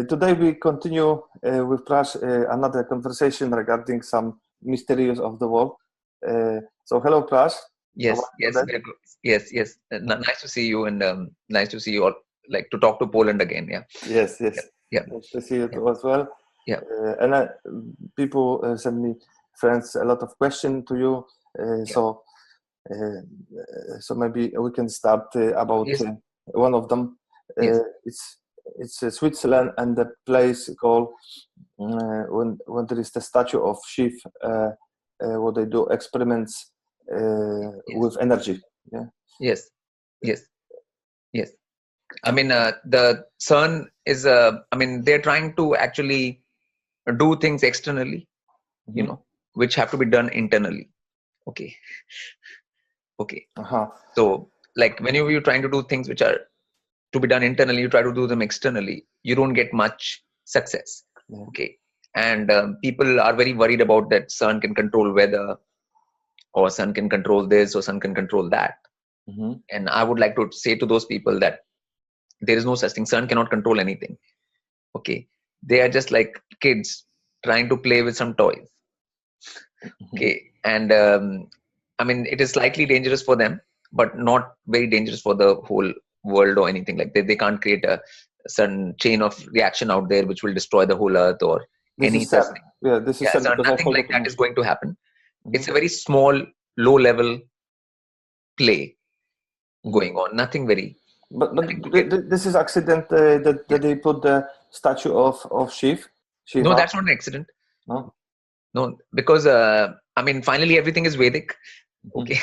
Today we continue with Prash another conversation regarding some mysteries of the world. So hello, Prash. Yes, yes. Nice to see you, and nice to see you all. Like to talk to Poland again. Yeah. Yes. Yeah. Nice to see you as well. Yeah. And people send me, friends, a lot of questions to you. So maybe we can start about one of them. It's Switzerland, and the place called when there is the statue of Shiv, where they do experiments with energy. Yeah. Yes. I mean, the sun is they're trying to actually do things externally, which have to be done internally. Okay. So, like when you're trying to do things which are to be done internally, you try to do them externally, you don't get much success. Okay. And people are very worried about that sun can control weather, or sun can control this, or sun can control that. And I would like to say to those people that there is no such thing. Sun cannot control anything. Okay. They are just like kids trying to play with some toys. Okay. And it is slightly dangerous for them, but not very dangerous for the whole world or anything. Like they can't create a certain chain of reaction out there which will destroy the whole earth or any such thing. So nothing like that is going to happen. It's a very small, low level play going on. Nothing very. But this is accident that they put the statue of Shiva. No, that's not an accident. No, because finally everything is Vedic. Okay.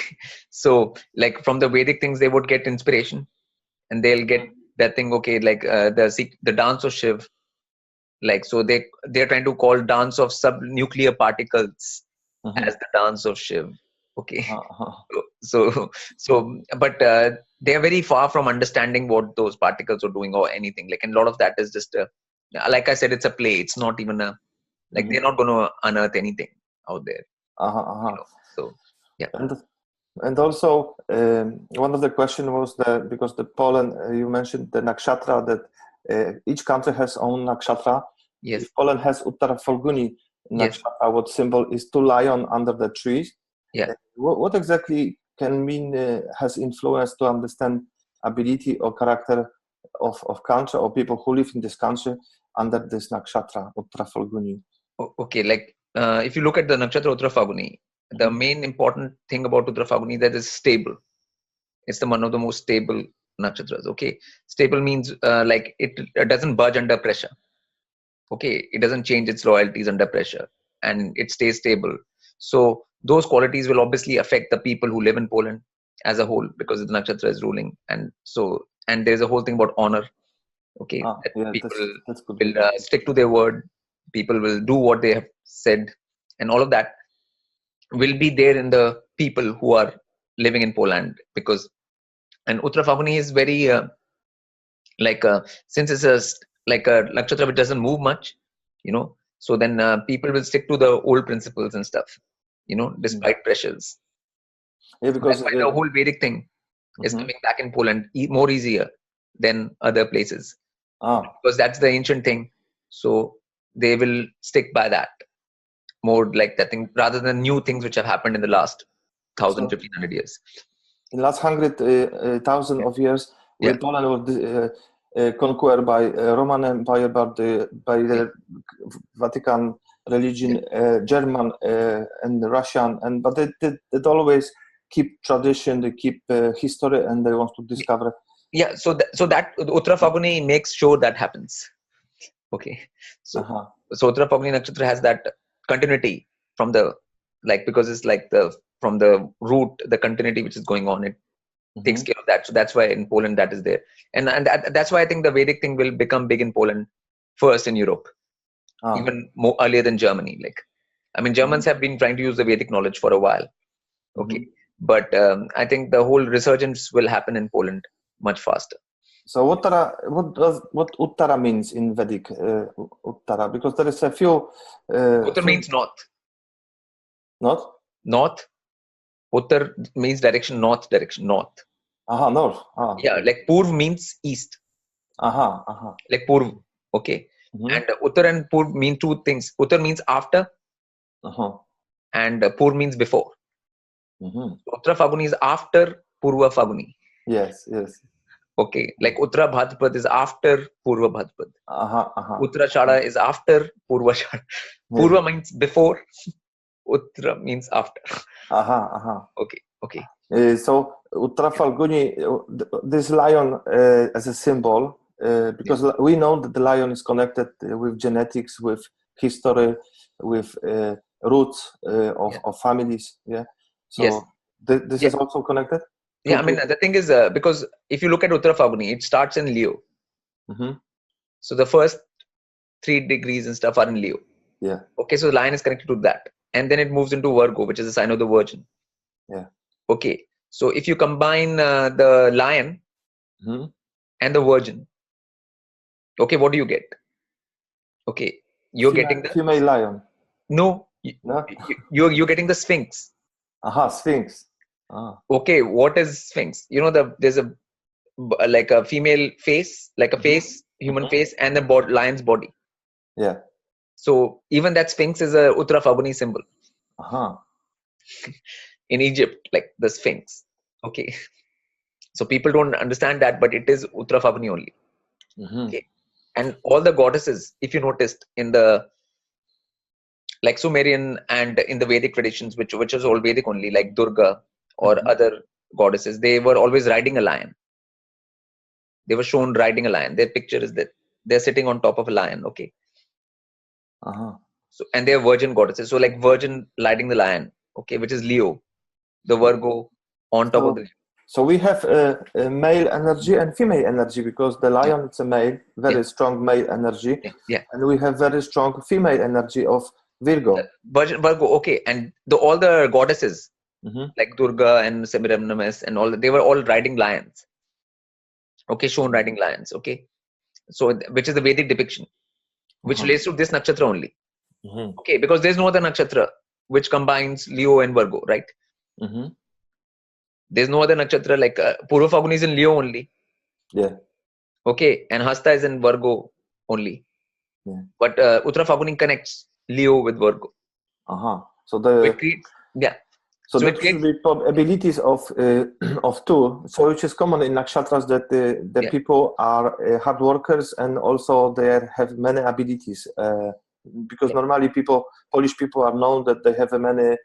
So like from the Vedic things they would get inspiration, and they'll get that thing. Okay, like the dance of Shiva. Like so they're trying to call dance of subnuclear particles as the dance of Shiva. Okay. But they're very far from understanding what those particles are doing or anything. Like, and a lot of that is just like I said, it's a play. It's not even they're not going to unearth anything out there. So yeah. And also one of the questions was because the Poland, you mentioned the nakshatra, that each country has own nakshatra. Yes. Poland has Uttara Falguni nakshatra. What symbol is two lions under the trees. Yeah. What exactly can mean has influence to understand ability or character of country or people who live in this country under this nakshatra, Uttara Falguni? Okay, like if you look at the nakshatra Uttara Falguni, the main important thing about Uttara Falguni that is stable. It's one of the most stable nakshatras. Okay, stable means like it doesn't budge under pressure. Okay, it doesn't change its loyalties under pressure, and it stays stable. So those qualities will obviously affect the people who live in Poland as a whole, because the nakshatra is ruling, and there's a whole thing about honor. Okay, people will stick to their word. People will do what they have said, and all of that will be there in the people who are living in Poland. And Uttara Falguni is very since it's a nakshatra which doesn't move much, so then people will stick to the old principles and stuff, despite pressures. Yeah, because that's why the whole Vedic thing is coming back in Poland more easier than other places, because that's the ancient thing. So they will stick by that more, like that thing, rather than new things which have happened in the last 1,000-1,500 years. In the last 100,000 of years, when Poland was conquered by Roman Empire, by the Vatican religion, German and Russian, but they always keep tradition, they keep history, and they want to discover. Yeah, so that Uttara Falguni makes sure that happens. Okay, so Uttara Falguni nakshatra has that continuity from the, because it's from the root, the continuity which is going on, it takes care of that. So that's why in Poland that is there, and that's why I think the Vedic thing will become big in Poland first in Europe, even more earlier than Germany. Germans have been trying to use the Vedic knowledge for a while. Okay, but I think the whole resurgence will happen in Poland much faster. So what Uttara means in Vedic? Uttara, because there is a few. Uttar means north. North. North. Uttar means direction. North direction. North. North. Yeah, like Purv means east. like Purv. Okay. And Uttar and Purv mean two things. Uttar means after, and Purv means before. Uttara Faguni is after Purva Faguni. Yes. Okay, like Uttara Bhadrapad is after Purva Bhadrapad. Uttara Shada is after Purva Shada. Purva means before, Uttara means after. Okay. So Uttara Falguni, this lion as a symbol, because we know that the lion is connected with genetics, with history, with roots of families. Yeah. So this is also connected. Yeah, I mean, the thing is, because if you look at Uttara Falguni, it starts in Leo. So the first 3 degrees and stuff are in Leo. Yeah. Okay, so the lion is connected to that. And then it moves into Virgo, which is the sign of the Virgin. Yeah. Okay, so if you combine the lion and the Virgin, okay, what do you get? Okay, you're getting the female lion. No, you're getting the Sphinx. Sphinx. Okay, what is Sphinx? You know, there's a like a female face, like a face, human face, and a lion's body. Yeah. So even that Sphinx is a Uttara Falguni symbol. In Egypt, like the Sphinx. Okay. So people don't understand that, but it is Uttara Falguni only. Okay. And all the goddesses, if you noticed in the like Sumerian and in the Vedic traditions, which is all Vedic only, like Durga or other goddesses, they were always riding a lion. They were shown riding a lion. Their picture is that they're sitting on top of a lion. Okay. So, and they're virgin goddesses. So like Virgin riding the lion, okay, which is Leo, the Virgo on top of the. So we have a male energy and female energy, because the lion is a male, very strong male energy, and we have very strong female energy of Virgo. Virgo, okay, and all the goddesses like Durga and Semiramis and all, they were all riding lions. Okay, shown riding lions. Okay, so which is the Vedic depiction, which relates to this nakshatra only. Okay, because there's no other nakshatra which combines Leo and Virgo, right? There's no other nakshatra like Purva Falguni is in Leo only. Yeah. Okay, and Hasta is in Virgo only. Yeah. But Uttara Falguni connects Leo with Virgo. So the So it that should be abilities of two. So which is common in nakshatras, that the people are hard workers, and also they have many abilities. Because normally Polish people are known that they have many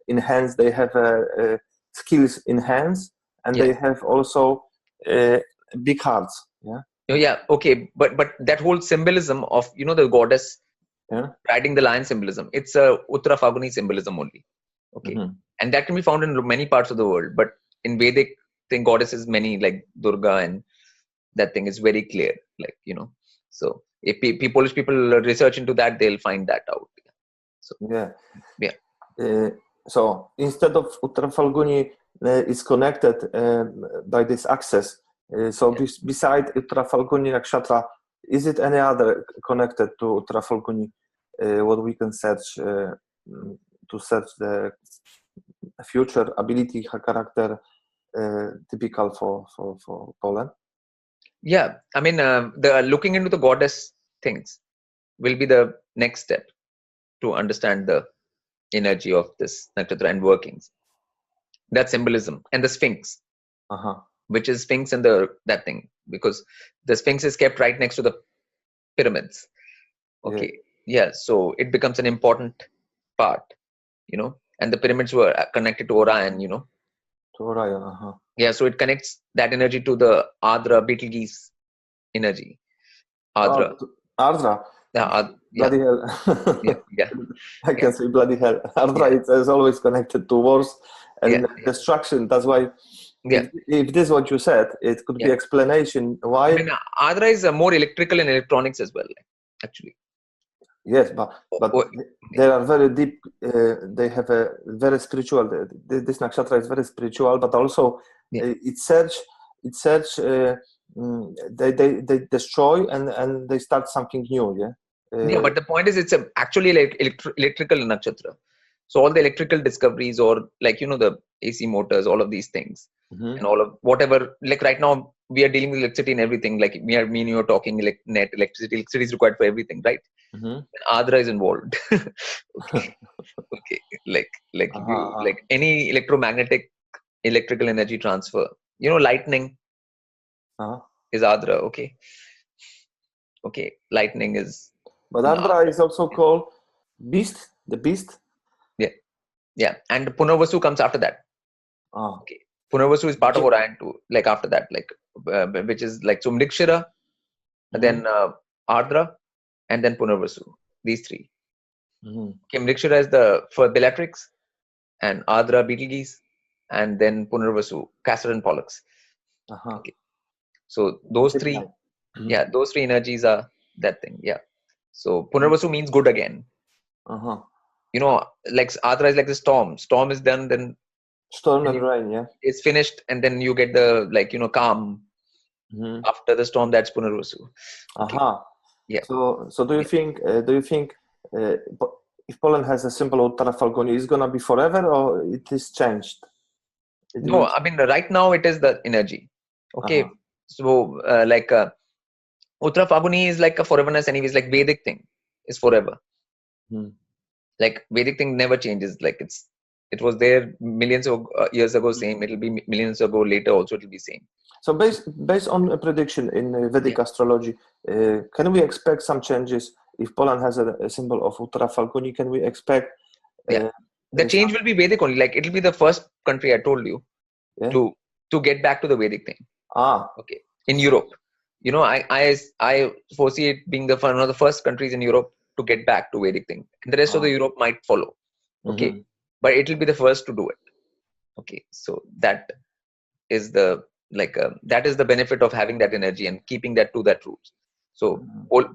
in hands. They have skills in hands, and they have also big hearts. Yeah. Oh, yeah. Okay. But that whole symbolism of the goddess riding the lion symbolism, it's a Uttara Falguni symbolism only. Okay. And that can be found in many parts of the world. But in Vedic thing, goddesses many like Durga, and that thing is very clear. Like so if Polish people research into that, they'll find that out. So so instead of Uttara Falguni is connected by this access. Beside Uttara Falguni nakshatra, is it any other connected to Uttara Falguni? What we can search to search the future ability, character typical for Poland? Yeah, I mean, the looking into the goddess things will be the next step to understand the energy of this nakshatra and workings. That symbolism and the Sphinx, which is Sphinx and that thing, because the Sphinx is kept right next to the pyramids. Okay, so it becomes an important part, and the pyramids were connected to Orion, To Orion, Yeah, so it connects that energy to the Ardra Betelgeuse energy. Ardra. Ardra. Bloody hell. I can say bloody hell. Ardra is always connected to wars and destruction. That's why, if this is what you said, it could be explanation why. I mean, Ardra is more electrical and electronics as well, actually. Yes, but they are very deep. They have a very spiritual. This nakshatra is very spiritual, but also it search. They destroy and they start something new. But the point is, it's actually like electrical nakshatra. So all the electrical discoveries, or like the AC motors, all of these things, and all of whatever. Like right now, we are dealing with electricity and everything. Like me and you are talking like net electricity. Electricity is required for everything, right? Adra is involved. Okay. Okay. Like any electrical energy transfer. Lightning is Adra. Okay. Okay. Lightning is. But Adra is also called beast. The beast. Yeah. And Punarvasu comes after that. Okay. Punarvasu is part of Orion too. Like after that, like which is like so Nakshatra, then Ardra, and then Punarvasu. These three. Okay, Nakshatra is for Bellatrix, and Ardra Betelgeuse, and then Punarvasu Castor and Pollux. Okay. So those three, those three energies are that thing. Yeah. So Punarvasu means good again. Like Ardra is like the storm. Storm is done, then storm and rain. Yeah. It's finished, and then you get the calm. After the storm, that's Punarvasu. Okay. Yeah. So do you think if Poland has a symbol Uttara Falguni, is gonna be forever or it is changed? No, I mean right now it is the energy. Okay. So Uttara Falguni is like a foreverness, anyways. Like Vedic thing is forever. Like Vedic thing never changes. Like it was there millions of years ago. Same. It'll be millions ago later. Also, it'll be same. So based on a prediction in Vedic astrology, can we expect some changes if Poland has a symbol of Uttara Falguni? Can we expect? The change will be Vedic only. Like it'll be the first country I told you to get back to the Vedic thing. Okay. In Europe, I foresee it being one of the first countries in Europe to get back to Vedic thing. And the rest of the Europe might follow. Okay. But it will be the first to do it. Okay. So that is the benefit of having that energy and keeping that to that roots. So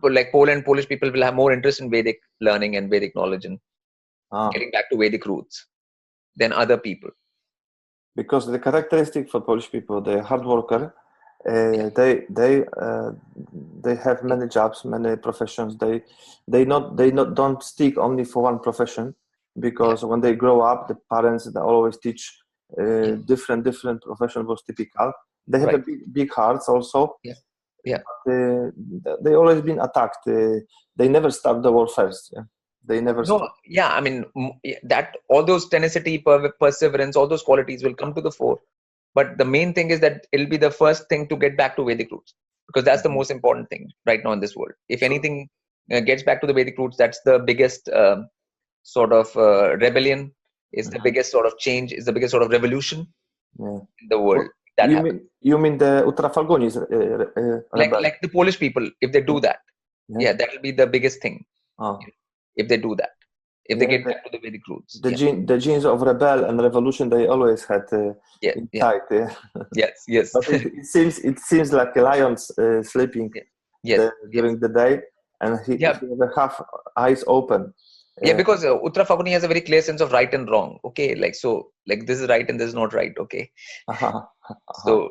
like Poland, Polish people will have more interest in Vedic learning and Vedic knowledge and getting back to Vedic roots than other people. Because the characteristic for Polish people, they're hard worker. They have many jobs, many professions. They don't stick only for one profession, because when they grow up, the parents they always teach different professions was typical. They have a big hearts also. They always been attacked. They never start the war first. They never. I mean that all those tenacity, perseverance, all those qualities will come to the fore. But the main thing is that it'll be the first thing to get back to Vedic roots, because that's the most important thing right now in this world. If anything gets back to the Vedic roots, that's the biggest sort of rebellion. Is the biggest sort of change. Is the biggest sort of revolution in the world. You mean the Uttara Falguni is like the Polish people, if they do that, that will be the biggest thing. If they do that, if they get back to the Vedic roots, the genes of rebel and revolution they always had inside. Yes. But it seems like a lion sleeping during the day, and he have half eyes open. Because Uttara Falguni has a very clear sense of right and wrong. Okay, like this is right and this is not right. Okay, so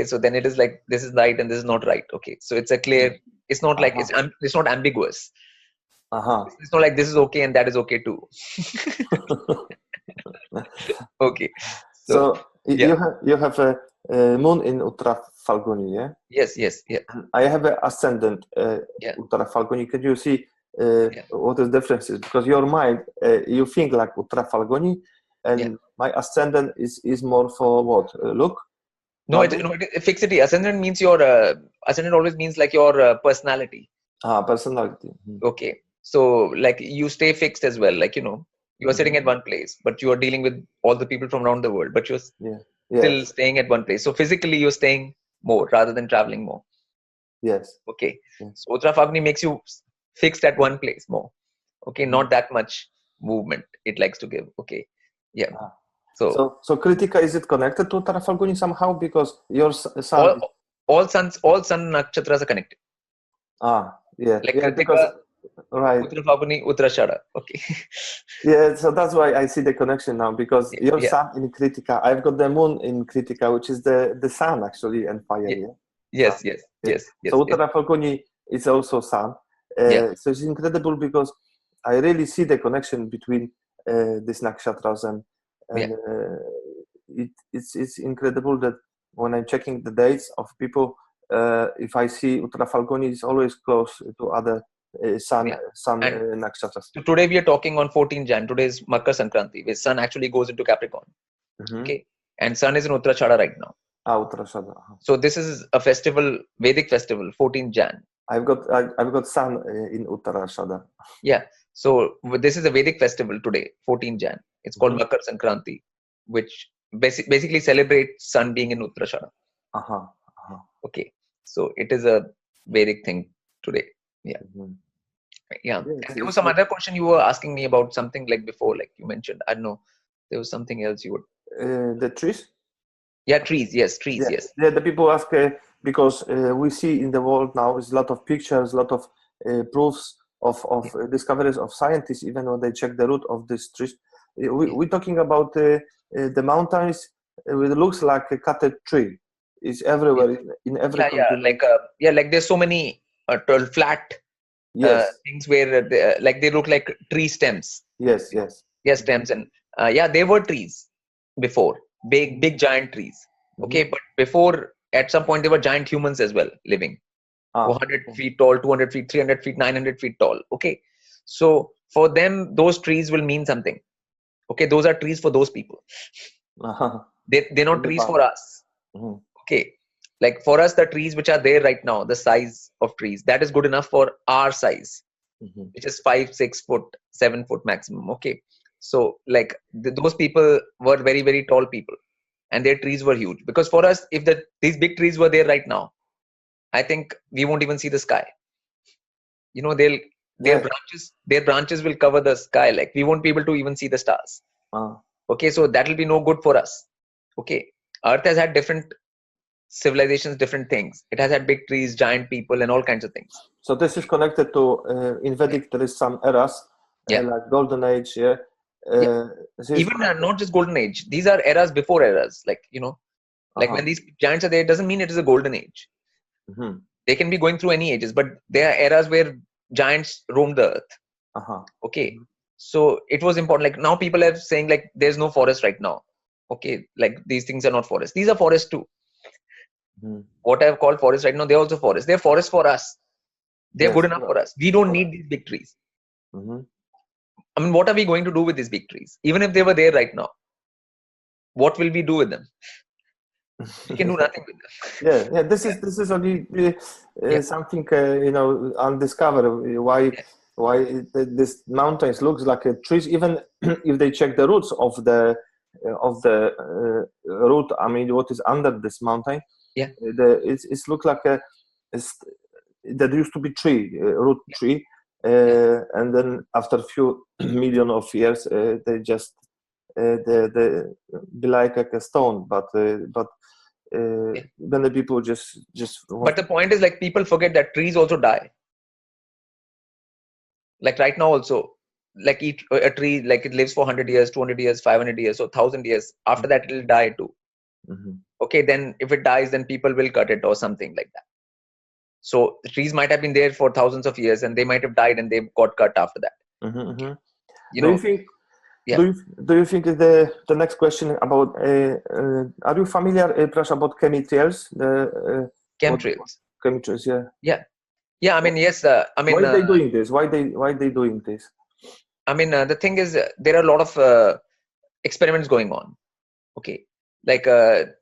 so then it is like this is right and this is not right. Okay, so it's a clear. It's not like it's not ambiguous. It's not like this is okay and that is okay too. Okay, so you have a moon in Uttara Falguni, yeah? Yes. I have an ascendant Uttara Falguni. Can you see what is differences? Because your mind, you think like Uttara Falguni, and my ascendant is more for what? Look? No, fixity. Ascendant means your ascendant always means like your personality. Personality. Okay. So like you stay fixed as well. Like, you are sitting at one place, but you are dealing with all the people from around the world, but you're still staying at one place. So physically you're staying more rather than traveling more. Yes. Okay. So Uttara Falguni makes you fixed at one place more. Okay. Not that much movement it likes to give. Okay. Yeah. So Kritika, is it connected to Uttara Falguni somehow? Because your sun... All sun nakshatras are connected. Like Kritika, right. Uttara Falguni, Uttarashara. Okay. So that's why I see the connection now, because your sun in Kritika, I've got the moon in Kritika, which is the sun actually and fire. Yes. So Uttara Falguni is also sun. So it's incredible because I really see the connection between these nakshatras and it's incredible that when I'm checking the dates of people, if I see Uttara Falguni, is always close to other sun nakshatras. So today we are talking on 14 Jan. Today is Makar Sankranti, where sun actually goes into Capricorn. Okay, and sun is in Uttarashada right now. Uttarashada. So this is a festival, Vedic festival, 14 Jan. I've got sun in Uttarashada. Yeah. So this is a Vedic festival today, 14 Jan. It's called Makar Sankranti, which basically celebrates sun being in Uttarashada. Okay. So it is a Vedic thing today. Yeah. Yeah. Yes, There was some other question you were asking me about, something like before, like you mentioned. I don't know. There was something else you would. The trees? Yeah, trees. Yes, trees. Yeah. Yes. Yeah, the people ask because we see in the world now is a lot of pictures, a lot of proofs of discoveries of scientists, even when they check the root of these trees. We're talking about the mountains. It looks like a cutted tree. It's everywhere in every continent. Like there's so many flat things where they look like tree stems. Yes. Stems, and they were trees before, big giant trees. Okay, but before, at some point, there were giant humans as well living, 400 feet tall, 200 feet, 300 feet, 900 feet tall. Okay, so for them, those trees will mean something. Okay, those are trees for those people. They're not trees for us. Okay, like for us, the trees which are there right now, the size of trees, that is good enough for our size, which is 5, 6 foot, 7 foot maximum. Okay, so like those people were very, very tall people, and their trees were huge. Because for us, if these big trees were there right now, I think we won't even see the sky. You know, their branches will cover the sky. Like we won't be able to even see the stars. Okay, so that will be no good for us. Okay, Earth has had different civilizations, different things. It has had big trees, giant people, and all kinds of things. So this is connected to in Vedic. There is some eras, like Golden Age. Even not just Golden Age. These are eras before eras. Like like when these giants are there, it doesn't mean it is a golden age. They can be going through any ages, but there are eras where giants roamed the earth. Okay, so it was important. Like now, people are saying like there's no forest right now. Okay, like these things are not forests. These are forests too. What I've called forests right now, they're also forests. They're forests for us. They're good enough for us. We don't need these big trees. I mean, what are we going to do with these big trees? Even if they were there right now, what will we do with them? We can do nothing with them. Yeah. This is only something undiscovered. Why this mountains looks like a trees? Even if they check the roots of the root, I mean, what is under this mountain? It's look like there used to be root tree, and then after a few million of years, they just they be like a stone. But then the people just. But the point is, like, people forget that trees also die. Like right now also, like a tree, like it lives for 100 years, 200 years, 500 years, or 1,000 years. After that, it will die too. Okay, then if it dies, then people will cut it or something like that. So the trees might have been there for thousands of years, and they might have died, and they got cut after that. Do you think? Do you think the next question about? Are you familiar, Prash, about chemtrails? Chemtrails. Chemtrails, Yeah. I mean, yes. I mean, why are they doing this? Why they doing this? I mean, the thing is, there are a lot of experiments going on. Okay, like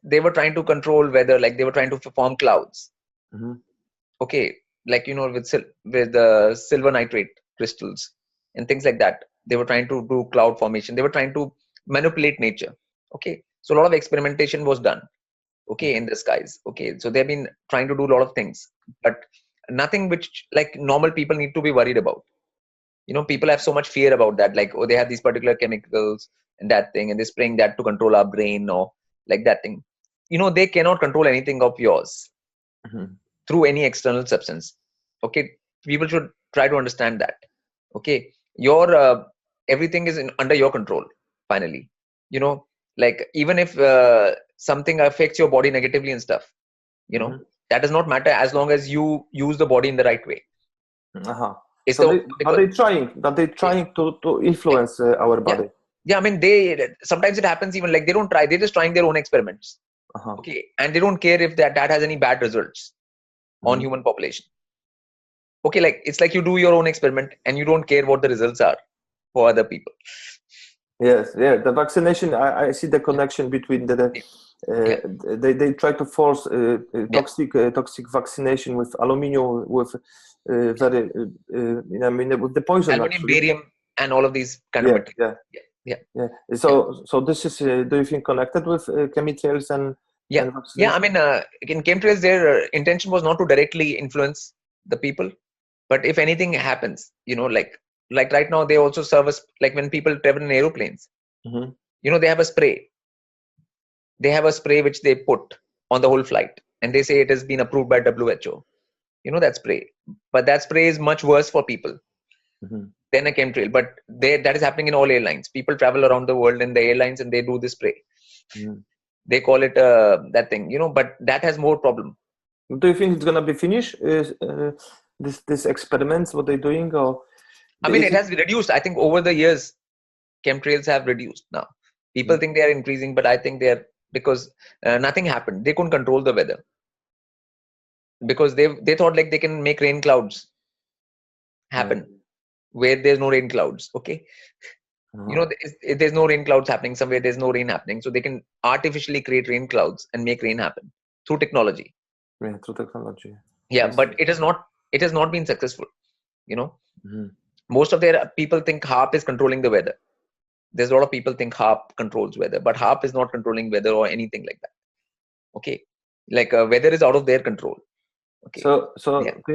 they were trying to control weather, like they were trying to form clouds. Okay, like with the silver nitrate crystals and things like that. They were trying to do cloud formation. They were trying to manipulate nature. Okay, so a lot of experimentation was done. Okay, in the skies. Okay, so they've been trying to do a lot of things, but nothing which like normal people need to be worried about. People have so much fear about that. Like, oh, they have these particular chemicals and that thing, and they're spraying that to control our brain or like that thing. They cannot control anything of yours through any external substance. Okay, people should try to understand that. Okay, your everything is under your control. Finally, like even if something affects your body negatively and stuff, that does not matter as long as you use the body in the right way. So are they trying to influence our body? Yeah, I mean, sometimes it happens even like they don't try, they're just trying their own experiments. Okay, and they don't care if that has any bad results on human population. Okay, like it's like you do your own experiment and you don't care what the results are for other people. Yes, yeah. The vaccination, I see the connection between they try to force toxic vaccination with aluminium, with very I mean with the poison, aluminum, actually. barium, and all of these kind of materials. Yeah. So this is do you think connected with chemtrails and vaccination? I mean in chemtrails their intention was not to directly influence the people, but if anything happens, like right now they also serve us, like when people travel in aeroplanes, they have a spray. They have a spray which they put on the whole flight, and they say it has been approved by WHO. That spray, but that spray is much worse for people than a chemtrail. But that is happening in all airlines. People travel around the world in the airlines and they do this spray. They call it that thing, but that has more problem. Do you think it's gonna be finished? This experiments what they're doing, or I mean, it has reduced. I think over the years, chemtrails have reduced now. People think they are increasing, but I think they are, because nothing happened. They couldn't control the weather because they thought like they can make rain clouds happen where there's no rain clouds. Okay, there's no rain clouds happening somewhere. There's no rain happening, so they can artificially create rain clouds and make rain happen through technology. Yeah, through technology. Yeah, but it has not been successful. Most of their people think HARP is controlling the weather. There's a lot of people think HARP controls weather, but HARP is not controlling weather or anything like that. Okay, like weather is out of their control. Okay. So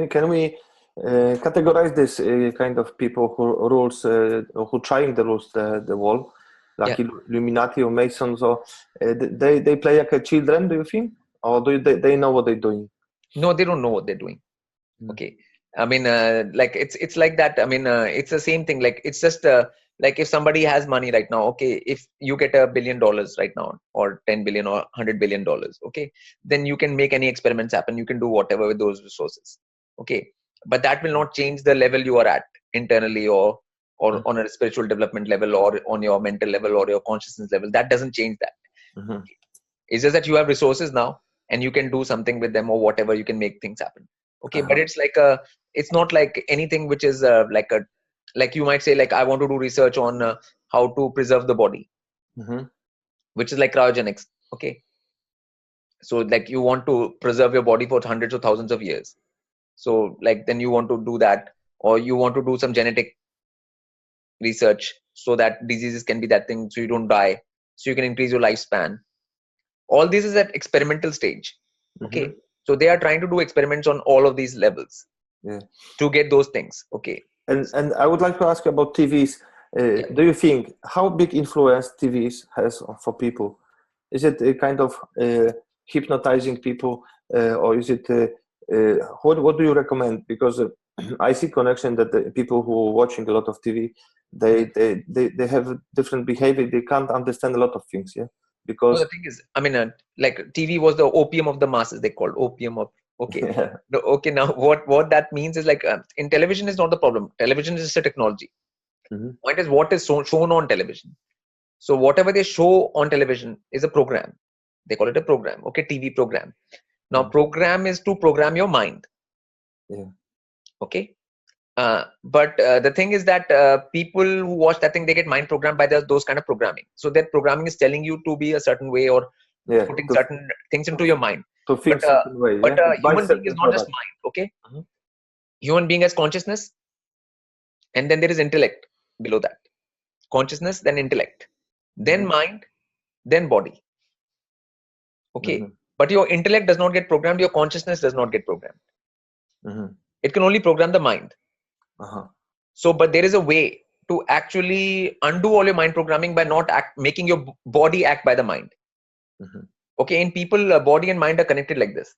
can we categorize this kind of people who rules, who trying to rule the world, like Illuminati or Masons, or they play like a children? Do you think, or do they know what they're doing? No, they don't know what they're doing. Okay, I mean, like it's like that. I mean, it's the same thing. Like it's just like if somebody has money right now. Okay, if you get $1 billion right now, or 10 billion or $100 billion, okay, then you can make any experiments happen. You can do whatever with those resources. Okay, but that will not change the level you are at internally, or on a spiritual development level, or on your mental level, or your consciousness level. That doesn't change that. Okay. It's just that you have resources now and you can do something with them, or whatever, you can make things happen. Okay, but it's like it's not like anything which is like you might say, like I want to do research on how to preserve the body, which is like cryogenics. Okay, so like you want to preserve your body for hundreds of thousands of years. So like then you want to do that, or you want to do some genetic research so that diseases can be that thing, so you don't die, so you can increase your lifespan. All this is at experimental stage. Okay, so they are trying to do experiments on all of these levels to get those things. Okay, and I would like to ask you about TVs. Do you think how big influence TVs has for people? Is it a kind of hypnotizing people, or is it what do you recommend? Because I see connection that the people who are watching a lot of TV, they have different behavior. They can't understand a lot of things. Because the thing is, I mean, like TV was the opium of the masses. They called opium of. Okay. Okay. Now, what that means is like in television is not the problem. Television is just a technology. Point is what is shown on television. So whatever they show on television is a program. They call it a program. Okay, TV program. Now, program is to program your mind. Okay. But the thing is that people who watch that thing, they get mind programmed by those kind of programming. So that programming is telling you to be a certain way, or putting certain things into your mind. To think certain way. But human being is not just mind. Okay. Human being has consciousness, and then there is intellect below that. Consciousness, then intellect, then mind, then body. Okay. But your intellect does not get programmed. Your consciousness does not get programmed. It can only program the mind. So, but there is a way to actually undo all your mind programming by not making your body act by the mind. Okay, in people, body and mind are connected like this.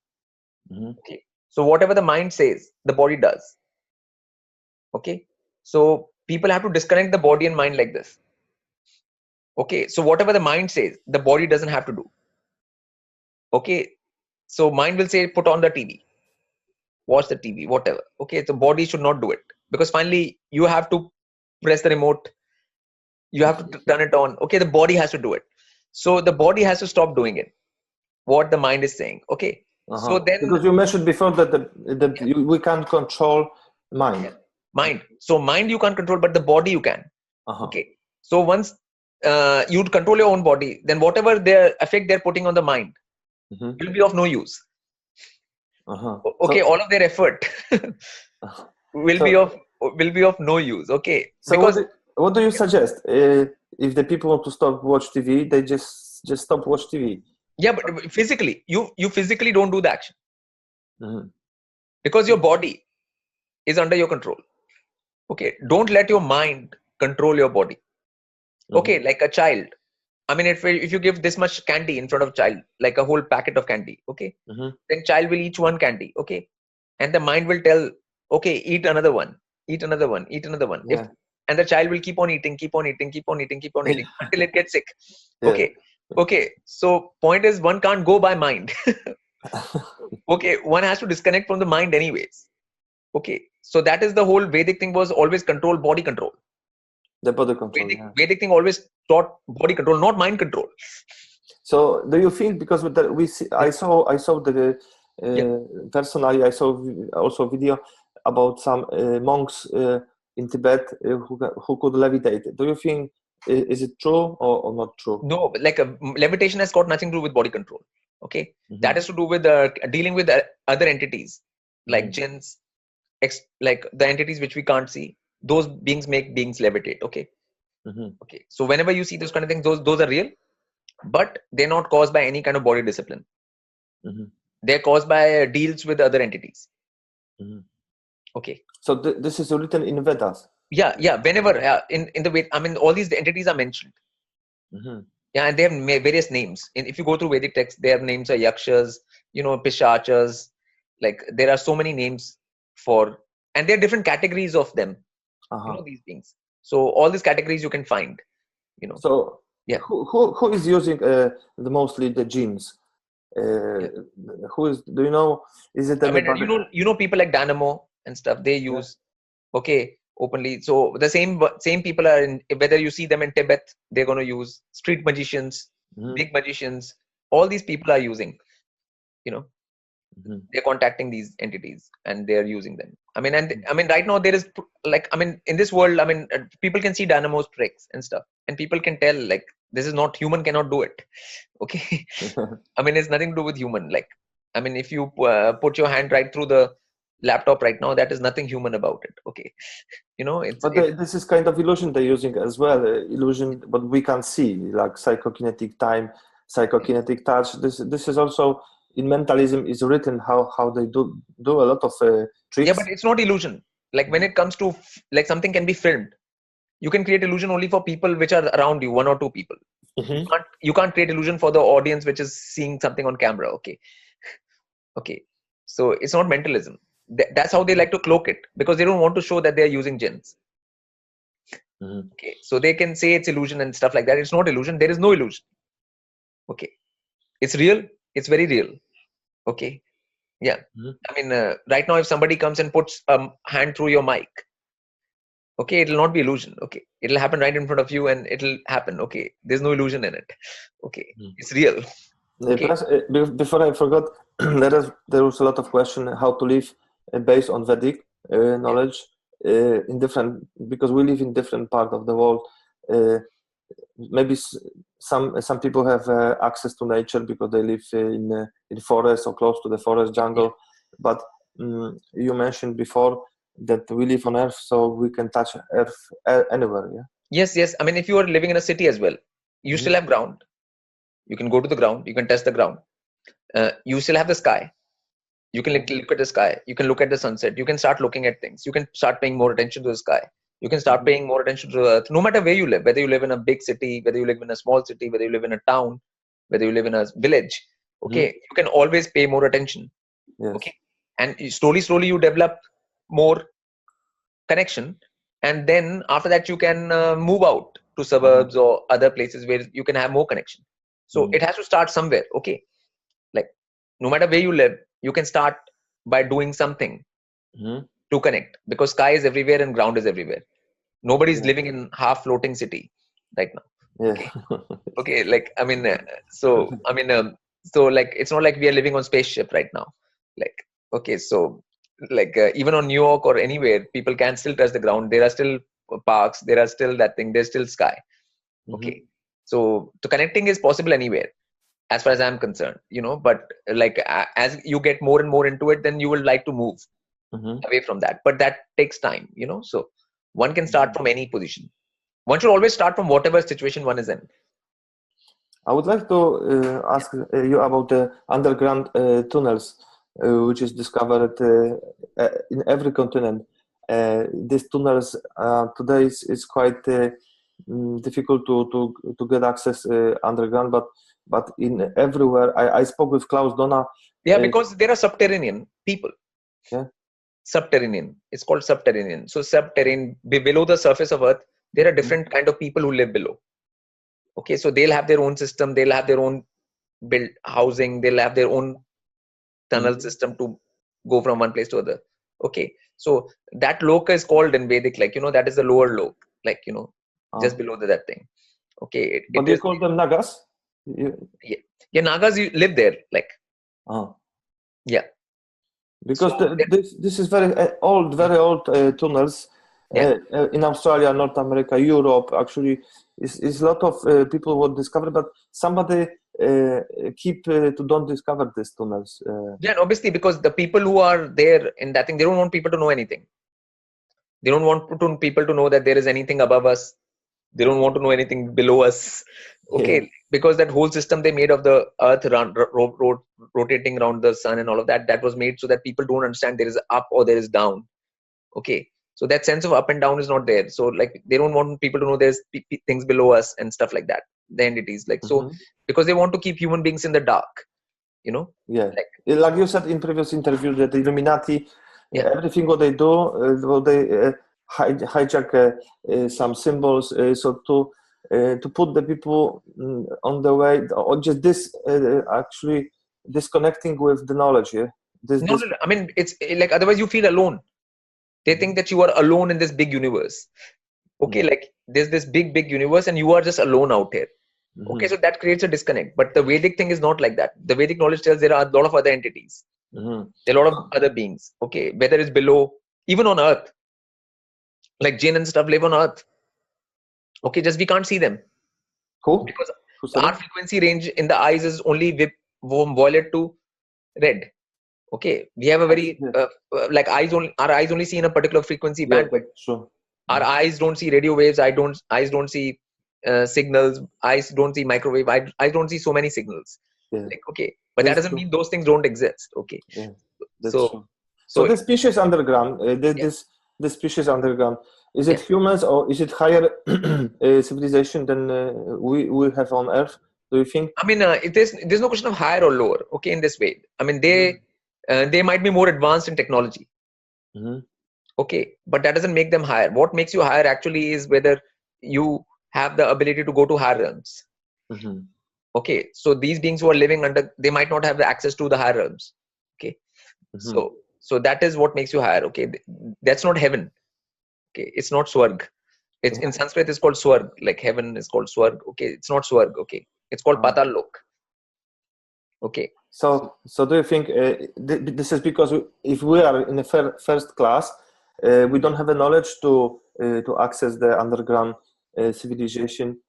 Okay, so whatever the mind says, the body does. Okay, so people have to disconnect the body and mind like this. Okay, so whatever the mind says, the body doesn't have to do. Okay, so mind will say, put on the TV, watch the TV, whatever. Okay, the body should not do it, because finally you have to press the remote, you have to turn it on. Okay, the body has to do it. So the body has to stop doing it. what the mind is saying. Okay. So then, because you mentioned before that we can't control mind. Mind. So mind you can't control, but the body you can. Okay. So once you control your own body, then whatever their effect they're putting on the mind will be of no use. Okay. So, all of their effort will be of no use. Okay. So because what do you suggest? If the people want to stop watch TV, they just stop watch TV. Yeah, but physically, you physically don't do the action because your body is under your control. Okay, don't let your mind control your body. Okay, like a child. I mean, if you give this much candy in front of a child, like a whole packet of candy, okay, then child will eat one candy, okay, and the mind will tell, okay, eat another one, eat another one, eat another one. Yeah. And the child will keep on eating until it gets sick. Okay. So point is, one can't go by mind. Okay, one has to disconnect from the mind anyways. Okay, so that is the whole Vedic thing, was always control, body control. The body control. Vedic thing always taught body control, not mind control. So do you feel, because with I saw the personally, I saw also video about some monks in Tibet who could levitate. Do you think is it true or not true? No, like levitation has got nothing to do with body control. Okay, that has to do with dealing with other entities like jinns, like the entities which we can't see. Those beings make beings levitate. Okay. Okay. So whenever you see those kind of things, those are real, but they're not caused by any kind of body discipline. They're caused by deals with other entities. Okay. So this is written in Vedas. Yeah. Whenever in the way, I mean, all these entities are mentioned. Yeah, and they have various names. If you go through Vedic texts, their names are yakshas, pishachas. Like there are so many names for, and there are different categories of them. These beings. So all these categories you can find. So yeah, who is using mostly the genes? Who is? Do you know? Is it? I mean, people like Dynamo and stuff. They use openly. So the same people are in. Whether you see them in Tibet, they're going to use street magicians, big magicians. All these people are using. They're contacting these entities and they're using them. I mean, right now there is in this world, people can see Dynamo's tricks and stuff, and people can tell like this is not human, cannot do it. Okay. It's nothing to do with human. Like, if you put your hand right through the laptop right now, that is nothing human about it. Okay. This is kind of illusion they're using as well. Illusion, but we can see, like psychokinetic time, psychokinetic touch. This is also in mentalism is written how they do a lot of tricks. Yeah, but it's not illusion. Like when it comes to like something can be filmed, you can create illusion only for people which are around you, one or two people. You can't create illusion for the audience which is seeing something on camera. Okay. So it's not mentalism. That's how they like to cloak it, because they don't want to show that they're using jinns. Okay. So they can say it's illusion and stuff like that. It's not illusion. There is no illusion. Okay. It's real. It's very real. Okay. Yeah. Right now, if somebody comes and puts a hand through your mic, okay, it'll not be illusion. Okay. It'll happen right in front of you and it'll happen. Okay. There's no illusion in it. Okay. It's real. Okay. Before I forgot, there was a lot of question how to live based on Vedic knowledge in different, because we live in different part of the world. Maybe some people have access to nature because they live in forest or close to the forest, jungle. But you mentioned before that we live on Earth, so we can touch Earth anywhere. Yeah. Yes. If you are living in a city as well, you still have ground. You can go to the ground. You can touch the ground. You still have the sky. You can look at the sky. You can look at the sunset. You can start looking at things. You can start paying more attention to the sky. You can start paying more attention to the earth, no matter where you live, whether you live in a big city, whether you live in a small city, whether you live in a town, whether you live in a village. Okay. You can always pay more attention. Yes. Okay. And slowly you develop more connection. And then after that, you can move out to suburbs or other places where you can have more connection. So it has to start somewhere. Okay. Like no matter where you live, you can start by doing something to connect, because sky is everywhere and ground is everywhere. Nobody's living in half floating city right now. Yeah. Okay. Okay. Like, So like, it's not like we are living on spaceship right now. Like, okay, so like even on New York or anywhere, people can still touch the ground. There are still parks. There are still that thing. There's still sky. Okay. So connecting is possible anywhere, as far as I'm concerned, but like as you get more and more into it, then you will like to move away from that. But that takes time, so one can start from any position. One should always start from whatever situation one is in. I would like to ask you about the underground tunnels, which is discovered in every continent. These tunnels today is quite difficult to get access underground, but in everywhere. I spoke with Klaus Donna. Yeah, because there are subterranean people. Yeah. Subterranean. It's called subterranean. So subterranean, below the surface of Earth, there are different kind of people who live below. Okay, so they'll have their own system. They'll have their own built housing. They'll have their own tunnel system to go from one place to other. Okay, so that loka is called in Vedic, like, that is the lower lok, like, just below that thing. Okay. But you call them Nagas? Yeah, Nagas live there, like. Yeah. Because So this is very old tunnels in Australia, North America, Europe. Actually, is a lot of people will discover, but somebody don't discover these tunnels. Yeah, obviously, because the people who are there in that thing, they don't want people to know anything. They don't want people to know that there is anything above us. They don't want to know anything below us. Okay, because that whole system they made of the earth rotating around the sun and all of that, that was made so that people don't understand there is up or there is down. Okay, so that sense of up and down is not there. So like, they don't want people to know there's things below us and stuff like that, the entities, like, so because they want to keep human beings in the dark, like you said in previous interview, that the Illuminati, everything what they do, they hijack some symbols, so to put the people on the way, or just this actually disconnecting with the knowledge. No, I mean, it's like, otherwise you feel alone. They think that you are alone in this big universe. Okay, like there's this big universe and you are just alone out here. Okay, so that creates a disconnect. But the Vedic thing is not like that. The Vedic knowledge tells there are a lot of other entities. There are a lot of other beings. Okay, whether it's below, even on Earth, like jinn and stuff live on Earth. Okay, just we can't see them. Cool. Because our frequency range in the eyes is only from violet to red. Okay, we have a very like our eyes only see in a particular frequency band. Sure. Our eyes don't see radio waves. Eyes don't see signals. Eyes don't see microwave. I don't see so many signals. Like, okay, but that doesn't mean those things don't exist. Okay. So the species underground, the species underground, is it humans or is it higher civilization than we have on Earth? Do you think? I mean, there's no question of higher or lower. Okay, in this way, I mean, they might be more advanced in technology. Okay, but that doesn't make them higher. What makes you higher actually is whether you have the ability to go to higher realms. Okay, so these beings who are living under, they might not have the access to the higher realms. Okay, so that is what makes you higher. Okay, that's not heaven. Okay, it's not swarg. It's in Sanskrit it's called swarg, like heaven is called swarg. Okay, it's not swarg. Okay, it's called patal lok. Okay. So do you think this is because if we are in the first class, we don't have the knowledge to access the underground civilization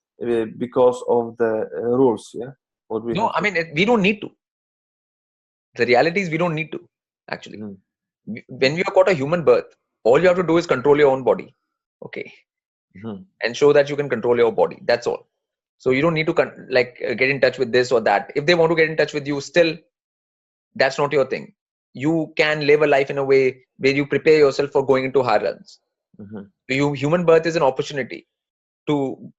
because of the rules? Yeah. No, I mean, we don't need to. The reality is we don't need to, actually. When you have got a human birth, all you have to do is control your own body. Okay. And show that you can control your body. That's all. So you don't need to get in touch with this or that. If they want to get in touch with you, still, that's not your thing. You can live a life in a way where you prepare yourself for going into higher realms. Human birth is an opportunity to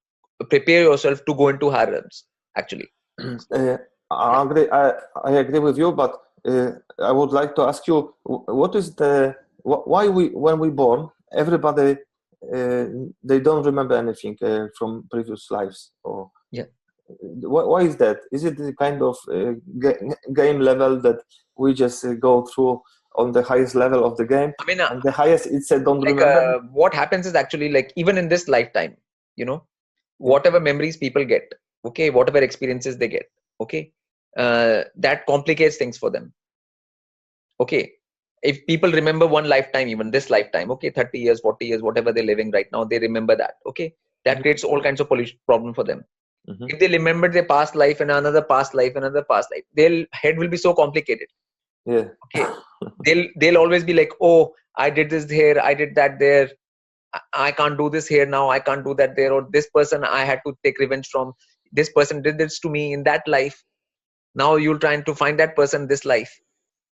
prepare yourself to go into higher realms, actually. I agree with you, but I would like to ask you, what is why when we born, everybody they don't remember anything from previous lives, or why is that? Is it the kind of game level that we just go through on the highest level of the game? I mean, and the highest it said don't remember. What happens is actually, like, even in this lifetime, whatever memories people get, okay, whatever experiences they get, okay, that complicates things for them. Okay. If people remember one lifetime, even this lifetime, okay, 30 years, 40 years, whatever they're living right now, they remember that. Okay. That creates all kinds of problem for them. If they remember their past life and another past life, another past life, their head will be so complicated. Yeah. Okay. They'll always be like, oh, I did this here, I did that there. I can't do this here now. I can't do that there. Or this person I had to take revenge from. This person did this to me in that life. Now you're trying to find that person this life.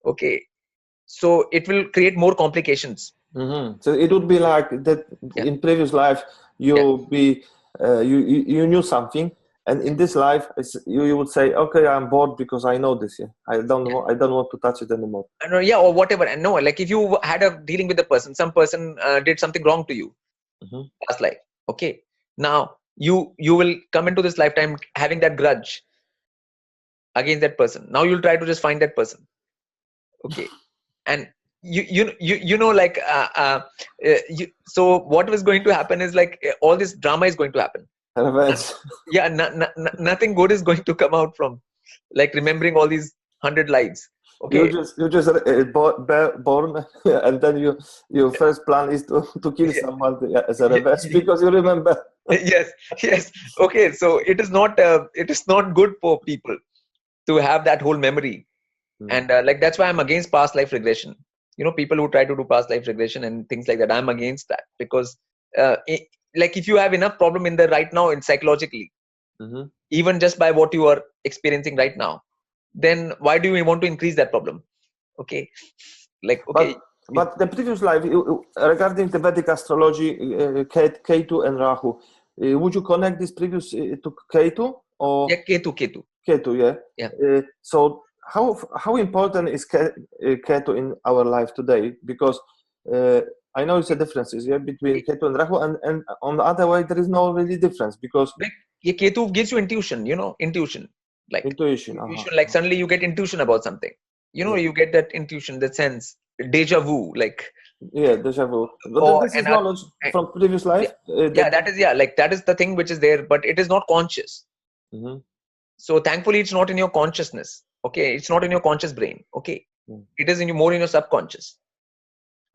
Okay. So it will create more complications. So it would be like that in previous life you you knew something, and in this life you would say, okay, I'm bored because I know this. I don't want to touch it anymore. Or whatever. And no, like if you had a dealing with the person, some person did something wrong to you past life. Okay. Now you will come into this lifetime having that grudge against that person. Now you'll try to just find that person. Okay. And you know, like so what was going to happen is like all this drama is going to happen. Yeah, nothing good is going to come out from like remembering all these 100 lives. Okay. You just born, and then your first plan is to kill someone as a revenge because you remember. yes. Okay, so it is not good for people to have that whole memory. And like that's why I'm against past life regression. You know, people who try to do past life regression and things like that, I'm against that, because like if you have enough problem in the right now in psychologically, even just by what you are experiencing right now, then why do you want to increase that problem? Okay. Like, okay. But the previous life, regarding the Vedic astrology, Ketu and Rahu, would you connect this previous to Ketu? Or? Yeah, Ketu, yeah. So how important is Ketu in our life today? Because I know it's a difference between Ketu and Rahu, and on the other way there is no really difference, because Ketu gives you intuition, like intuition. Like suddenly you get intuition about something, you get that intuition, that sense, deja vu, like deja vu. But this is knowledge from previous life. That is the thing which is there, but it is not conscious. So thankfully it's not in your consciousness. Okay, it's not in your conscious brain. Okay, it is more in your subconscious.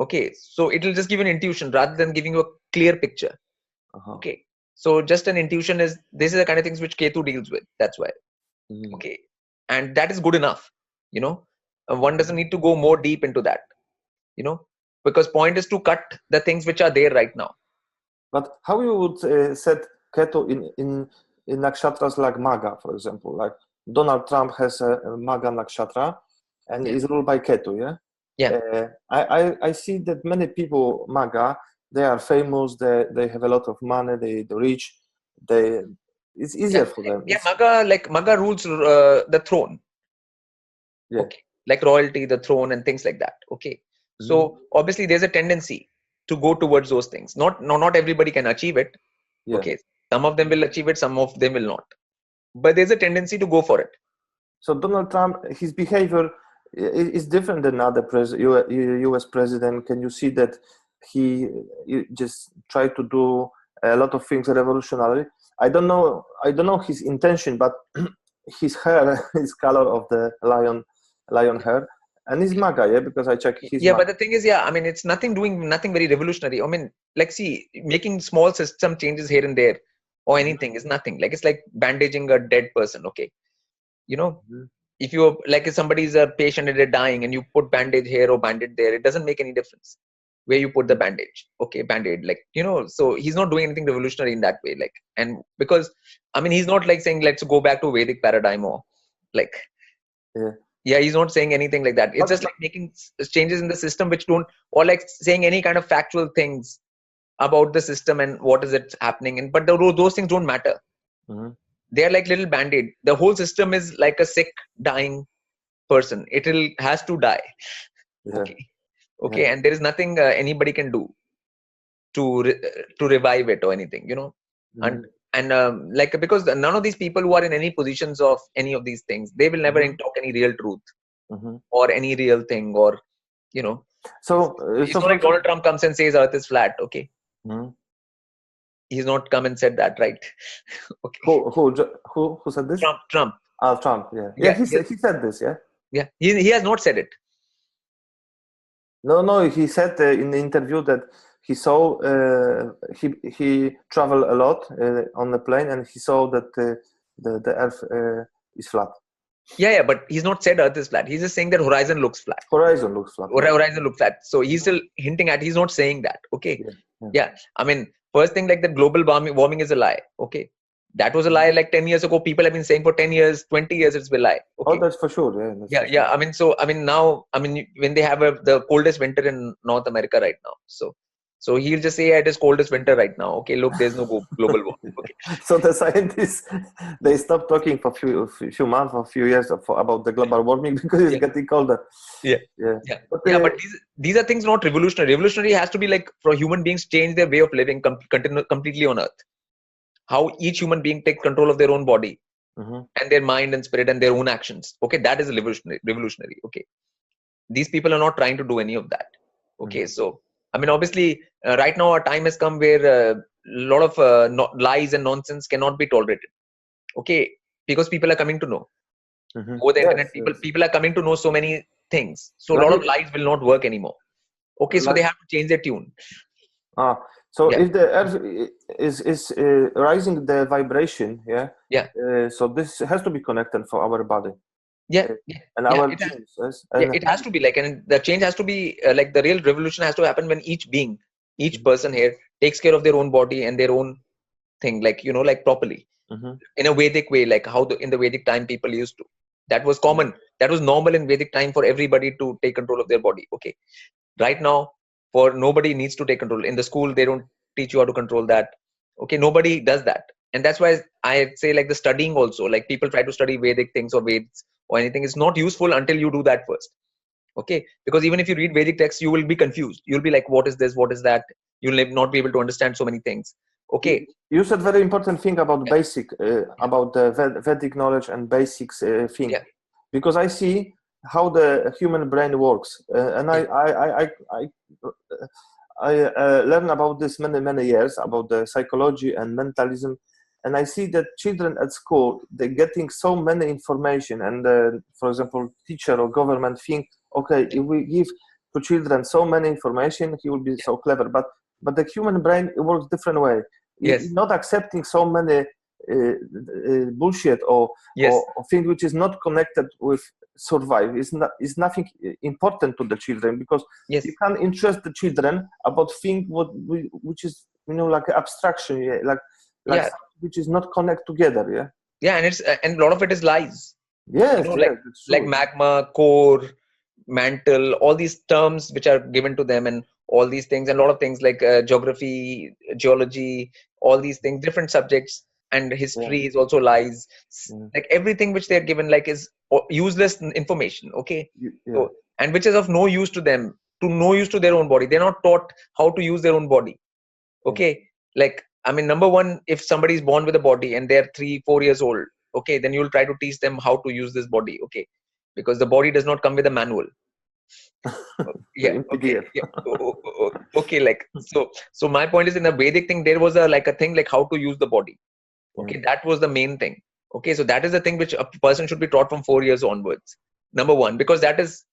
Okay, so it will just give an intuition rather than giving you a clear picture. Okay, so just an intuition this is the kind of things which Ketu deals with. That's why. Okay, and that is good enough. One doesn't need to go more deep into that. Because point is to cut the things which are there right now. But how you would set Ketu in nakshatras like Maga, for example? Like Donald Trump has a Maga nakshatra and is ruled by Ketu, I see that many people, Maga, they are famous, they have a lot of money, they're rich, it's easier for them. Maga rules the throne. Okay, like royalty, the throne, and things like that. Okay, so obviously there's a tendency to go towards those things. Not everybody can achieve it. Okay, some of them will achieve it, some of them will not, but there's a tendency to go for it. So Donald Trump, his behavior is different than other US president. Can you see that he just tried to do a lot of things revolutionary? I don't know his intention, but his hair is color of the lion hair, and he's Maga, because I checked his but the thing is, I mean, it's nothing very revolutionary. I mean, like, see, making small system changes here and there or anything is nothing. Like, it's like bandaging a dead person. Okay, if you if somebody's a patient and they're dying and you put bandage here or bandage there, it doesn't make any difference where you put the bandage. Okay, band-aid, so he's not doing anything revolutionary in that way. And because I mean, he's not like saying let's go back to Vedic paradigm or he's not saying anything like that. It's just like making changes in the system which don't, or like saying any kind of factual things about the system and what is it happening. But those things don't matter. They're like little band-aid. The whole system is like a sick, dying person. It has to die. Okay, and there is nothing anybody can do to revive it or anything, and because none of these people who are in any positions of any of these things, they will never talk any real truth or any real thing, or so it's not like Donald Trump comes and says Earth is flat. Okay, he's not come and said that, right? Okay. Who said this? Trump. Trump, yeah. Yeah, He said this, yeah? Yeah, he has not said it. No, he said in the interview that he saw, he traveled a lot on the plane, and he saw that the Earth is flat. Yeah, but he's not said Earth is flat. He's just saying that horizon looks flat. Horizon looks flat. Horizon looks flat. So he's still hinting at, he's not saying that. Okay. Yeah. I mean, first thing, like, the global warming is a lie. Okay. That was a lie like 10 years ago. People have been saying for 10 years, 20 years, it's been a lie. Okay. Oh, that's for sure. Yeah. Yeah. I mean, now, when they have the coldest winter in North America right now. So he'll just say it is coldest winter right now. Okay, look, there's no global warming. Okay. So the scientists, they stopped talking for few months or few years about the global warming because it's getting colder. But these are things not revolutionary. Revolutionary has to be like for human beings change their way of living completely on Earth. How each human being takes control of their own body and their mind and spirit and their own actions. Okay, that is revolutionary. Okay, these people are not trying to do any of that. Okay, so I mean, obviously, right now our time has come where a lot of lies and nonsense cannot be tolerated. Okay, because people are coming to know over the internet. People are coming to know so many things. So a lot of lies will not work anymore. Okay, so they have to change their tune. So if the Earth is rising the vibration, so this has to be connected for our body. And our genes. It has to be like, and the change has to be like, the real revolution has to happen when each being, each person here takes care of their own body and their own thing, like, like properly in a Vedic way, like how in the Vedic time people used to. That was common. That was normal in Vedic time for everybody to take control of their body. Okay. Right now, nobody needs to take control. In the school, they don't teach you how to control that. Okay. Nobody does that. And that's why I say, like, the studying also, like, people try to study Vedic things or Veds or anything. It's not useful until you do that first. Okay. Because even if you read Vedic texts, you will be confused. You'll be like, what is this? What is that? You'll not be able to understand so many things. Okay. You said very important thing about basic, about the Vedic knowledge and basics thing. Because I see how the human brain works. And I learned about this many years, about the psychology and mentalism. And I see that children at school, they're getting so many information. And for example, teacher or government think, okay, if we give to children so many information, he will be so clever. But the human brain, it works different way. It's not accepting so many bullshit or thing which is not connected with survive. It's nothing important to the children, because you can't interest the children about things which is, like abstraction, like which is not connect together. And a lot of it is lies. Like magma, core, mantle, all these terms which are given to them, and all these things, and a lot of things like geography, geology, all these things, different subjects, and history is also lies. Like, everything which they're given, like, is useless information. Okay. So, and which is of no use to them, no use to their own body. They're not taught how to use their own body. Okay. Like, I mean, number one, if somebody is born with a body and they're 3-4 years old, okay, then you'll try to teach them how to use this body. Okay. Because the body does not come with a manual. Okay. Like, so my point is, in the Vedic thing, there was a thing like how to use the body. Okay. That was the main thing. Okay. So that is the thing which a person should be taught from 4 years onwards. Number one, because that is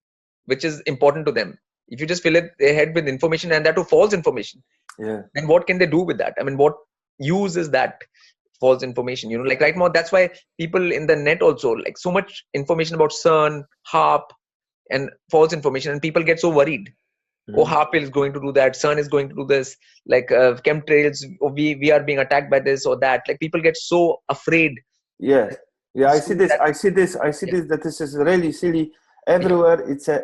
which is important to them. If you just fill their head with information, and that too false information, then what can they do with that? I mean, what use is that false information? Like right now, that's why people in the net also, like, so much information about sun, harp, and false information, and people get so worried. Oh, harp is going to do that, sun is going to do this, like chemtrails, we are being attacked by this or that. Like, people get so afraid. I see this that this is really silly. Everywhere it's a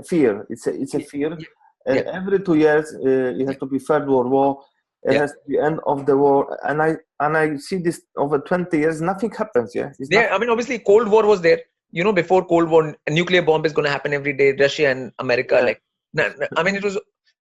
fear. It's a fear. And every 2 years it has to be Third World War. It has to be end of the war. And I see this over 20 years, nothing happens. I mean, obviously Cold War was there. Before Cold War, a nuclear bomb is going to happen every day. Russia and America, like, I mean, it was.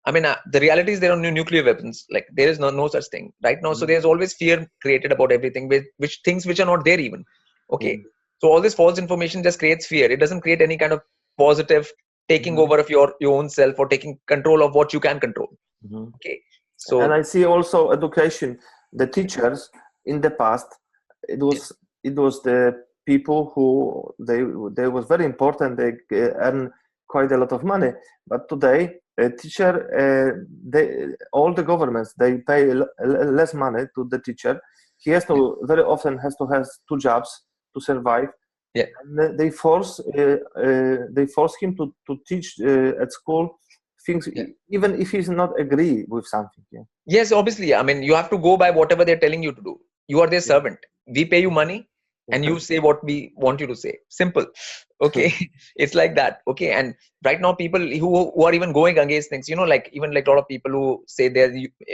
I mean, the reality is there are no nuclear weapons. Like, there is no such thing right now. So there's always fear created about everything, which things which are not there even. Okay. So all this false information just creates fear. It doesn't create any kind of positive taking over of your own self, or taking control of what you can control. Okay. So, and I see also education. The teachers in the past, it was the people who they was very important. They earn quite a lot of money. But today, a teacher, all the governments, they pay less money to the teacher. He has to very often has to have 2 jobs to survive. Yeah. And they force him to teach at school things, even if he's not agree with something. Yeah. Yes, obviously. I mean, you have to go by whatever they're telling you to do. You are their servant. We pay you money, and you say what we want you to say. Simple. Okay. It's like that. Okay. And right now, people who are even going against things, you know, like even like a lot of people who say they're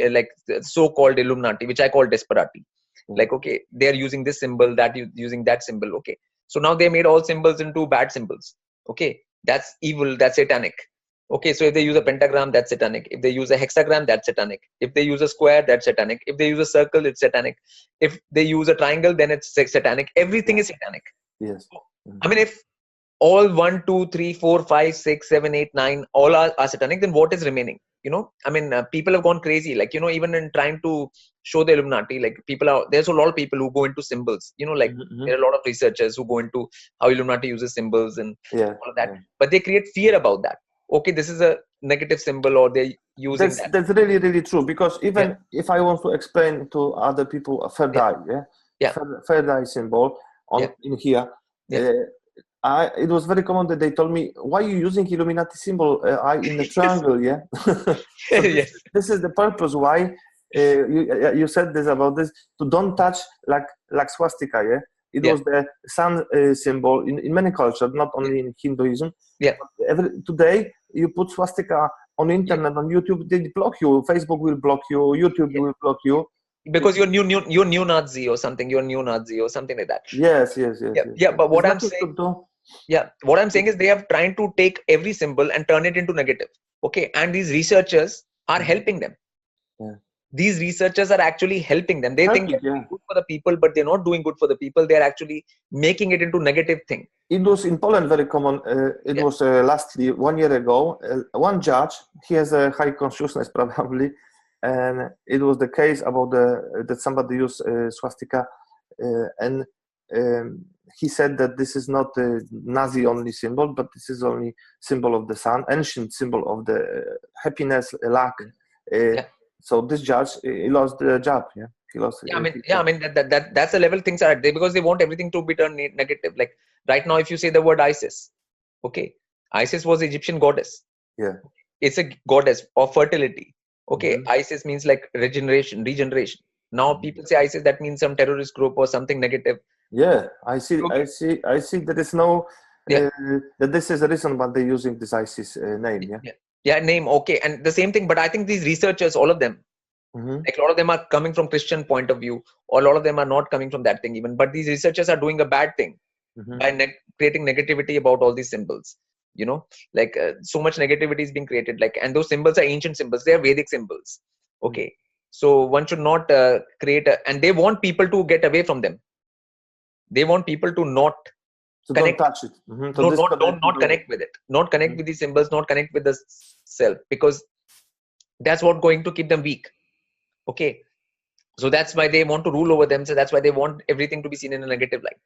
like so-called Illuminati, which I call desperati. Like, okay, they're using this symbol, that using that symbol. Okay. So now they made all symbols into bad symbols. Okay. That's evil. That's satanic. Okay, so if they use a pentagram, that's satanic. If they use a hexagram, that's satanic. If they use a square, that's satanic. If they use a circle, it's satanic. If they use a triangle, then it's satanic. Everything is satanic. Yes. I mean, if all 1, 2, 3, 4, 5, 6, 7, 8, 9, all are satanic, then what is remaining? You know, I mean, people have gone crazy. Like, you know, even in trying to show the Illuminati, like there's a lot of people who go into symbols. You know, like there are a lot of researchers who go into how Illuminati uses symbols and all of that. But they create fear about that. Okay, this is a negative symbol, or they're using that. That's really, really true, because even if I want to explain to other people a third eye, third eye symbol in here, it was very common that they told me, why are you using Illuminati symbol eye in the triangle? So this is the purpose why you said this about this, to don't touch like swastika. It was the sun symbol in many cultures, not only in Hinduism. Today, you put swastika on internet, on YouTube, they block you. Facebook will block you. YouTube will block you. Because you're new Nazi or something. You're new Nazi or something like that. Yes. But what I'm saying, what I'm saying is they have trying to take every symbol and turn it into negative. Okay, and these researchers are helping them. These researchers are actually helping them. They think they're doing good for the people, but they're not doing good for the people. They're actually making it into negative thing. It was in Poland very common. It was lastly 1 year ago. One judge, he has a high consciousness probably, and it was the case about that somebody used swastika, and he said that this is not a Nazi only symbol, but this is only symbol of the sun, ancient symbol of the happiness, luck. So this judge, he lost the job. He lost. I mean that's the level things are at there, because they want everything to be turned negative. Like right now, if you say the word Isis, okay, Isis was Egyptian goddess. It's a goddess of fertility. Okay, Isis means like regeneration. Now people say Isis, that means some terrorist group or something negative. I see. There is no that this is the reason why they're using this Isis name. Name. Okay, and the same thing. But I think these researchers, all of them, like a lot of them are coming from Christian point of view, or a lot of them are not coming from that thing even. But these researchers are doing a bad thing by creating negativity about all these symbols. You know, like so much negativity is being created. Like, and those symbols are ancient symbols. They are Vedic symbols. Okay, so one should not create and they want people to get away from them. They want people to not. So connect. Don't touch it. Not connect with it. Not connect with these symbols. Not connect with the self, because that's what going to keep them weak. Okay, so that's why they want to rule over them. So that's why they want everything to be seen in a negative light.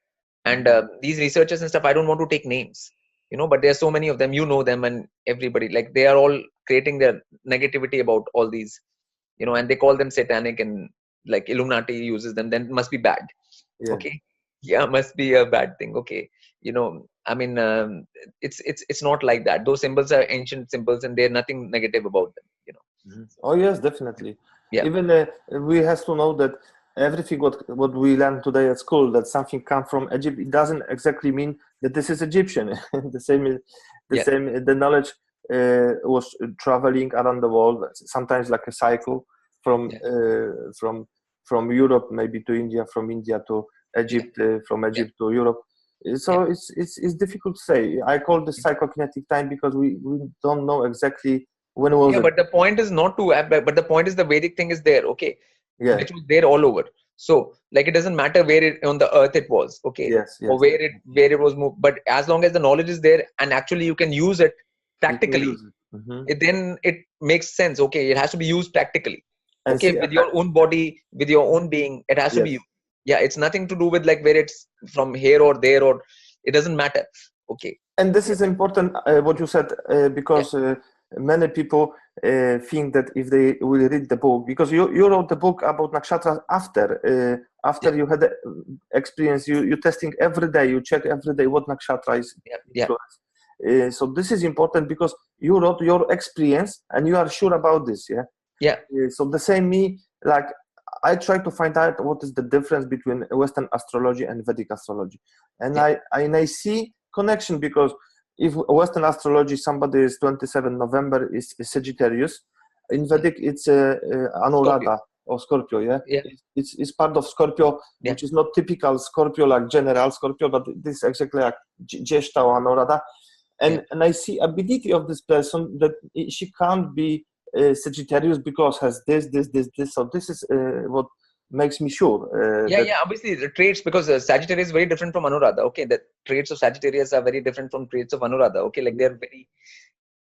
And these researchers and stuff, I don't want to take names, you know, but there are so many of them. You know them, and everybody, like they are all creating their negativity about all these, you know, and they call them satanic, and like Illuminati uses them. Then it must be bad. Okay. Must be a bad thing. Okay, you know, I mean, it's not like that. Those symbols are ancient symbols, and there's nothing negative about them. You know. Oh yes, definitely. Even we have to know that everything what we learn today at school, that something comes from Egypt, it doesn't exactly mean that this is Egyptian. The knowledge was traveling around the world, sometimes like a cycle from Europe maybe to India, from India to Egypt, from Egypt to Europe. So it's difficult to say. I call this psychokinetic time because we don't know exactly when it was. But the point is not to. But the point is the Vedic thing is there. Okay, which was there all over. So like it doesn't matter where on the earth it was. Okay, or where it was moved. But as long as the knowledge is there and actually you can use it practically, then it makes sense. Okay, it has to be used practically. Okay, with your own body, with your own being, it has to be used. Yeah, it's nothing to do with like where it's from here or there, or it doesn't matter. Okay. And this is important, what you said, because many people think that if they will read the book, because you wrote the book about nakshatra after you had the experience, you testing every day, you check every day what nakshatra is. So this is important because you wrote your experience and you are sure about this. So the same me, like I try to find out what is the difference between Western astrology and Vedic astrology, and I see connection, because if Western astrology somebody is 27 November is Sagittarius, in Vedic it's Anuradha or Scorpio. It's part of Scorpio, which is not typical Scorpio like general Scorpio, but this is exactly like Jeshta or Anuradha. And I see ability of this person that she can't be Sagittarius because has this. So this is what makes me sure. Obviously the traits, because Sagittarius is very different from Anuradha. Okay, the traits of Sagittarius are very different from traits of Anuradha. Okay, like they're very,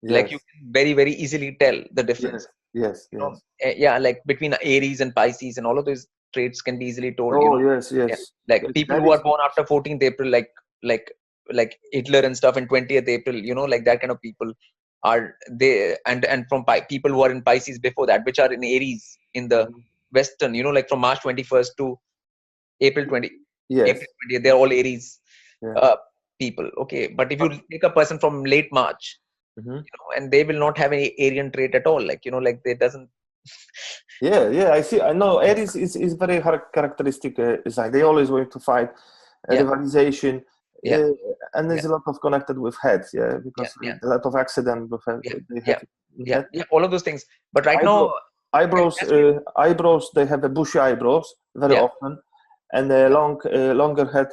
like you can very, very easily tell the difference. Yes. Like between Aries and Pisces and all of those traits can be easily told. Like people who are born after 14th April, like Hitler and stuff, and 20th April, like that kind of people are they, and from people who are in Pisces before that, which are in Aries in the Western, like from March 21st to April 20th, April 20th, they're all Aries people. Okay, but if you take a person from late March, and they will not have any Aryan trait at all, like they doesn't. I see. I know Aries is very characteristic sign. They always want to fight rivalization. And there's a lot of connected with heads, because a lot of accident with head. All of those things. But right now, eyebrows, they have a bushy eyebrows very often, and a longer head.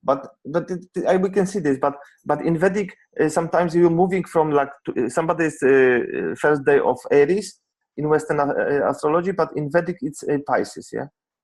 But we can see this. But in Vedic, sometimes you're moving from like somebody's first day of Aries in Western astrology, but in Vedic it's Pisces.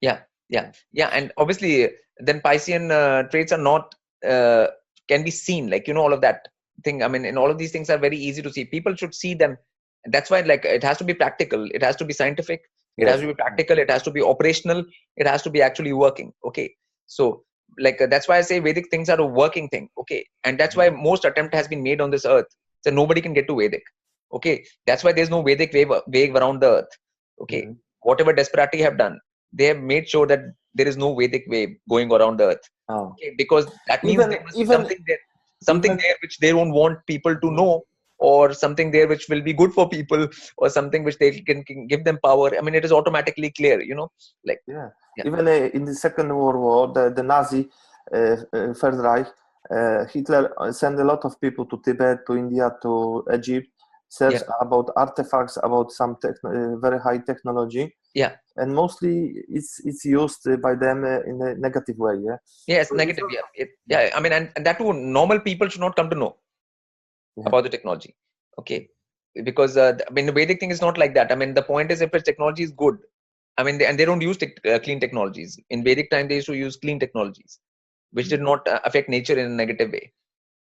And obviously then Piscean traits are not can be seen, like all of that thing. I mean, and all of these things are very easy to see. People should see them. That's why, like, it has to be practical, it has to be scientific, it has to be practical, it has to be operational, it has to be actually working. Okay, so like that's why I say Vedic things are a working thing. Okay, and that's why most attempt has been made on this earth, so nobody can get to Vedic. Okay, that's why there's no Vedic wave around the earth. Okay, whatever desperati have done, they have made sure that there is no Vedic wave going around the earth. Okay, because that means there must be something there which they don't want people to know, or something there which will be good for people, or something which they can give them power. I mean, it is automatically clear, like even in the Second World War, the Nazi Third Reich, Hitler sent a lot of people to Tibet, to India, to Egypt, search about artifacts, about some very high technology. And mostly it's used by them in a negative way. Yes, so negative. I mean, and that too, normal people should not come to know about the technology. Okay, because I mean, the Vedic thing is not like that. I mean, the point is, if its technology is good, I mean, they don't use clean technologies. In Vedic time, they used to use clean technologies, which did not affect nature in a negative way.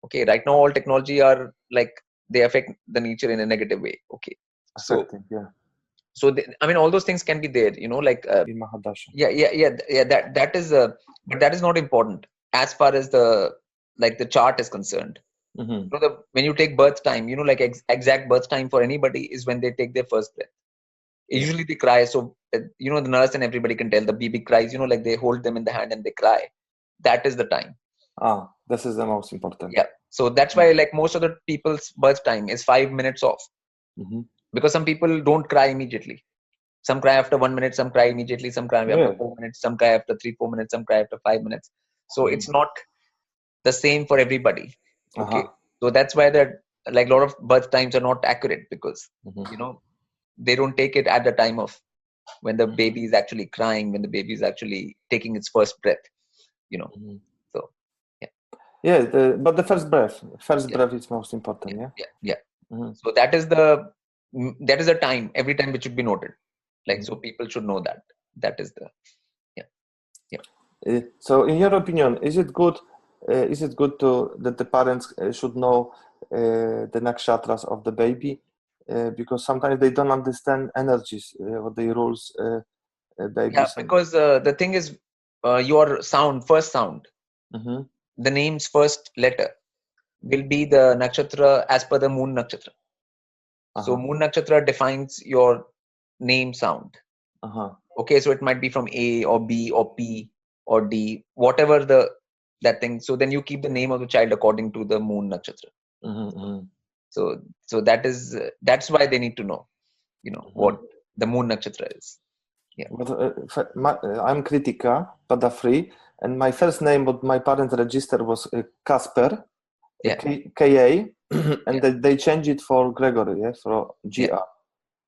Okay, right now all technology are like they affect the nature in a negative way. Okay, so I mean, all those things can be there, like that is but that is not important as far as the chart is concerned. When you take birth time, like exact birth time for anybody is when they take their first breath. Usually they cry, so the nurse and everybody can tell the baby cries, like they hold them in the hand and they cry. That is the time. This is the most important. So that's why, like, most of the people's birth time is 5 minutes off. Because some people don't cry immediately. Some cry after 1 minute, some cry immediately, some cry after 4 minutes, some cry after 3-4 minutes, some cry after 5 minutes. So it's not the same for everybody. Okay, so that's why that, like, a lot of birth times are not accurate, because they don't take it at the time of when the baby is actually crying, when the baby is actually taking its first breath. So but the first breath is most important. So that is the time, every time, which should be noted, like, so people should know that is the so in your opinion, is it good that the parents should know the nakshatras of the baby, because sometimes they don't understand energies, what the rules babies. Because the thing is, your sound, first sound, the name's first letter will be the nakshatra as per the moon nakshatra. So moon nakshatra defines your name sound. Okay, so it might be from A or B or P or D, whatever that thing. So then you keep the name of the child according to the moon nakshatra. So that's why they need to know, what the moon nakshatra is. Yeah. I'm Kritika, Pada free, and my first name what my parents registered was Kasper, K-A, and they changed it for Gregory, for GR.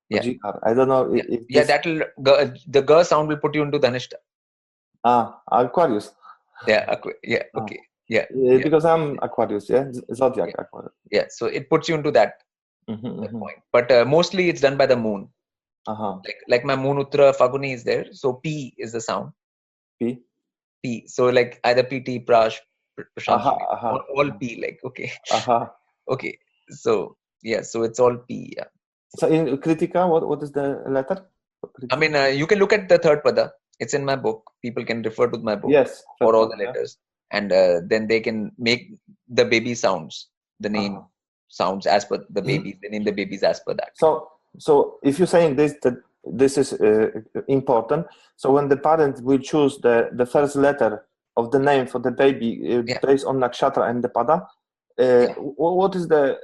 GR. I don't know if the G sound will put you into Dhanishta. Aquarius. Okay. Because I'm Aquarius, zodiac Aquarius. Yeah, so it puts you into that point. But mostly it's done by the moon. Like my moon Uttara Faguni is there, so P is the sound. P. So like either PT, Prashant, all P, like, okay. Okay, so so it's all P. Yeah. So in Kritika, what is the letter? I mean, you can look at the third pada. It's in my book. People can refer to my book for all the letters, and then they can make the baby sounds, the name sounds as per the babies. They name the babies as per that. So if you're saying that this is important, so when the parent will choose the first letter of the name for the baby based on nakshatra and the pada, what is the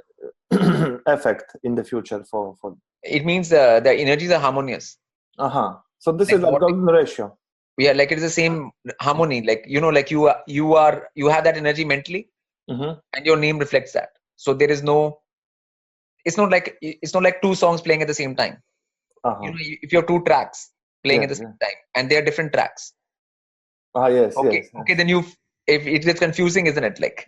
effect in the future for? It means the energies are harmonious. So this is like golden ratio. Yeah, like it is the same harmony. Like like you have that energy mentally, and your name reflects that. So there is no. It's not like two songs playing at the same time. If you have two tracks playing at the same time and they are different tracks. Yes. Okay. Then if it gets confusing, isn't it? Like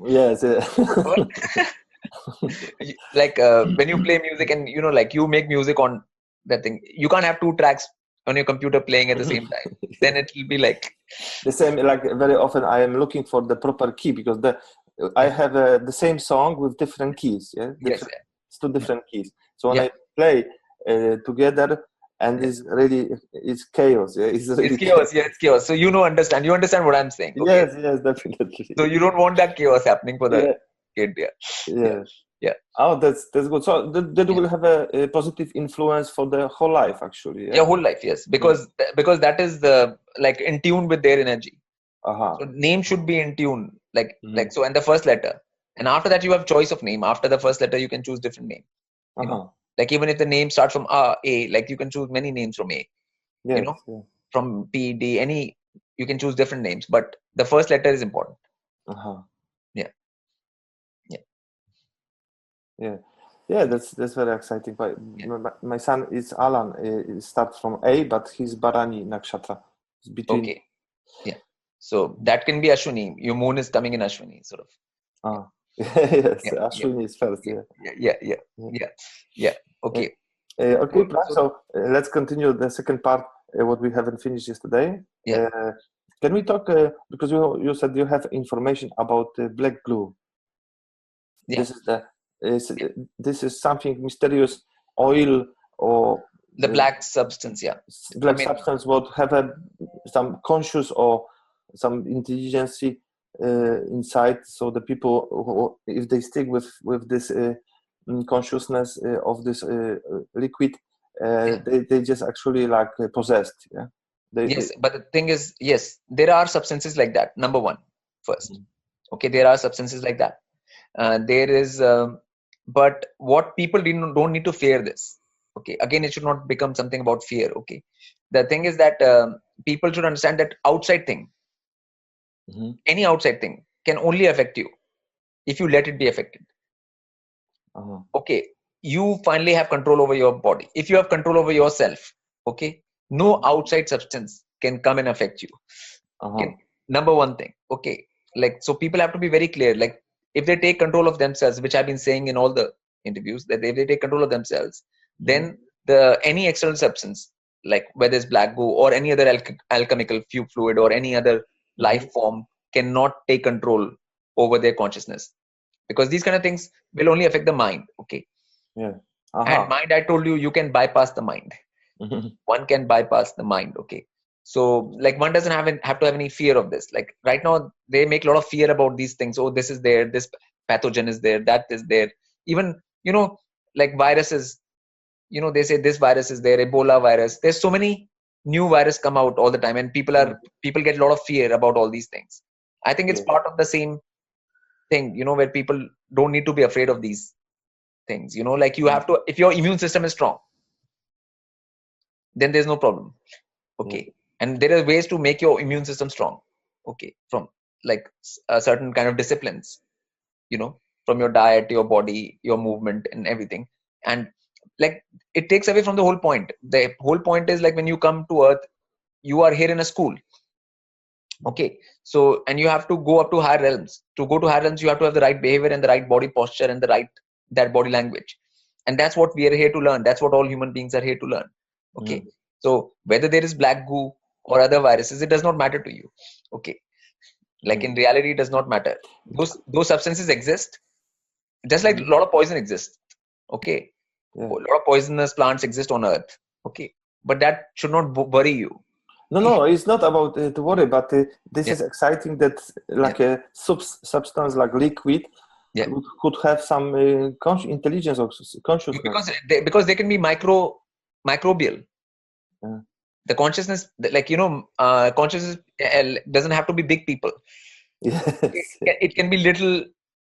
like when you play music and like you make music on that thing, you can't have two tracks on your computer playing at the same time. Then it will be like the same. Like very often I am looking for the proper key because I have the same song with different keys. It's two different keys. So when I play together, and it's chaos. It's chaos. It's chaos. So you understand what I'm saying. Okay? Yes, definitely. So you don't want that chaos happening for the kid. Yeah. Oh, that's good. So that will have a positive influence for the whole life, actually. Yeah, whole life, yes. Because that is the like in tune with their energy. So name should be in tune, like so, and the first letter, and after that you have choice of name. After the first letter, you can choose different name. Like even if the name starts from A, like you can choose many names from A. From P, D, any you can choose different names, but the first letter is important. Yeah, that's very exciting. My son is Alan. It starts from A, but he's Bharani Nakshatra. It's between. Okay. Yeah. So that can be Ashwini. Your moon is coming in Ashwini, sort of. Yes, Ashwini is first. Yeah. Okay. Okay, so let's continue the second part. What we haven't finished yesterday. Can we talk because you said you have information about black glue? This is something mysterious oil or the black substance. Black substance would have some conscious or some intelligence inside. So the people, if they stick with this consciousness of this liquid, they just actually like possessed. But the thing is, there are substances like that. Number one, first. Okay, there are substances like that. There is, but what people don't need to fear this. Okay, again, it should not become something about fear. Okay, the thing is that people should understand that outside thing, any outside thing can only affect you if you let it be affected. Okay, you finally have control over your body. If you have control over yourself, okay, no outside substance can come and affect you. Okay? Number one thing. Okay, like so people have to be very clear. Like if they take control of themselves, which I've been saying in all the interviews, that if they take control of themselves, then any external substance, like whether it's black goo or any other alchemical fluid or any other life form, cannot take control over their consciousness, because these kind of things will only affect the mind. Okay. And mind, I told you can bypass the mind. One can bypass the mind. Okay. So like one doesn't have to have any fear of this. Like right now they make a lot of fear about these things. Oh, this is there, this pathogen is there, that is there. Even, you know, like viruses, you know, they say this virus is there, Ebola virus. There's so many new virus come out all the time, and people get a lot of fear about all these things. I think it's part of the same thing, you know, where people don't need to be afraid of these things. You know, like you have to, if your immune system is strong, then there's no problem. Okay. And there are ways to make your immune system strong. Okay. From like a certain kind of disciplines, you know, from your diet, your body, your movement and everything. And like it takes away from the whole point. The whole point is like when you come to earth, you are here in a school. Okay. So, and you have to go up to higher realms. To go to higher realms, you have to have the right behavior and the right body posture and that body language. And that's what we are here to learn. That's what all human beings are here to learn. Okay. So whether there is black goo or other viruses, it does not matter to you. Okay. Like in reality, it does not matter. Those substances exist. Just like a lot of poison exists. Okay. A lot of poisonous plants exist on earth. Okay. But that should not worry you. No, it's not about to worry, but this is exciting that like a substance like liquid could have some intelligence or consciousness. Because they can be microbial. The consciousness, like, you know, consciousness doesn't have to be big people. It can be little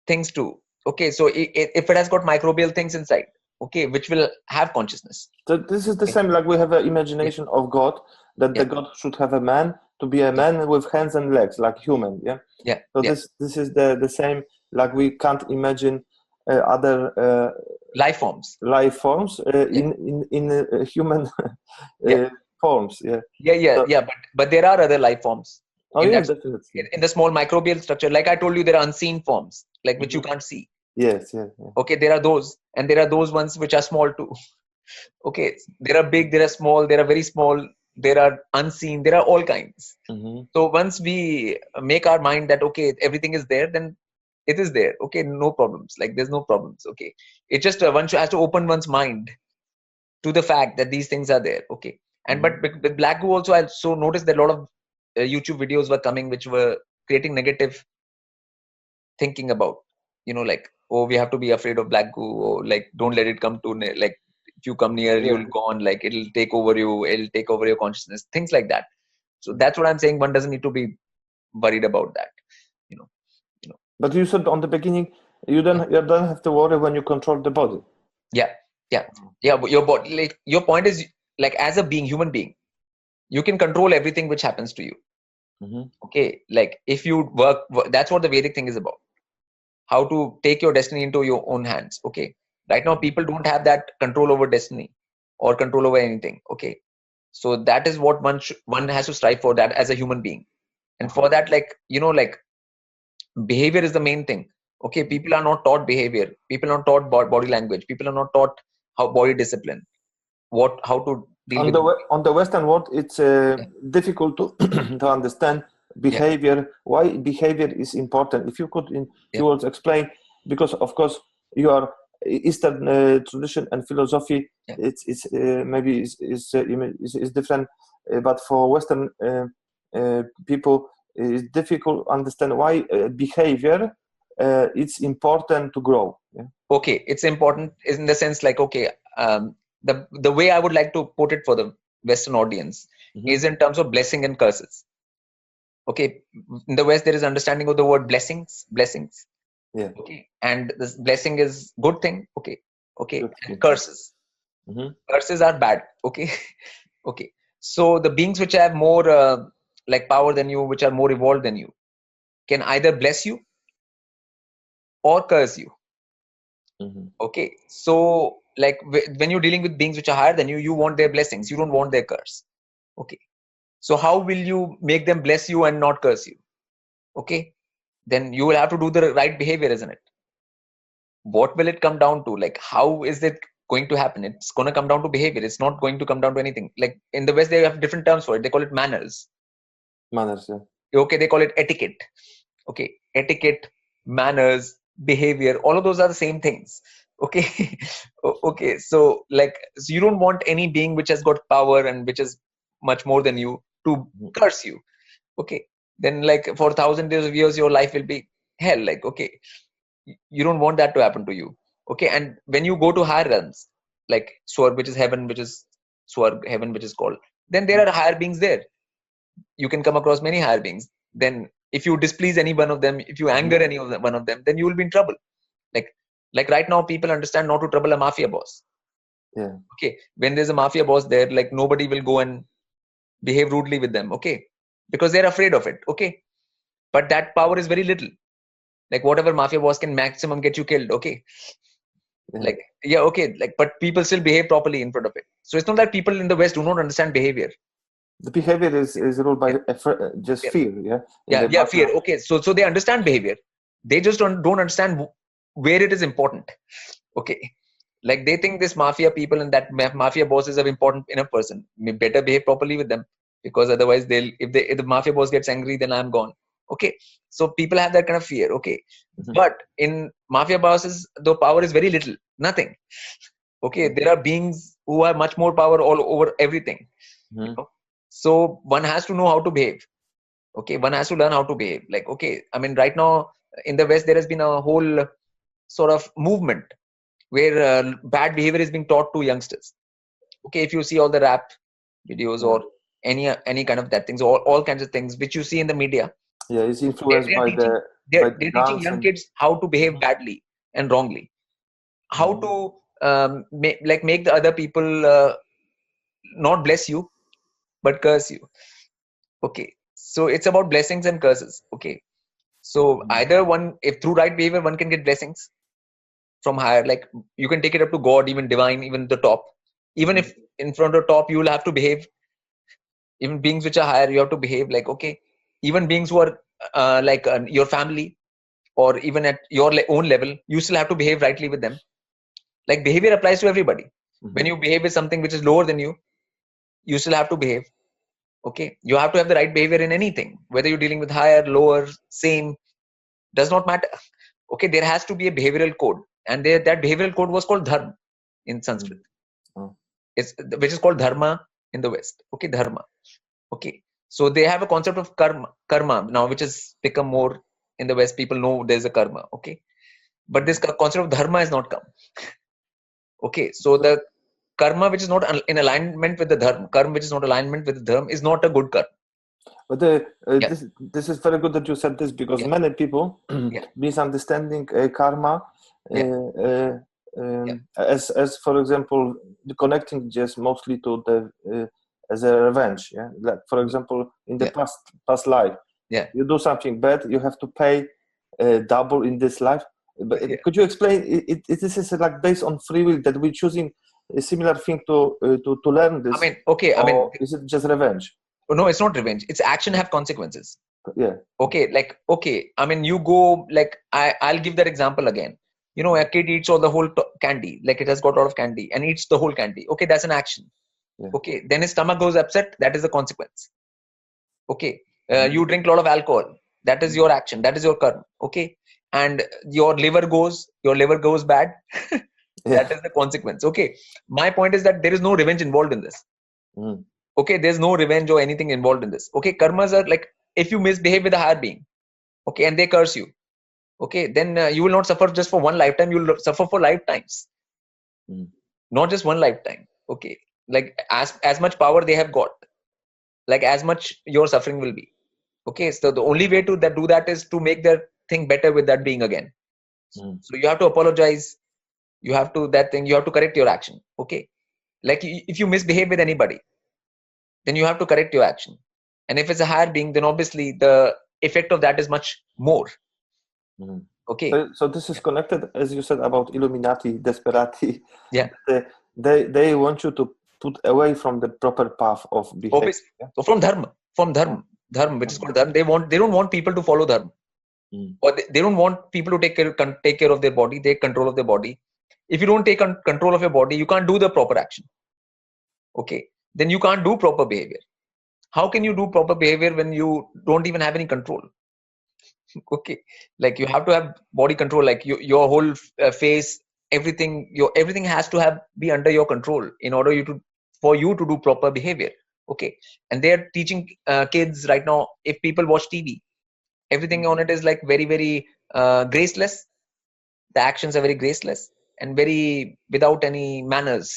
things too. Okay, so if it has got microbial things inside, okay, which will have consciousness. So this is the same, like we have an imagination of God, that the God should have a man, to be a man with hands and legs, like human. So this is the same, like we can't imagine other life forms in human forms. But there are other life forms. Definitely. In the small microbial structure, like I told you, there are unseen forms, like which you can't see. Okay, there are those, and there are those ones which are small too. Okay, there are big, there are small, there are very small, there are unseen, there are all kinds. So once we make our mind that okay, everything is there, then it is there. Okay, no problems. Like there's no problems. Okay, it's just one has to open one's mind to the fact that these things are there. Okay, and but with black goo also, I so noticed that a lot of YouTube videos were coming which were creating negative thinking about, you know, like, oh, we have to be afraid of black goo, or like don't let it come to like if you come near you'll go on, like it'll take over you, it'll take over your consciousness, things like that. So that's what I'm saying, one doesn't need to be worried about that, you know. But you said on the beginning you don't have to worry when you control the body. But your body, like your point is, like as a being, human being, you can control everything which happens to you. Okay, like if you work, that's what the Vedic thing is about, how to take your destiny into your own hands. Okay, right now people don't have that control over destiny or control over anything. Okay, so that is what one has to strive for, that as a human being. And for that, like, you know, like behavior is the main thing. Okay, people are not taught behavior, people are not taught body language, people are not taught how body discipline, how to deal on the Western world. It's difficult to understand behavior, why behavior is important. If you could in few words explain, because of course you are Eastern tradition and philosophy, it's maybe is different, but for Western people it's difficult to understand why behavior it's important to grow. Okay, it's important in the sense like, okay, the way I would like to put it for the Western audience is in terms of blessing and curses. Okay, in the West there is understanding of the word blessings. Okay, and this blessing is good thing. Okay, and curses. Curses are bad. Okay, okay. So the beings which have more like power than you, which are more evolved than you, can either bless you or curse you. Okay, so like when you're dealing with beings which are higher than you, you want their blessings, you don't want their curse. Okay, so how will you make them bless you and not curse you? Okay, then you will have to do the right behavior, isn't it? What will it come down to? Like, how is it going to happen? It's going to come down to behavior. It's not going to come down to anything. Like in the West, they have different terms for it. They call it manners. Okay, they call it etiquette. Okay, etiquette, manners, behavior, all of those are the same things. Okay. Okay, so like, so you don't want any being which has got power and which is much more than you to curse you. Okay, then like for 1,000 years your life will be hell. Like, okay, you don't want that to happen to you. Okay, and when you go to higher realms, like Swarg, which is heaven, which is Swarg, heaven, which is called, then there are higher beings there. You can come across many higher beings. Then if you displease any one of them, if you anger any of them, one of them, then you will be in trouble. Like right now, people understand not to trouble a mafia boss. Yeah. Okay, when there's a mafia boss there, like nobody will go and behave rudely with them. Okay, because they're afraid of it. Okay, but that power is very little. Like whatever mafia boss can maximum get you killed. Okay, like yeah, okay, like but people still behave properly in front of it. So it's not that people in the West do not understand behavior. The behavior is ruled by just fear. Yeah, fear. Okay, so they understand behavior. They just don't understand where it is important. Okay, like they think this mafia people and that mafia bosses are important enough person. Better behave properly with them, because otherwise if the mafia boss gets angry, then I'm gone. Okay, so people have that kind of fear. Okay, but in mafia bosses, the power is very little, nothing. Okay, there are beings who have much more power all over everything. You know? So one has to know how to behave. Okay, one has to learn how to behave. Like, okay, I mean, right now in the West, there has been a whole sort of movement where bad behavior is being taught to youngsters. Okay, if you see all the rap videos or any kind of that things, all kinds of things which you see in the media. Yeah, it's influenced they're teaching young kids how to behave badly and wrongly, how to make the other people not bless you but curse you. Okay, so it's about blessings and curses. Okay, so either one, if through right behavior one can get blessings from higher, like you can take it up to God, even divine, even the top. Even if in front of top you will have to behave, even beings which are higher, you have to behave like, okay, even beings who are your family or even at your own level, you still have to behave rightly with them. Like behavior applies to everybody. When you behave with something which is lower than you, you still have to behave. Okay, you have to have the right behavior in anything, whether you're dealing with higher, lower, same, does not matter. Okay, there has to be a behavioral code, and that behavioral code was called dharma in Sanskrit. Which is called dharma in the West. Okay, dharma. Okay, so they have a concept of karma now, which has become more in the West. People know there's a karma. Okay, but this concept of dharma has not come. Okay, so the karma which is not in alignment with the dharma, karma which is not alignment with the dharma is not a good karma. But this is very good that you said this, because many people misunderstanding karma as for example connecting just mostly to the as a revenge. Like for example in the past life, you do something bad, you have to pay double in this life. But could you explain? This is like based on free will that we're choosing a similar thing to learn this. I mean, is it just revenge? No, it's not revenge. It's action have consequences. Yeah. Okay, like I mean, you go like I'll give that example again. You know, a kid eats all the whole candy, like it has got a lot of candy, and eats the whole candy. Okay, that's an action. Yeah. Okay, then his stomach goes upset. That is the consequence. Okay, you drink a lot of alcohol. That is your action. That is your karma. Okay, and your liver goes bad. That is the consequence. Okay, my point is that there is no revenge involved in this. Okay, there's no revenge or anything involved in this. Okay, karmas are like if you misbehave with a higher being, okay, and they curse you, okay, then you will not suffer just for one lifetime. You will suffer for lifetimes, not just one lifetime. Okay, like as much power they have got, like as much your suffering will be. Okay, so the only way to do that is to make their thing better with that being again. So you have to apologize. You have to you have to correct your action. Okay, like if you misbehave with anybody, then you have to correct your action. And if it's a higher being, then obviously the effect of that is much more. Okay. So this is connected, as you said, about Illuminati, Desperati. Yeah. They want you to put away from the proper path of behavior. Obviously. So from dharma, which is called dharma. They don't want people to follow dharma. Or they don't want people to take care of their body, take control of their body. If you don't take control of your body, you can't do the proper action. Okay. Then you can't do proper behavior. How can you do proper behavior when you don't even have any control? Okay, like you have to have body control, like your whole face, everything has to be under your control in order for you to do proper behavior. Okay, and they're teaching kids right now. If people watch TV, everything on it is like very, very graceless. The actions are very graceless and very without any manners,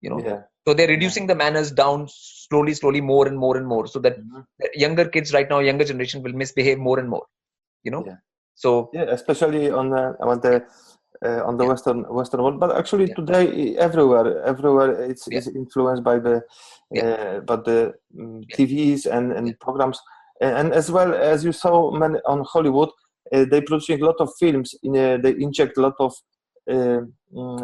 you know. Yeah. So they're reducing the manners down slowly, more and more and more, so that the younger kids right now, younger generation will misbehave more and more, you know. Yeah. So yeah, especially on the Western world, but actually today everywhere it's influenced by the TVs and programs, and as well as you saw on Hollywood, they producing a lot of films. They inject a lot of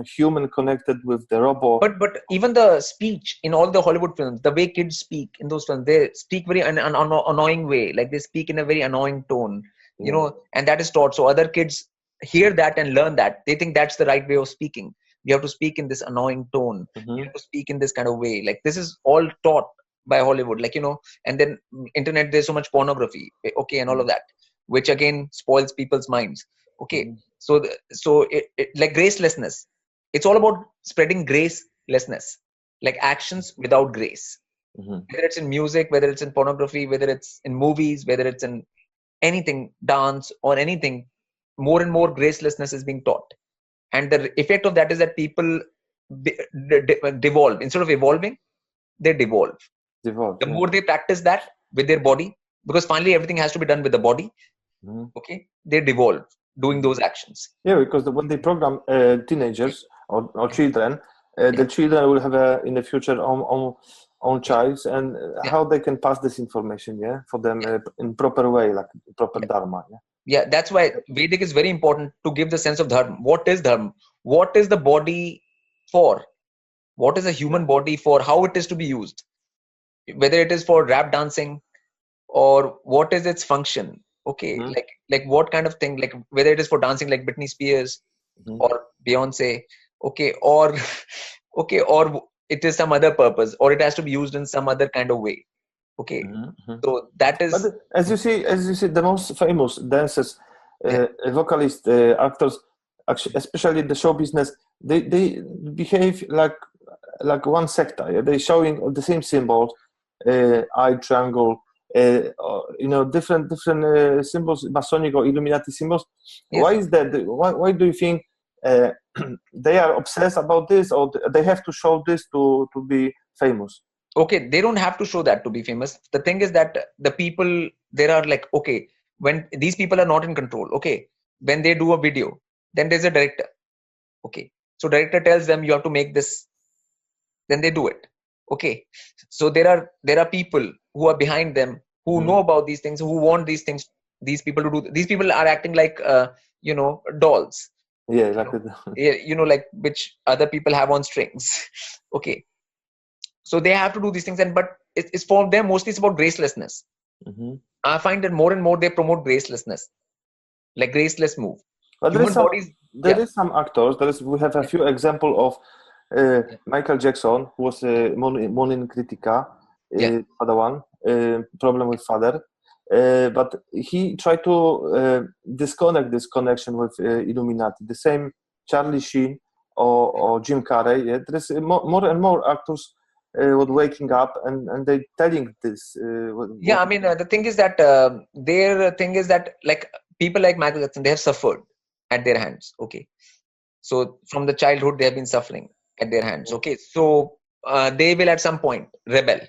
human connected with the robot. But even the speech in all the Hollywood films, the way kids speak in those films, they speak very an annoying way. Like they speak in a very annoying tone, you know, and that is taught. So other kids hear that and learn that. They think that's the right way of speaking. You have to speak in this annoying tone. You have to speak in this kind of way. Like this is all taught by Hollywood, like, you know. And then internet, there's so much pornography, okay, and all of that, which again spoils people's minds. Okay, so like gracelessness. It's all about spreading gracelessness, like actions without grace. Whether it's in music, whether it's in pornography, whether it's in movies, whether it's in anything, dance or anything, more and more gracelessness is being taught. And the effect of that is that people devolve. Instead of evolving, they devolve. The more they practice that with their body, because finally everything has to be done with the body, okay, they devolve doing those actions. Yeah, because when they program teenagers or children, the children will have in the future own child, and how they can pass this information, for them in proper way, like proper dharma. Yeah, that's why Vedic is very important to give the sense of dharma. What is dharma? What is the body for? What is a human body for? How it is to be used? Whether it is for rap dancing or what is its function? Okay, like what kind of thing? Like whether it is for dancing like Britney Spears or Beyonce, okay, or it is some other purpose, or it has to be used in some other kind of way. Okay, so that is. But as you see, the most famous dancers, vocalists, actors, especially the show business, they behave like one sector. They showing the same symbols, eye triangle, different symbols, Masonic or Illuminati symbols. Yes. Why is that? Why do you think they are obsessed about this, or they have to show this to be famous? Okay, they don't have to show that to be famous. The thing is that the people there are like, okay, when these people are not in control, okay, when they do a video, then there's a director. Okay, so director tells them you have to make this, then they do it. Okay, so there are people who are behind them who know about these things, who want these things, these people to do. These people are acting like dolls. Yeah, like like which other people have on strings. Okay, so they have to do these things, but it's for them mostly it's about gracelessness. I find that more and more they promote gracelessness, like graceless move. But there is some actors. We have a few examples of Michael Jackson, who was Morning Critica, other one, problem with father. But he tried to disconnect this connection with Illuminati. The same Charlie Sheen or Jim Carrey. There is more and more actors waking up and they telling this. I mean, the thing is that their thing is that like people like Michael Jackson, they have suffered at their hands. Okay, so from the childhood they have been suffering at their hands. Okay, so they will at some point rebel.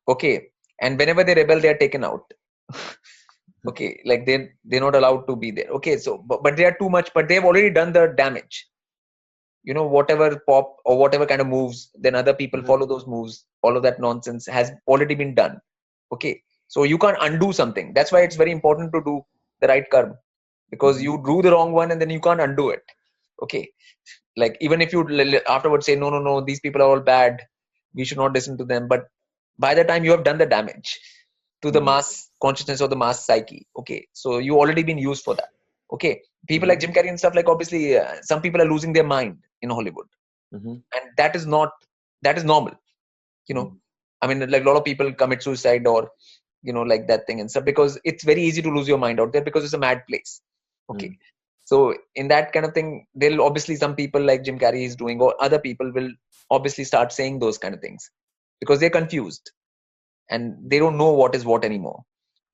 Okay, and whenever they rebel, they are taken out. Okay, like they're not allowed to be there. Okay, so but they are too much, but they've already done the damage. Whatever pop or whatever kind of moves, then other people follow those moves. All of that nonsense has already been done. Okay, so you can't undo something. That's why it's very important to do the right karma, because you do the wrong one and then you can't undo it. Okay, like even if you afterwards say no, these people are all bad, we should not listen to them, but by the time you have done the damage to the mass consciousness or the mass psyche, okay, so you already been used for that. Okay, people like Jim Carrey and stuff, like obviously some people are losing their mind in Hollywood, and that is normal. I mean, like a lot of people commit suicide or like that thing and stuff, because it's very easy to lose your mind out there because it's a mad place. Okay, so in that kind of thing, there'll obviously some people like Jim Carrey is doing, or other people will obviously start saying those kind of things, because they're confused and they don't know what is what anymore.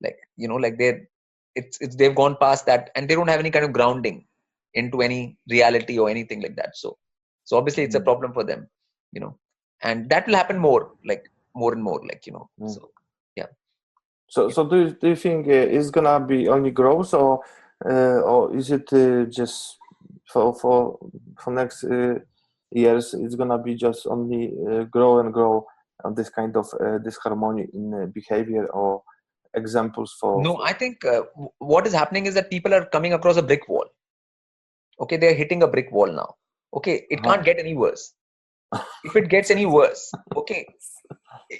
Like, you know, like they've gone past that and they don't have any kind of grounding into any reality or anything like that. So obviously it's a problem for them, you know, and that will happen more and more, like, you know. So yeah. So do you think it's gonna be only growth, or is it just for next years it's gonna be just only grow and grow on this kind of disharmony in behavior, or examples for? No, I think what is happening is that people are coming across a brick wall. Okay, they're hitting a brick wall now. Okay, it can't get any worse. If it gets any worse, okay,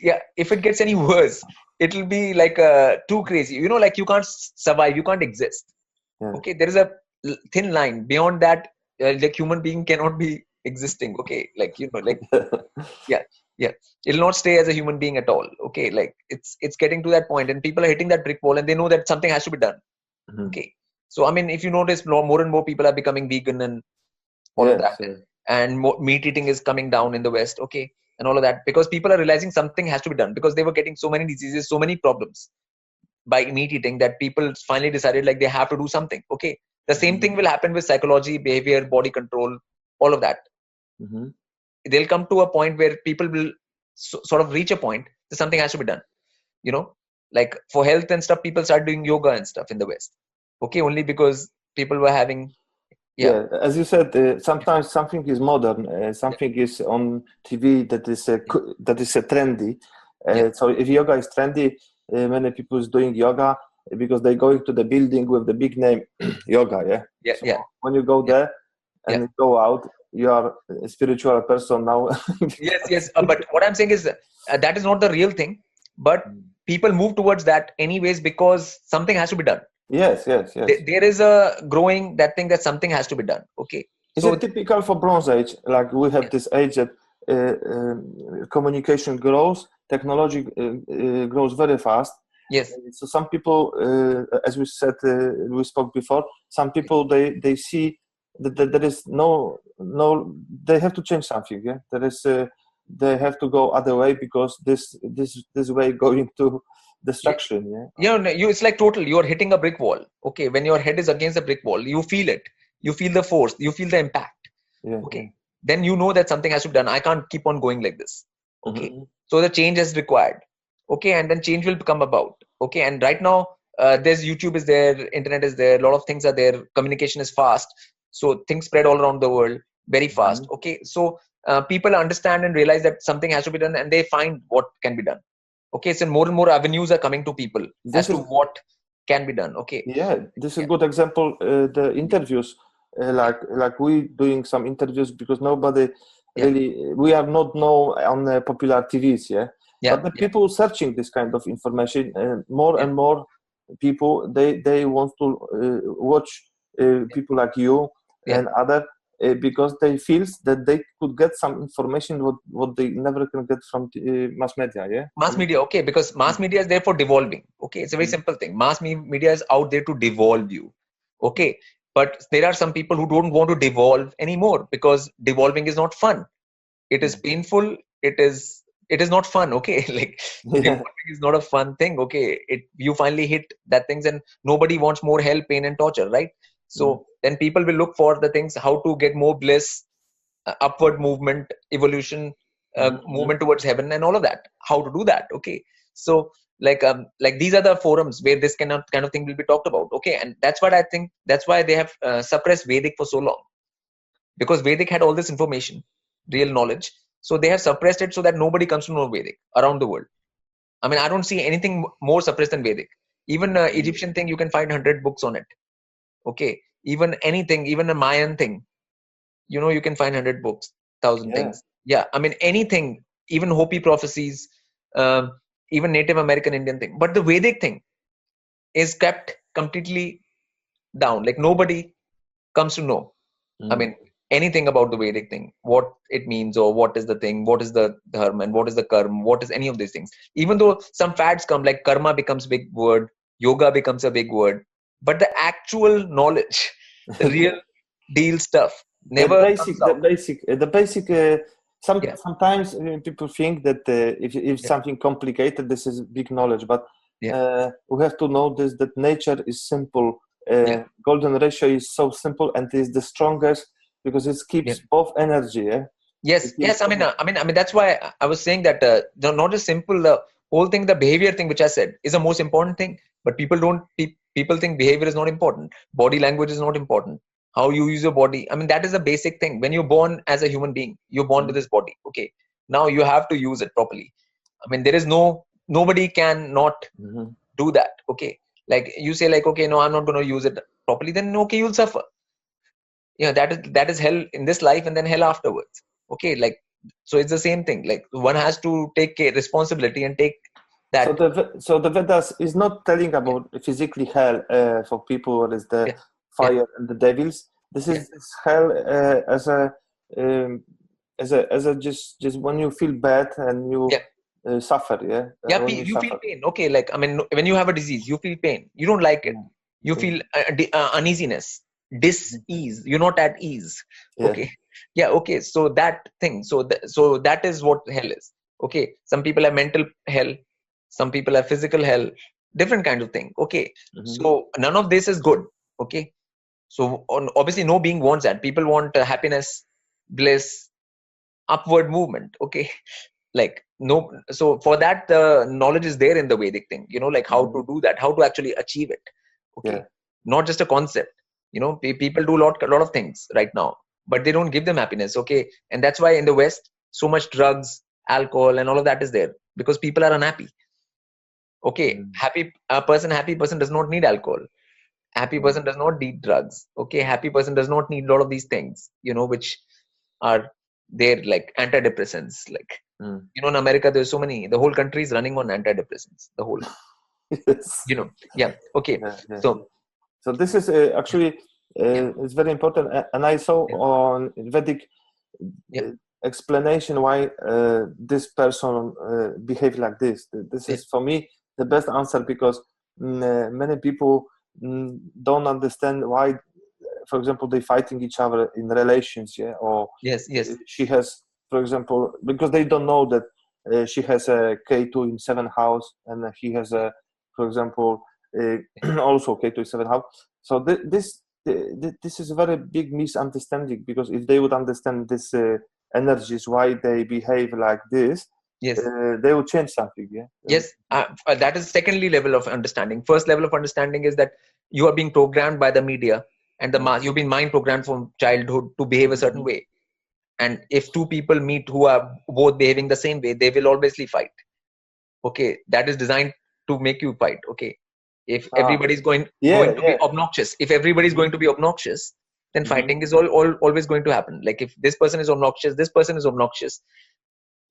yeah, if it gets any worse, it'll be like too crazy. You know, like you can't survive, you can't exist. Yeah. Okay, there is a thin line. Beyond that, like human being cannot be existing. Okay, like, you know, like yeah, it'll not stay as a human being at all. Okay, like it's getting to that point, and people are hitting that brick wall, and they know that something has to be done. Okay, so I mean, if you notice, more and more people are becoming vegan and all of that, and meat eating is coming down in the West. Okay, and all of that, because people are realizing something has to be done, because they were getting so many diseases, so many problems by meat eating, that people finally decided like they have to do something. Okay, the same thing will happen with psychology, behavior, body control, all of that. They'll come to a point where people will sort of reach a point that something has to be done. You know, like for health and stuff, people start doing yoga and stuff in the West. Okay, only because people were having. Yeah, as you said, sometimes something is modern, something is on TV that is trendy. So if yoga is trendy, many people is doing yoga because they going to the building with the big name yoga. When you go there and you go out, you are a spiritual person now. yes. But what I'm saying is that is not the real thing. But people move towards that anyways because something has to be done. Yes. There is a growing that thing that something has to be done. Okay. Is it typical for Bronze Age? Like we have this age that communication grows, technology grows very fast. Yes. So some people, as we said, we spoke before, some people they see that there is no, they have to change something. Yeah, there is they have to go other way because this way going to destruction. It's like total, you're hitting a brick wall. Okay, when your head is against a brick wall, you feel it, you feel the force, you feel the impact. Then you know that something has to be done. I can't keep on going like this. Okay, so the change is required. Okay, and then change will come about. Okay, and right now there's YouTube is there, internet is there, a lot of things are there, communication is fast, so things spread all around the world very fast. Okay, so people understand and realize that something has to be done, and they find what can be done. Okay, so more and more avenues are coming to people as to what can be done. Okay. Yeah, this is a good example. The interviews, like we doing some interviews because nobody really, we are not known on popular TVs. But the people searching this kind of information, more and more people, they want to watch people like you and other. Because they feel that they could get some information what they never can get from mass media. Mass media, okay, because mass media is there for devolving. Okay, it's a very simple thing. Mass media is out there to devolve you. Okay, but there are some people who don't want to devolve anymore because devolving is not fun. It is painful. It is not fun. Okay, like devolving is not a fun thing. Okay, you finally hit that things, and nobody wants more hell, pain, and torture, right? So then people will look for the things, how to get more bliss, upward movement, evolution, movement towards heaven, and all of that. How to do that? Okay, so like these are the forums where this kind of thing will be talked about. Okay, and that's what I think. That's why they have suppressed Vedic for so long, because Vedic had all this information, real knowledge. So they have suppressed it so that nobody comes to know Vedic around the world. I mean, I don't see anything more suppressed than Vedic. Even Egyptian thing, you can find 100 books on it. Okay, even anything, even a Mayan thing, you can find 100 books, 1,000 things. Yeah, I mean, anything, even Hopi prophecies, even Native American Indian thing. But the Vedic thing is kept completely down. Like nobody comes to know. I mean, anything about the Vedic thing, what it means, or what is the thing, what is the dharma, and what is the karma, what is any of these things. Even though some fads come, like karma becomes a big word, yoga becomes a big word, but the actual knowledge, the real deal stuff, never the basic Sometimes people think that if something complicated, this is big knowledge, but we have to know this, that nature is simple. Golden ratio is so simple and is the strongest because it keeps both energy. Yes. I mean, that's why I was saying that not as simple. The whole thing, the behavior thing, which I said, is the most important thing. But people people think behavior is not important. Body language is not important. How you use your body. I mean, that is a basic thing. When you're born as a human being, you're born with this body. Okay. Now you have to use it properly. I mean, there is nobody can not do that. Okay. Like you say, like, okay, no, I'm not going to use it properly. Then okay, you'll suffer. Yeah, that is hell in this life and then hell afterwards. Okay, like, so it's the same thing. Like one has to take responsibility and take that. So the Vedas is not telling about physically hell for people, or is the fire and the devils. This is hell as a just when you feel bad and you suffer. You feel pain. Okay, like I mean, when you have a disease, you feel pain. You don't like it. You feel uneasiness, dis-ease. You're not at ease. Okay. Okay. So that thing. So that is what hell is. Okay. Some people have mental hell. Some people have physical hell. Different kind of thing. Okay. So none of this is good. Okay. So obviously no being wants that. People want happiness, bliss, upward movement. Okay. Like no. So for that, the knowledge is there in the Vedic thing. Like how to do that, how to actually achieve it. Okay. Not just a concept. People do a lot of things right now, but they don't give them happiness. Okay. And that's why in the West, so much drugs, alcohol, and all of that is there because people are unhappy. Okay. Happy person does not need alcohol. Happy person does not need drugs. Okay. Happy person does not need a lot of these things, which are there, like antidepressants. Like, in America, there's so many, the whole country is running on antidepressants. The whole, Okay. So this is actually it's very important, and I saw on Vedic explanation why this person behaved like this. This is for me the best answer, because many people don't understand why, for example, they fighting each other in relations, or she has, for example, because they don't know that she has a K2 in 7th house and he has a, for example, also K2 in 7th house. So this is a very big misunderstanding, because if they would understand this energies, why they behave like this, they will change something. That is secondly level of understanding. First level of understanding is that you are being programmed by the media and you've been mind programmed from childhood to behave a certain way. And if two people meet who are both behaving the same way, they will obviously fight. Okay, that is designed to make you fight. Okay, if everybody's going to be obnoxious, then fighting is always going to happen. Like if this person is obnoxious,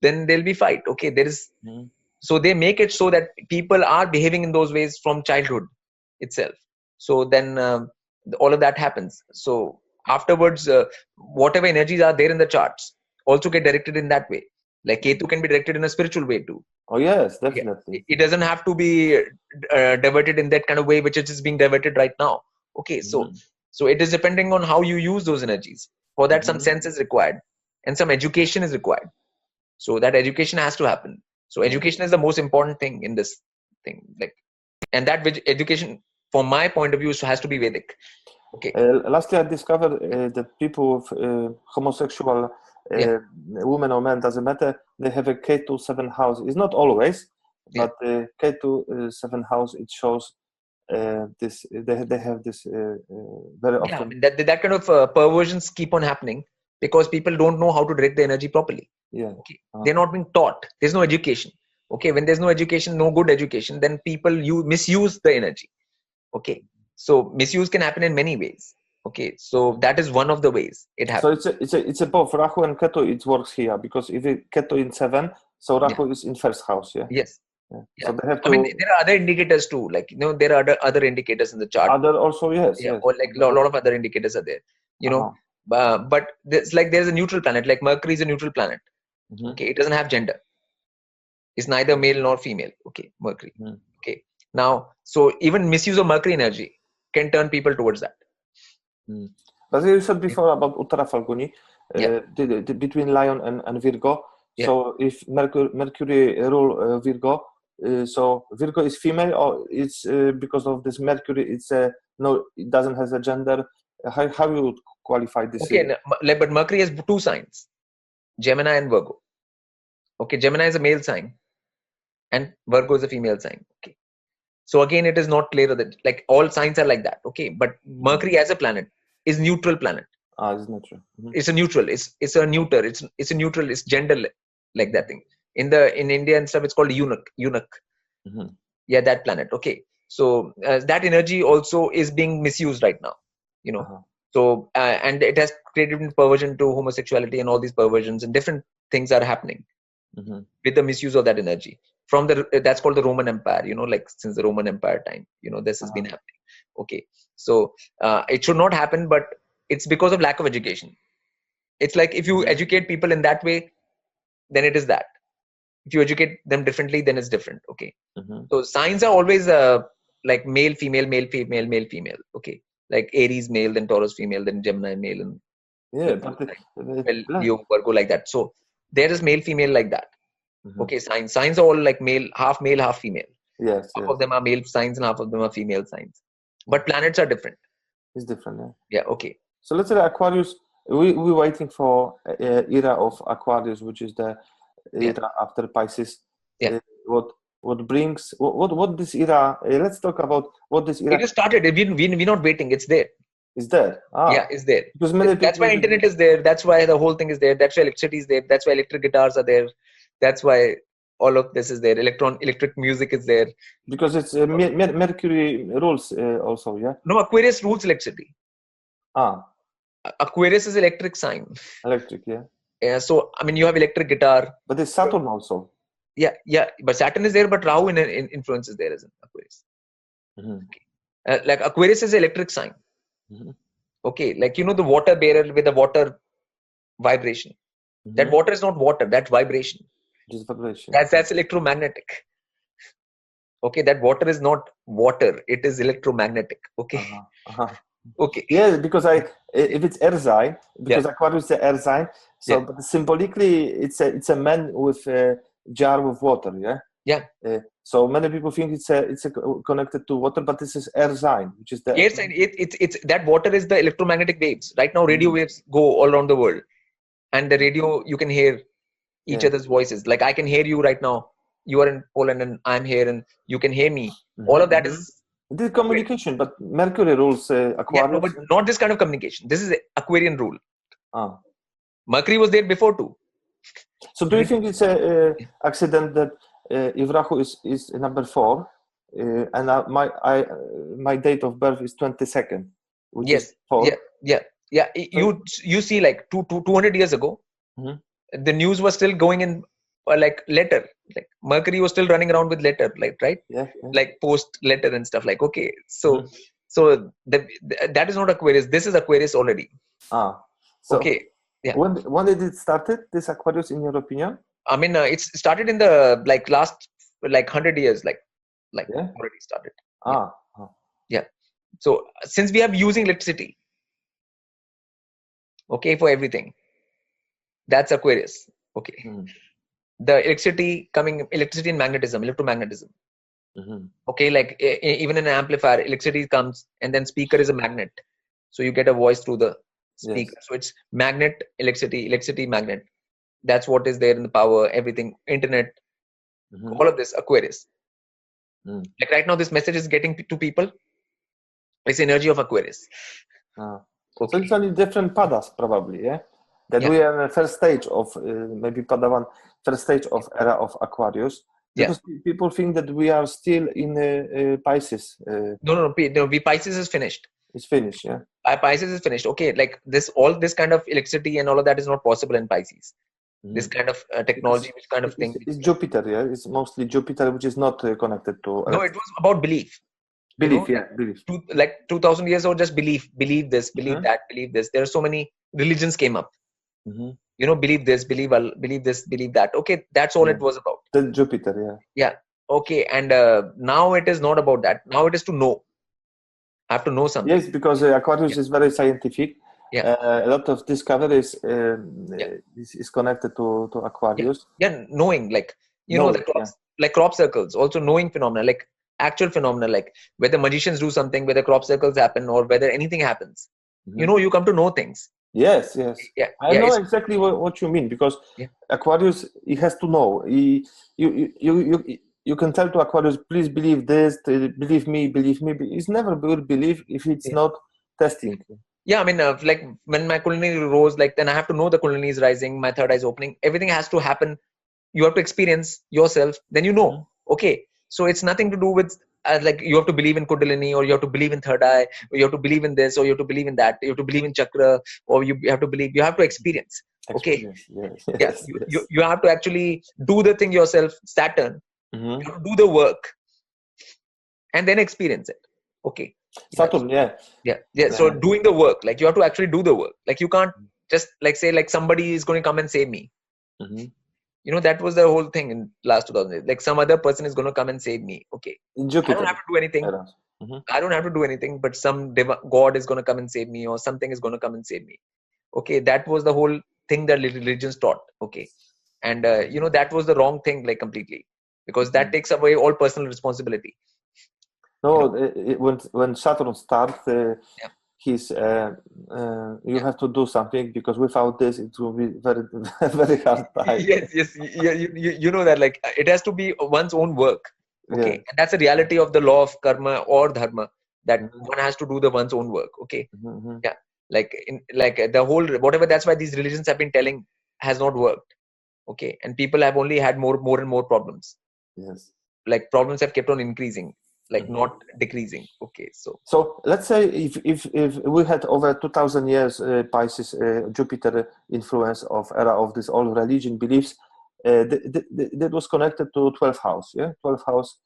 then there'll be fight. Okay, there is. So they make it so that people are behaving in those ways from childhood itself. So then all of that happens. So afterwards, whatever energies are there in the charts also get directed in that way. Like Ketu can be directed in a spiritual way too. Oh yes, definitely. It doesn't have to be diverted in that kind of way, which is being diverted right now. Okay, so it is depending on how you use those energies. For that, some sense is required and some education is required. So that education has to happen. So education is the most important thing in this thing. Like, and that education, from my point of view, has to be Vedic. Okay. Lastly, I discovered that people with homosexual women or men, doesn't matter, they have a K2 7th house. It's not always, but K2 7th house, it shows this. They have this very often. Yeah, that kind of perversions keep on happening because people don't know how to direct the energy properly. Okay. They're not being taught. There's no education. Okay, when there's no education, no good education, then people misuse the energy. Okay, so misuse can happen in many ways. Okay, so that is one of the ways it happens. So it's a both Rahu and Ketu. It works here because if it Ketu in 7, so Rahu is in 1st house. Yes. So they have to. I mean, there are other indicators too. Like there are other indicators in the chart. Other also yes. Or like a lot of other indicators are there. But there's a neutral planet. Like Mercury is a neutral planet. Okay, it doesn't have gender. It's neither male nor female. Okay, Mercury. Okay, now so even misuse of Mercury energy can turn people towards that. As you said before about Uttara Falguni, between Lion and Virgo. Yeah. So if Mercury rule Virgo, so Virgo is female, or it's because of this Mercury, it's no, it doesn't have a gender. How you would qualify this? Okay, but Mercury has two signs, Gemini and Virgo. Okay, Gemini is a male sign and Virgo is a female sign. Okay, so again, it is not clear that like all signs are like that. Okay, but Mercury as a planet is neutral planet. It's neutral. It's a neutral. It's a neuter. It's a neutral. It's gender like that thing. In India and stuff, it's called eunuch. Yeah, that planet. Okay, so that energy also is being misused right now. You know, so and it has created perversion to homosexuality and all these perversions and different things are happening with the misuse of that energy from that's called the Roman Empire. You know, like since the Roman Empire time, you know, this has been happening. Okay, so it should not happen, but it's because of lack of education. It's like if you educate people in that way, then it is that. If you educate them differently, then it's different. Okay, so signs are always like male, female, male, female, male, female. Okay, like Aries male, then Taurus female, then Gemini male, and Leo, Virgo, like that. So there is male, female, like that. Okay, signs are all like male, half female. Yes. Half of them are male signs and half of them are female signs. But planets are different. It's different. Yeah. Okay. So let's say Aquarius. We're waiting for era of Aquarius, which is the era after Pisces. Yeah. What brings what this era? Let's talk about what this era. It has started. We're not waiting. It's there. It's there. Yeah, it's there. Because that's why internet is there. That's why the whole thing is there. That's why electricity is there. That's why electric guitars are there. That's why all of this is there. Electric music is there. Because it's Mercury rules also. Yeah. No, Aquarius rules electricity. Aquarius is electric sign. Electric, yeah. Yeah. So I mean, you have electric guitar. But there's Saturn also. Yeah. But Saturn is there, but Rahu in influence is there as in Aquarius. Okay. Like Aquarius is electric sign. Okay, like you know the water bearer with the water vibration. That water is not water. That's vibration. Just vibration. That's electromagnetic. Okay, that water is not water. It is electromagnetic. Okay. Okay. Yeah, because if it's air sign, because Aquarius is the air sign, so but symbolically it's a man with a jar with water. Yeah. Yeah. So many people think it's connected to water, but this is air sign, which is the air sign. It's that water is the electromagnetic waves. Right now, radio waves go all around the world, and the radio you can hear each other's voices. Like I can hear you right now. You are in Poland, and I'm here, and you can hear me. All of that is this communication, but Mercury rules Aquarius. Yeah, no, but not this kind of communication. This is Aquarian rule. Mercury was there before too. So do you think it's a accident that if Rahu is number 4 and my date of birth is 22nd, which is 4? Yeah. You see, like 200 years ago, the news was still going in like letter. Like Mercury was still running around with letter, like right? Yeah. Like post letter and stuff. Like okay, so that is not Aquarius. This is Aquarius already. So okay. Yeah. When did it started, this Aquarius, in your opinion? I mean, it started in the last 100 years, already started. Yeah. So since we are using electricity, okay, for everything, that's Aquarius. Okay. The electricity and magnetism, electromagnetism. Okay, like even in an amplifier, electricity comes and then speaker is a magnet. So you get a voice through the speaker. So it's magnet, electricity, magnet. That's what is there in the power, everything, internet, all of this, Aquarius. Like right now, this message is getting to people. It's energy of Aquarius. Okay. So it's only different padas, probably, yeah? That we are in the first stage of, maybe Padawan, first stage of era of Aquarius. Because people think that we are still in Pisces. No, Pisces is finished. It's finished, yeah. Pisces is finished. Okay, like all this kind of electricity and all of that is not possible in Pisces. This kind of technology, which kind of thing. It's Jupiter, yeah. It's mostly Jupiter, which is not connected to. No, it was about belief. Belief. 2,000 years old, just believe this, believe that, believe this. There are so many religions came up. You know, believe this, believe this, believe that. Okay, that's all it was about. The Jupiter, yeah. Okay, and now it is not about that. Now it is to know. I have to know something. Yes, because Aquarius is very scientific, Yeah. a lot of discoveries Yeah. is connected to Aquarius. Yeah, knowing, like, No, the yeah. like crop circles, also knowing phenomena, like actual phenomena, like whether magicians do something, whether crop circles happen, or whether anything happens. You come to know things. Yes, yes. Yeah, I yeah, know it's exactly what you mean, because yeah, Aquarius, he has to know. You can tell to Aquarius, please believe this, believe me, believe me. It's never will believe if it's yeah. not testing. Yeah, I mean, like when my Kundalini rose, like then I have to know the Kundalini is rising, my third eye is opening. Everything has to happen. You have to experience yourself. Then you know. Okay, so it's nothing to do with like you have to believe in Kundalini, or you have to believe in third eye, or you have to believe in this, or you have to believe in that. You have to believe in chakra, or you have to believe. You have to experience. Okay, Experience, yes, yeah, yes, yes. you have to actually do the thing yourself. Saturn, you have to do the work and then experience it. Okay, yeah. Saturn, yeah. Yeah. So doing the work, like you have to actually do the work. Like you can't just like say like somebody is going to come and save me. That was the whole thing in last 2000 years. Like some other person is going to come and save me. Okay, Jupiter. I don't have to do anything. I don't have to do anything, but some god is going to come and save me, or something is going to come and save me. Okay, that was the whole thing that religions taught. Okay, and that was the wrong thing, like completely, because that takes away all personal responsibility. No, when Saturn starts, Yeah. he's you have to do something, because without this it will be very very hard time. Yes. You know that, like it has to be one's own work. Okay, Yeah. and that's the reality of the law of karma or dharma, that one has to do the one's own work. Okay, yeah, like the whole whatever. That's why these religions have been telling has not worked. Okay, and people have only had more and more problems. Yes. Like problems have kept on increasing, like not decreasing. Okay, so let's say if we had over 2000 years Pisces Jupiter influence of era of this old religion beliefs, that was connected to 12th house, yeah, 12th house,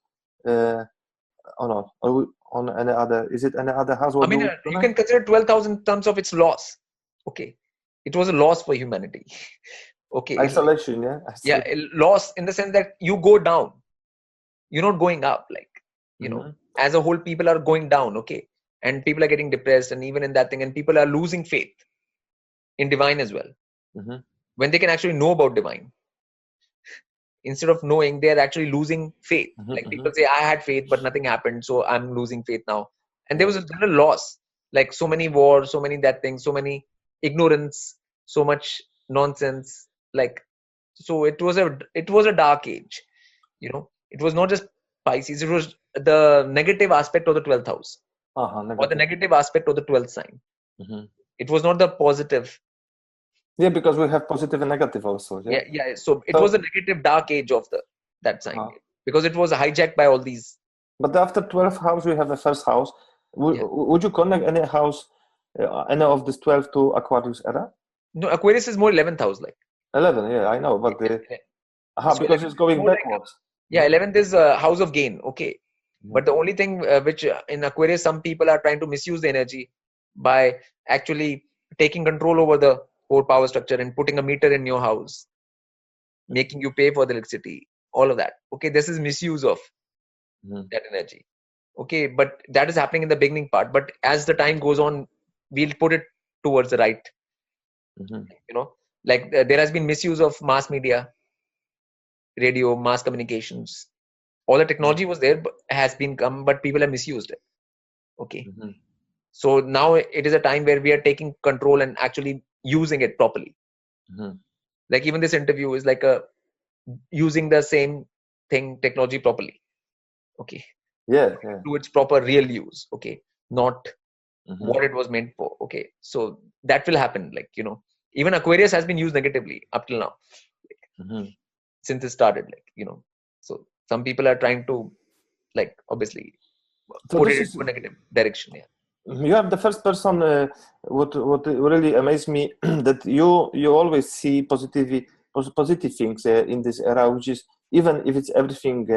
or not, or on any other, is it any other house? I mean, you can consider 12,000 in terms of its loss. Okay, it was a loss for humanity. Okay, isolation, yeah. Yeah, loss in the sense that you go down, you're not going up. Like as a whole, people are going down. Okay, and people are getting depressed, and even in that thing, and people are losing faith in divine as well. When they can actually know about divine, instead of knowing, they're actually losing faith. Like people say, I had faith, but nothing happened, so I'm losing faith now. And there was a general loss, like so many wars, so many that things, so many ignorance, so much nonsense. Like, so it was a dark age. It was not just Pisces, it was the negative aspect of the 12th house, or the negative aspect of the 12th sign. It was not the positive. Yeah, because we have positive and negative also. Yeah. So it was a negative dark age of that sign, because it was hijacked by all these. But after 12th house, we have the first house. Would you connect any house, any of this 12 to Aquarius era? No, Aquarius is more 11th house, like 11. Yeah, I know, but so because it's going backwards. Like, 11th is house of gain. Okay, but the only thing which in Aquarius, some people are trying to misuse the energy by actually taking control over the whole power structure and putting a meter in your house, making you pay for the electricity, all of that. Okay, this is misuse of that energy. Okay, but that is happening in the beginning part. But as the time goes on, we'll put it towards the right. Like there has been misuse of mass media, radio, mass communications. All the technology was there, but has been come, but people have misused it. Okay, so now it is a time where we are taking control and actually using it properly. Like even this interview is like using the same thing, technology properly. Okay, to its proper real use. Okay, not what it was meant for. Okay, so that will happen. Like even Aquarius has been used negatively up till now, since it started. Like so some people are trying to, like, obviously put it into a negative direction. You are the first person. What really amazed me that you always see positive things in this era, which is, even if it's everything.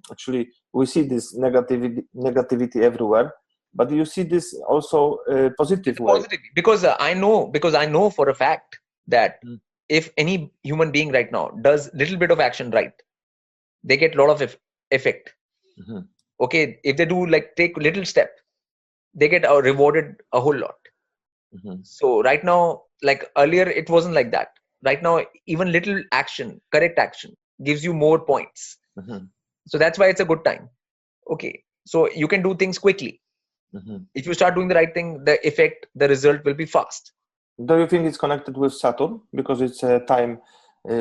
Actually, we see this negativity everywhere, but you see this also positive way. Positive, because I know for a fact that if any human being right now does little bit of action right, they get a lot of effect. Okay, if they do like take little step, they get rewarded a whole lot. So right now, like earlier, it wasn't like that. Right now, even little action, correct action, gives you more points. So that's why it's a good time. Okay, so you can do things quickly. If you start doing the right thing, the effect, the result will be fast. Do you think it's connected with Saturn because it's a time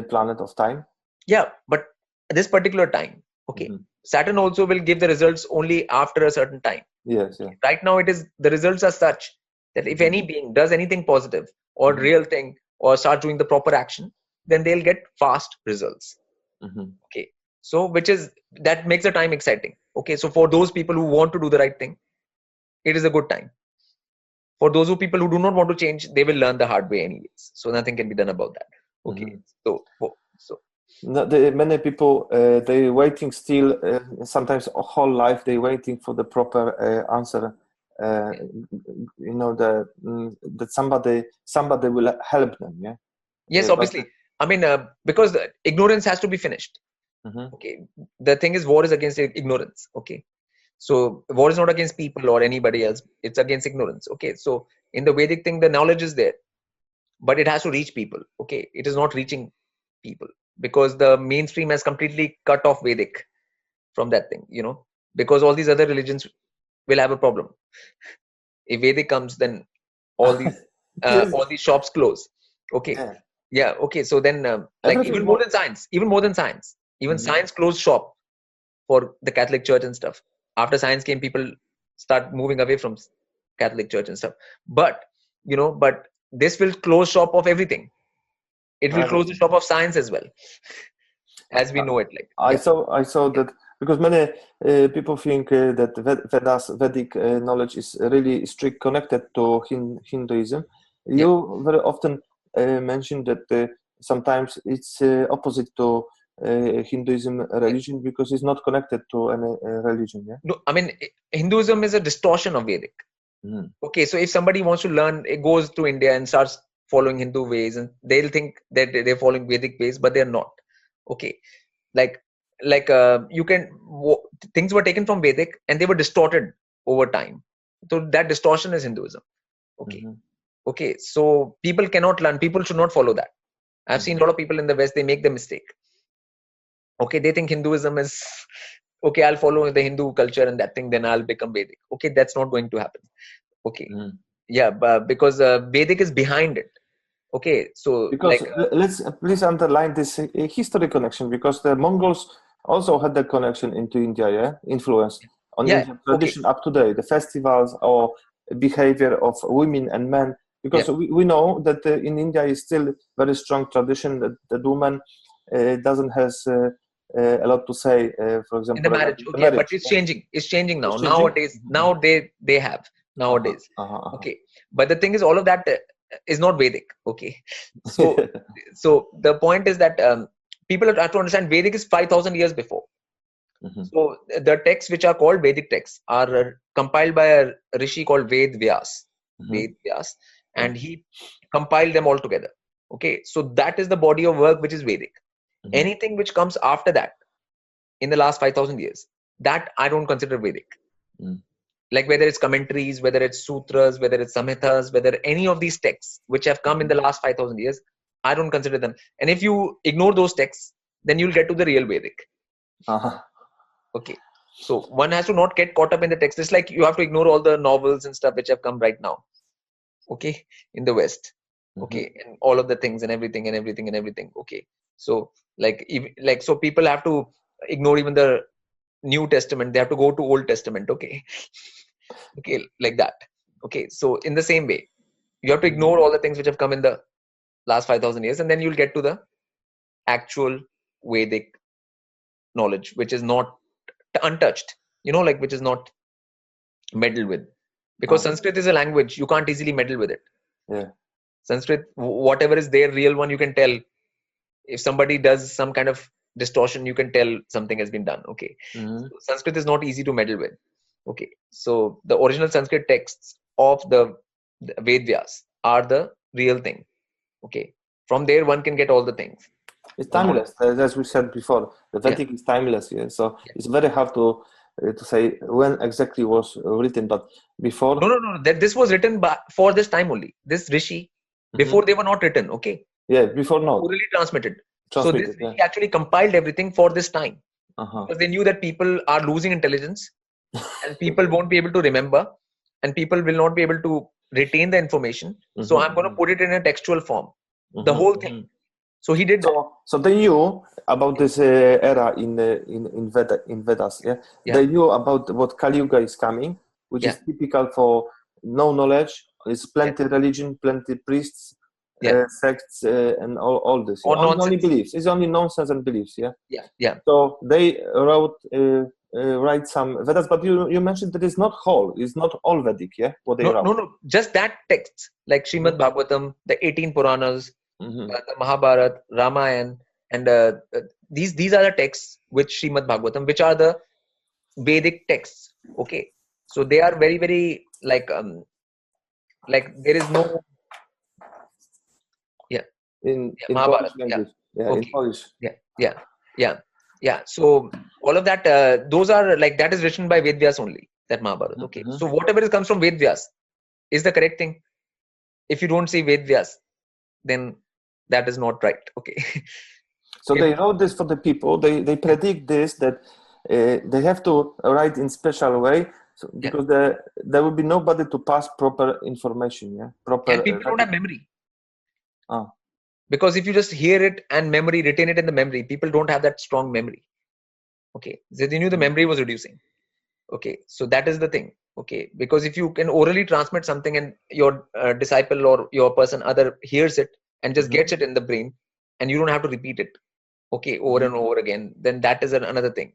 planet of time? Yeah, but this particular time, okay, Saturn also will give the results only after a certain time. Yes, yeah. Right now, it is the results are such that if any being does anything positive or real thing or start doing the proper action, then they'll get fast results. Okay, so which is that makes the time exciting. Okay, so for those people who want to do the right thing, it is a good time. For those people who do not want to change, they will learn the hard way anyways. So nothing can be done about that. Okay, so no, many people they waiting still. Sometimes a whole life they waiting for the proper answer. You know that somebody will help them. Yeah. Yes, obviously. I mean, because ignorance has to be finished. Okay, the thing is, war is against ignorance. Okay, so war is not against people or anybody else. It's against ignorance. Okay, so in the Vedic thing, the knowledge is there, but it has to reach people. Okay, it is not reaching people because the mainstream has completely cut off Vedic from that thing. You know, because all these other religions will have a problem. If Vedic comes, then all these Yes. all these shops close. Okay, yeah. Okay, so then like even more than science, even science closed shop for the Catholic Church and stuff. After science came, people start moving away from Catholic Church and stuff. But you know, but this will close shop of everything. It will close the shop of science as well, as we know it. Like I saw that because many people think that Vedic knowledge is really strict connected to Hinduism. You very often mention that sometimes it's opposite to Hinduism religion because it's not connected to any religion. Yeah. No, I mean Hinduism is a distortion of Vedic. Okay, so if somebody wants to learn, it goes to India and starts following Hindu ways, and they'll think that they're following Vedic ways, but they're not. Okay, like you can things were taken from Vedic and they were distorted over time. So that distortion is Hinduism. Okay, okay, so people cannot learn. People should not follow that. I've seen a lot of people in the West, they make the mistake. Okay, they think Hinduism is okay. I'll follow the Hindu culture and that thing, then I'll become Vedic. Okay, that's not going to happen. Okay, yeah, but because Vedic is behind it. Okay, so because like let's please underline this history connection because the Mongols also had the connection into India, yeah, influence on Indian tradition up to date, the festivals or behavior of women and men. Because we know that in India is still very strong tradition that the woman doesn't has a lot to say, for example, in the marriage. Okay, but it's changing. It's changing now. Nowadays, now they have nowadays. Okay, but the thing is, all of that is not Vedic. Okay, so so the point is that people have to understand Vedic is 5,000 years before. So the texts which are called Vedic texts are compiled by a rishi called Vyas, and he compiled them all together. Okay, so that is the body of work which is Vedic. Anything which comes after that in the last 5,000 years, that I don't consider Vedic. Like whether it's commentaries, whether it's sutras, whether it's samhitas, whether any of these texts which have come in the last 5,000 years, I don't consider them. And if you ignore those texts, then you'll get to the real Vedic. Okay, so one has to not get caught up in the text. It's like you have to ignore all the novels and stuff which have come right now. Okay, in the West. Okay, and all of the things and everything. Okay, so so people have to ignore even the New Testament. They have to go to Old Testament. Okay, okay, like that. Okay, so in the same way, you have to ignore all the things which have come in the last 5,000 years, and then you'll get to the actual Vedic knowledge, which is not untouched. You know, like which is not meddled with, because Sanskrit is a language you can't easily meddle with it. Sanskrit, whatever is their real one, you can tell. If somebody does some kind of distortion, you can tell something has been done. Okay, so Sanskrit is not easy to meddle with. Okay, so the original Sanskrit texts of the Vedas are the real thing. Okay, from there one can get all the things. It's timeless, as we said before. The Vedic is timeless, so it's very hard to to say when exactly was written, but before. No. That this was written for this time only. This Rishi, before they were not written. Okay. Yeah, before not. Orally transmitted. So Transmitted, this Rishi actually compiled everything for this time. Because they knew that people are losing intelligence and people won't be able to remember and people will not be able to retain the information. So I'm going to put it in a textual form. The whole thing. So he did that. So they knew about this era in Vedas. Yeah? They knew about what Kali Yuga is coming, which is typical for no knowledge. It's plenty religion, plenty priests, sects, and all this. Only beliefs. It's only nonsense and beliefs. Yeah. So they write some Vedas, but you mentioned that it's not whole. It's not all Vedic. Yeah. What they wrote. No. Just that text, like Srimad Bhagavatam, the 18 Puranas. The Mahabharata, Ramayana, and these are the texts which Srimad Bhagavatam, which are the Vedic texts. Okay, so they are very, very like there is no in Mahabharata. Polish language. In Polish. Yeah. So all of that, those are like that is written by Ved Vyas only. That Mahabharata. Okay, so whatever comes from Ved Vyas is the correct thing. If you don't see Ved Vyas, then that is not right. Okay. So they wrote this for the people. They predict this, that they have to write in special way, because there will be nobody to pass proper information. And people don't have memory. Because if you just hear it and retain it in the memory, people don't have that strong memory. Okay. So they knew the memory was reducing. Okay. So that is the thing. Okay. Because if you can orally transmit something and your disciple or your person other hears it and just gets it in the brain and you don't have to repeat it, okay, over and over again, then that is another thing,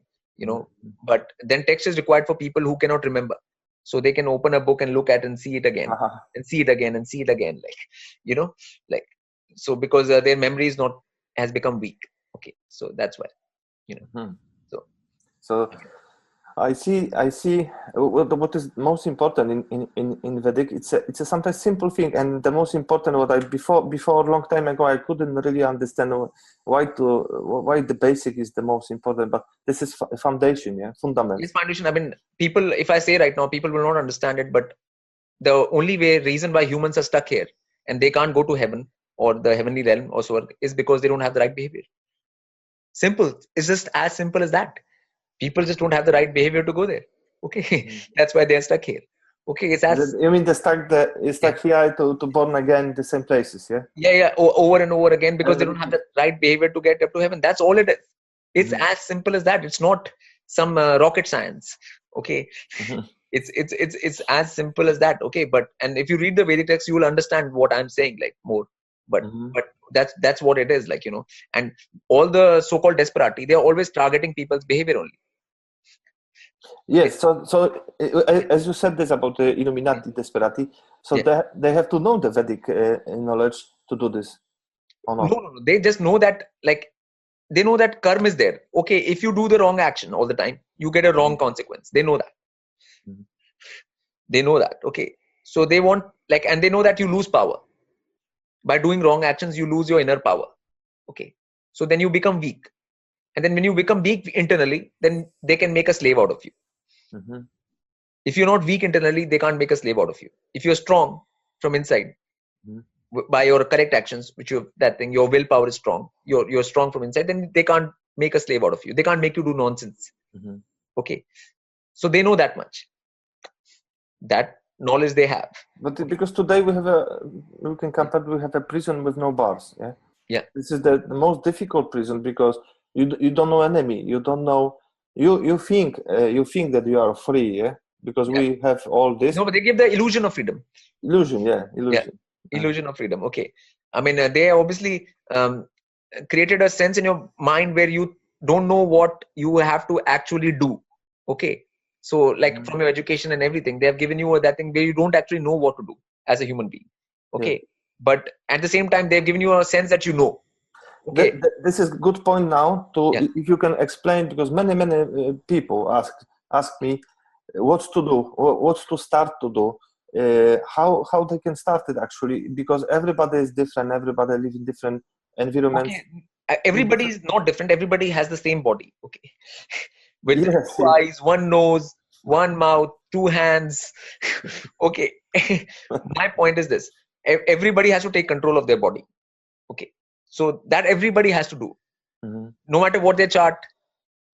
but then text is required for people who cannot remember. So they can open a book and look at and see it again and see it again and see it again. So because their memory has become weak. Okay. So that's why, So I see. What is most important in Vedic? It's a sometimes simple thing, and the most important what I before a long time ago I couldn't really understand why the basic is the most important. But this is foundation, fundament. This foundation. I mean, people. If I say right now, people will not understand it. But the only reason why humans are stuck here and they can't go to heaven or the heavenly realm or so is because they don't have the right behavior. Simple. It's just as simple as that. People just don't have the right behavior to go there. Okay. That's why they're stuck here. Okay. It's as you mean stuck here to born again in the same places, over and over again because they don't have the right behavior to get up to heaven. That's all it is. It's as simple as that. It's not some rocket science. Okay. It's as simple as that. Okay. And if you read the Vedic text, you will understand what I'm saying more. But that's what it is, and all the so-called desperati, they are always targeting people's behavior only. Yes, so as you said this about the Illuminati desperati, so they have to know the Vedic knowledge to do this, or not? No, they just know that, they know that karma is there. Okay, if you do the wrong action all the time, you get a wrong consequence. They know that. They know that. Okay, so they want and they know that you lose power. By doing wrong actions, you lose your inner power. Okay. So then you become weak. And then when you become weak internally, then they can make a slave out of you. If you're not weak internally, they can't make a slave out of you. If you're strong from inside, by your correct actions, your willpower is strong. You're strong from inside, then they can't make a slave out of you. They can't make you do nonsense. Okay. So they know that much. That knowledge they have. But because today we have a prison with no bars. This is the most difficult prison because you don't know enemy. You don't know. You think that you are free. Because we have all this. No, but they give the illusion of freedom. Illusion. Illusion of freedom. Okay. I mean, they obviously created a sense in your mind where you don't know what you have to actually do. Okay. So from your education and everything, they have given you that thing where you don't actually know what to do as a human being. Okay. But at the same time, they've given you a sense that you know. Okay. This is a good point now if you can explain, because many people ask me what to do, what to start to do, how they can start it actually, because everybody is different, everybody lives in different environments. Okay. Everybody is not different. Everybody has the same body. Okay. with Yes, two eyes, one nose, one mouth, two hands. Okay. My point is this: everybody has to take control of their body. Okay, so that everybody has to do, no matter what their chart,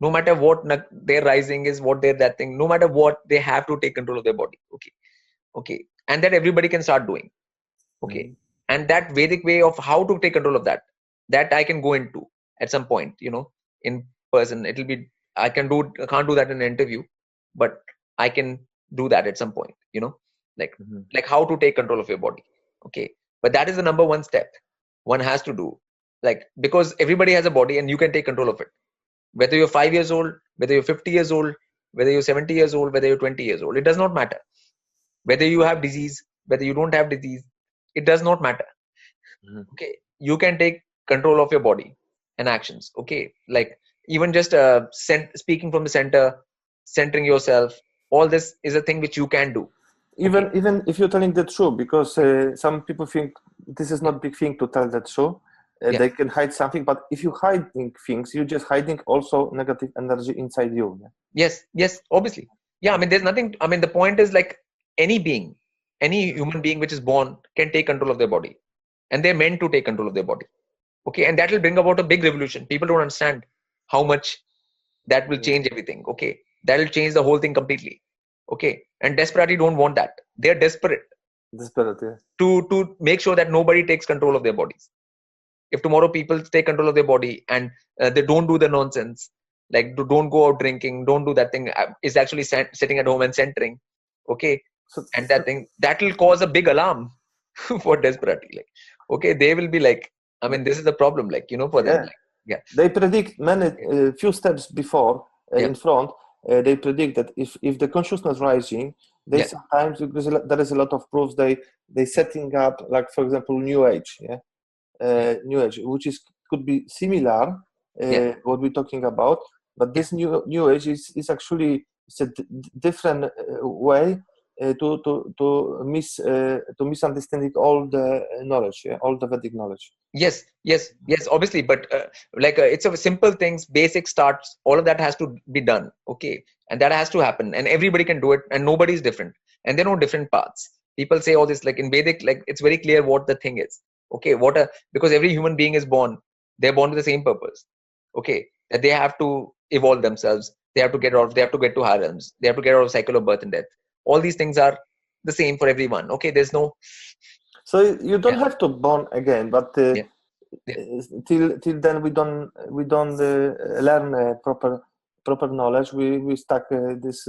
no matter what their rising is, what their that thing, no matter what, they have to take control of their body. Okay, and that everybody can start doing. Okay, and that Vedic way of how to take control of that I can go into at some point, in person. It'll be, I can't do that in an interview, but I can do that at some point, like how to take control of your body. Okay, but that is the number one step one has to do, like, because everybody has a body and you can take control of it, whether you're 5 years old, whether you're 50 years old, whether you're 70 years old, whether you're 20 years old. It does not matter whether you have disease, whether you don't have disease. It does not matter. Okay, you can take control of your body and actions. Okay, like even just speaking from the center, centering yourself, all this is a thing which you can do. Even if you're telling the truth, because some people think this is not a big thing to tell the truth. They can hide something, but if you hiding things, you're just hiding also negative energy inside you. Yes, obviously. Yeah, I mean, there's nothing. I mean, the point is, like, any human being which is born can take control of their body, and they're meant to take control of their body. Okay, and that will bring about a big revolution. People don't understand how much that will change everything. Okay, that will change the whole thing completely. Okay, and desperately don't want that. They're desperate to make sure that nobody takes control of their bodies. If tomorrow people take control of their body and they don't do the nonsense, like don't go out drinking, don't do that thing, is actually sitting at home and centering. Okay, and that thing that will cause a big alarm for desperately. Like, okay, they will be like, I mean, this is the problem, like, for them. Like, they predict many few steps before in front. They predict that if the consciousness rising, they sometimes, because there is a lot of proofs, they setting up, like, for example, New Age, New Age, which could be similar what we're talking about, but this New Age is actually, it's a different way to misunderstanding all the knowledge, all the Vedic knowledge. Yes, obviously, but it's a simple things, basic starts, all of that has to be done. Okay, and that has to happen, and everybody can do it, and nobody is different, and there are no different paths. People say all this, like in Vedic, like it's very clear what the thing is. Okay, because every human being is born, they're born with the same purpose. Okay, that they have to evolve themselves, they have to get to higher realms, they have to get out of cycle of birth and death. All these things are the same for everyone. Okay, there's no. So you don't have to born again, but till then we don't learn proper knowledge. We stuck this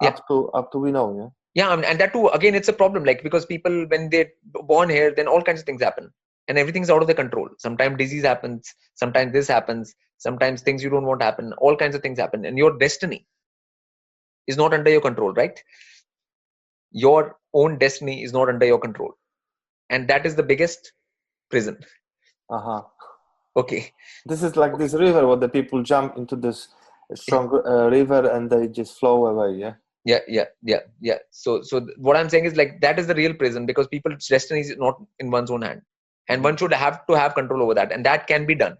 up to we know. Yeah, and that too, again, it's a problem, like, because people, when they're born here, then all kinds of things happen, and everything's out of their control. Sometimes disease happens, sometimes this happens, sometimes things you don't want to happen, all kinds of things happen, and your destiny is not under your control, right? Your own destiny is not under your control, and that is the biggest prison. Okay, this is like this river where the people jump into this strong river and they just flow away. Yeah. So what I'm saying is, like, that is the real prison, because people's destiny is not in one's own hand, and one should have to have control over that, and that can be done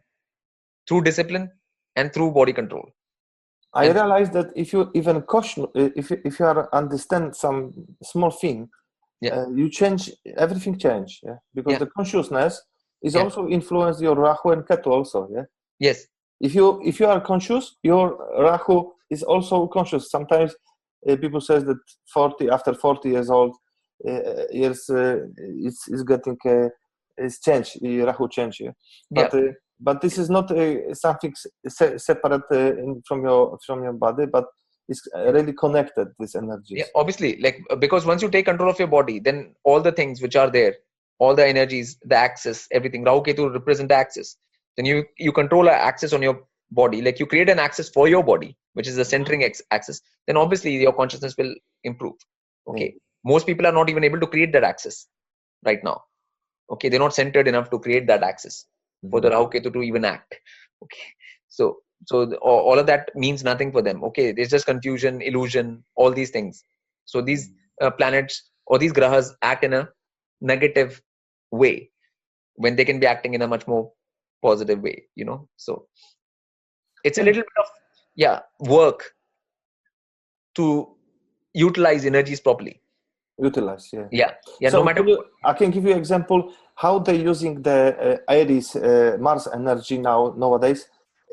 through discipline and through body control. I realized that if you even caution, if you are understand some small thing, you change, everything change, because the consciousness is also influence your Rahu and Ketu also, Yes. If you are conscious, your Rahu is also conscious. Sometimes people says that after 40 years old, it's getting it's change, Rahu change, but this is not something separate from your body, but it's really connected, this energy. Yeah, obviously, like, because once you take control of your body, then all the things which are there, all the energies, the axis, everything, Rahu Ketu represent the axis. Then you control an axis on your body, like you create an axis for your body, which is the centering axis. Then obviously your consciousness will improve. Okay, most people are not even able to create that axis right now. Okay, they're not centered enough to create that axis for the Rahu Ketu to even act. Okay, so all of that means nothing for them. Okay, there's just confusion, illusion, all these things. So these planets or these grahas act in a negative way when they can be acting in a much more positive way, so it's a little bit of work to utilize energies properly. Utilize, So no matter I can give you an example how they're using the Aries Mars energy nowadays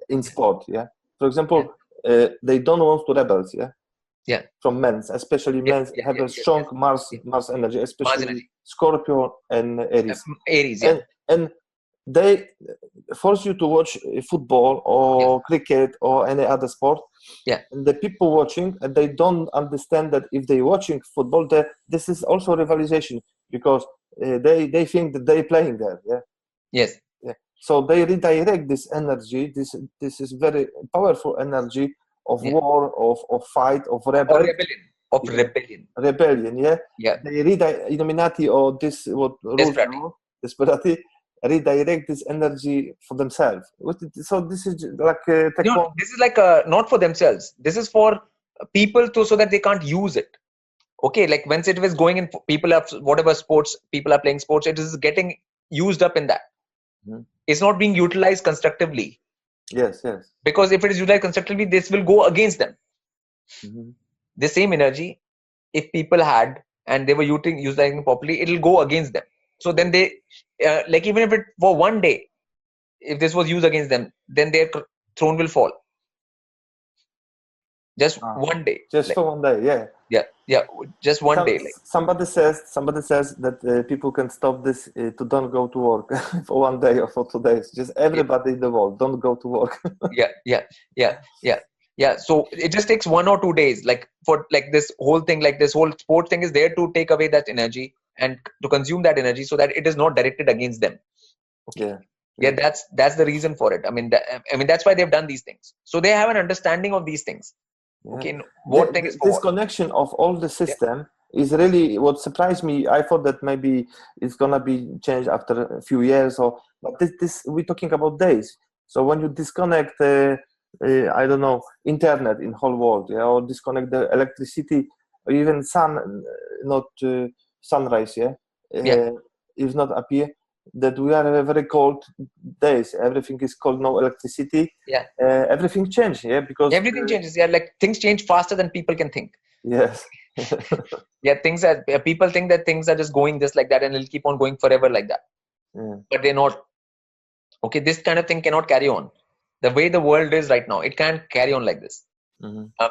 in sport. For example, they don't want to rebels. From men, especially men have a strong Mars energy, especially Scorpio and Aries. And they force you to watch football or cricket or any other sport. And the people watching, and they don't understand that if they're watching football, this is also rivalization, because they think that they're playing there. So they redirect this energy. This is very powerful energy of war, of fight, of rebellion. Rebellion. They Illuminati or this desperati redirect this energy for themselves. So this is like this is like not for themselves. This is for people so that they can't use it. Okay, like once it was going in, people have whatever sports people are playing sports, it is getting used up in that. It's not being utilized constructively. Yes. Because if it is utilized constructively, this will go against them. The same energy, if people had and they were utilizing properly, it will go against them. So then they, like even if it for one day, if this was used against them, then their throne will fall. Just one day. Just for one day, just one day. Somebody says that people can stop this to don't go to work for one day or for 2 days. Just everybody in the world don't go to work. So it just takes 1 or 2 days, for this whole thing, this whole sport thing is there to take away that energy and to consume that energy so that it is not directed against them. That's the reason for it. I mean that's why they've done these things. So they have an understanding of these things. This connection of all the system is really what surprised me. I thought that maybe it's gonna be changed after a few years, but this we're talking about days. So when you disconnect, I don't know, internet in whole world, or disconnect the electricity, or even sunrise, if not appear, that we are very cold days. Everything is cold, no electricity. Everything changed, because everything changes. Things change faster than people can think. Yes. Things are, people think that things are just going just like that and it'll keep on going forever like that. But they're not. Okay, this kind of thing cannot carry on. The way the world is right now, it can't carry on like this.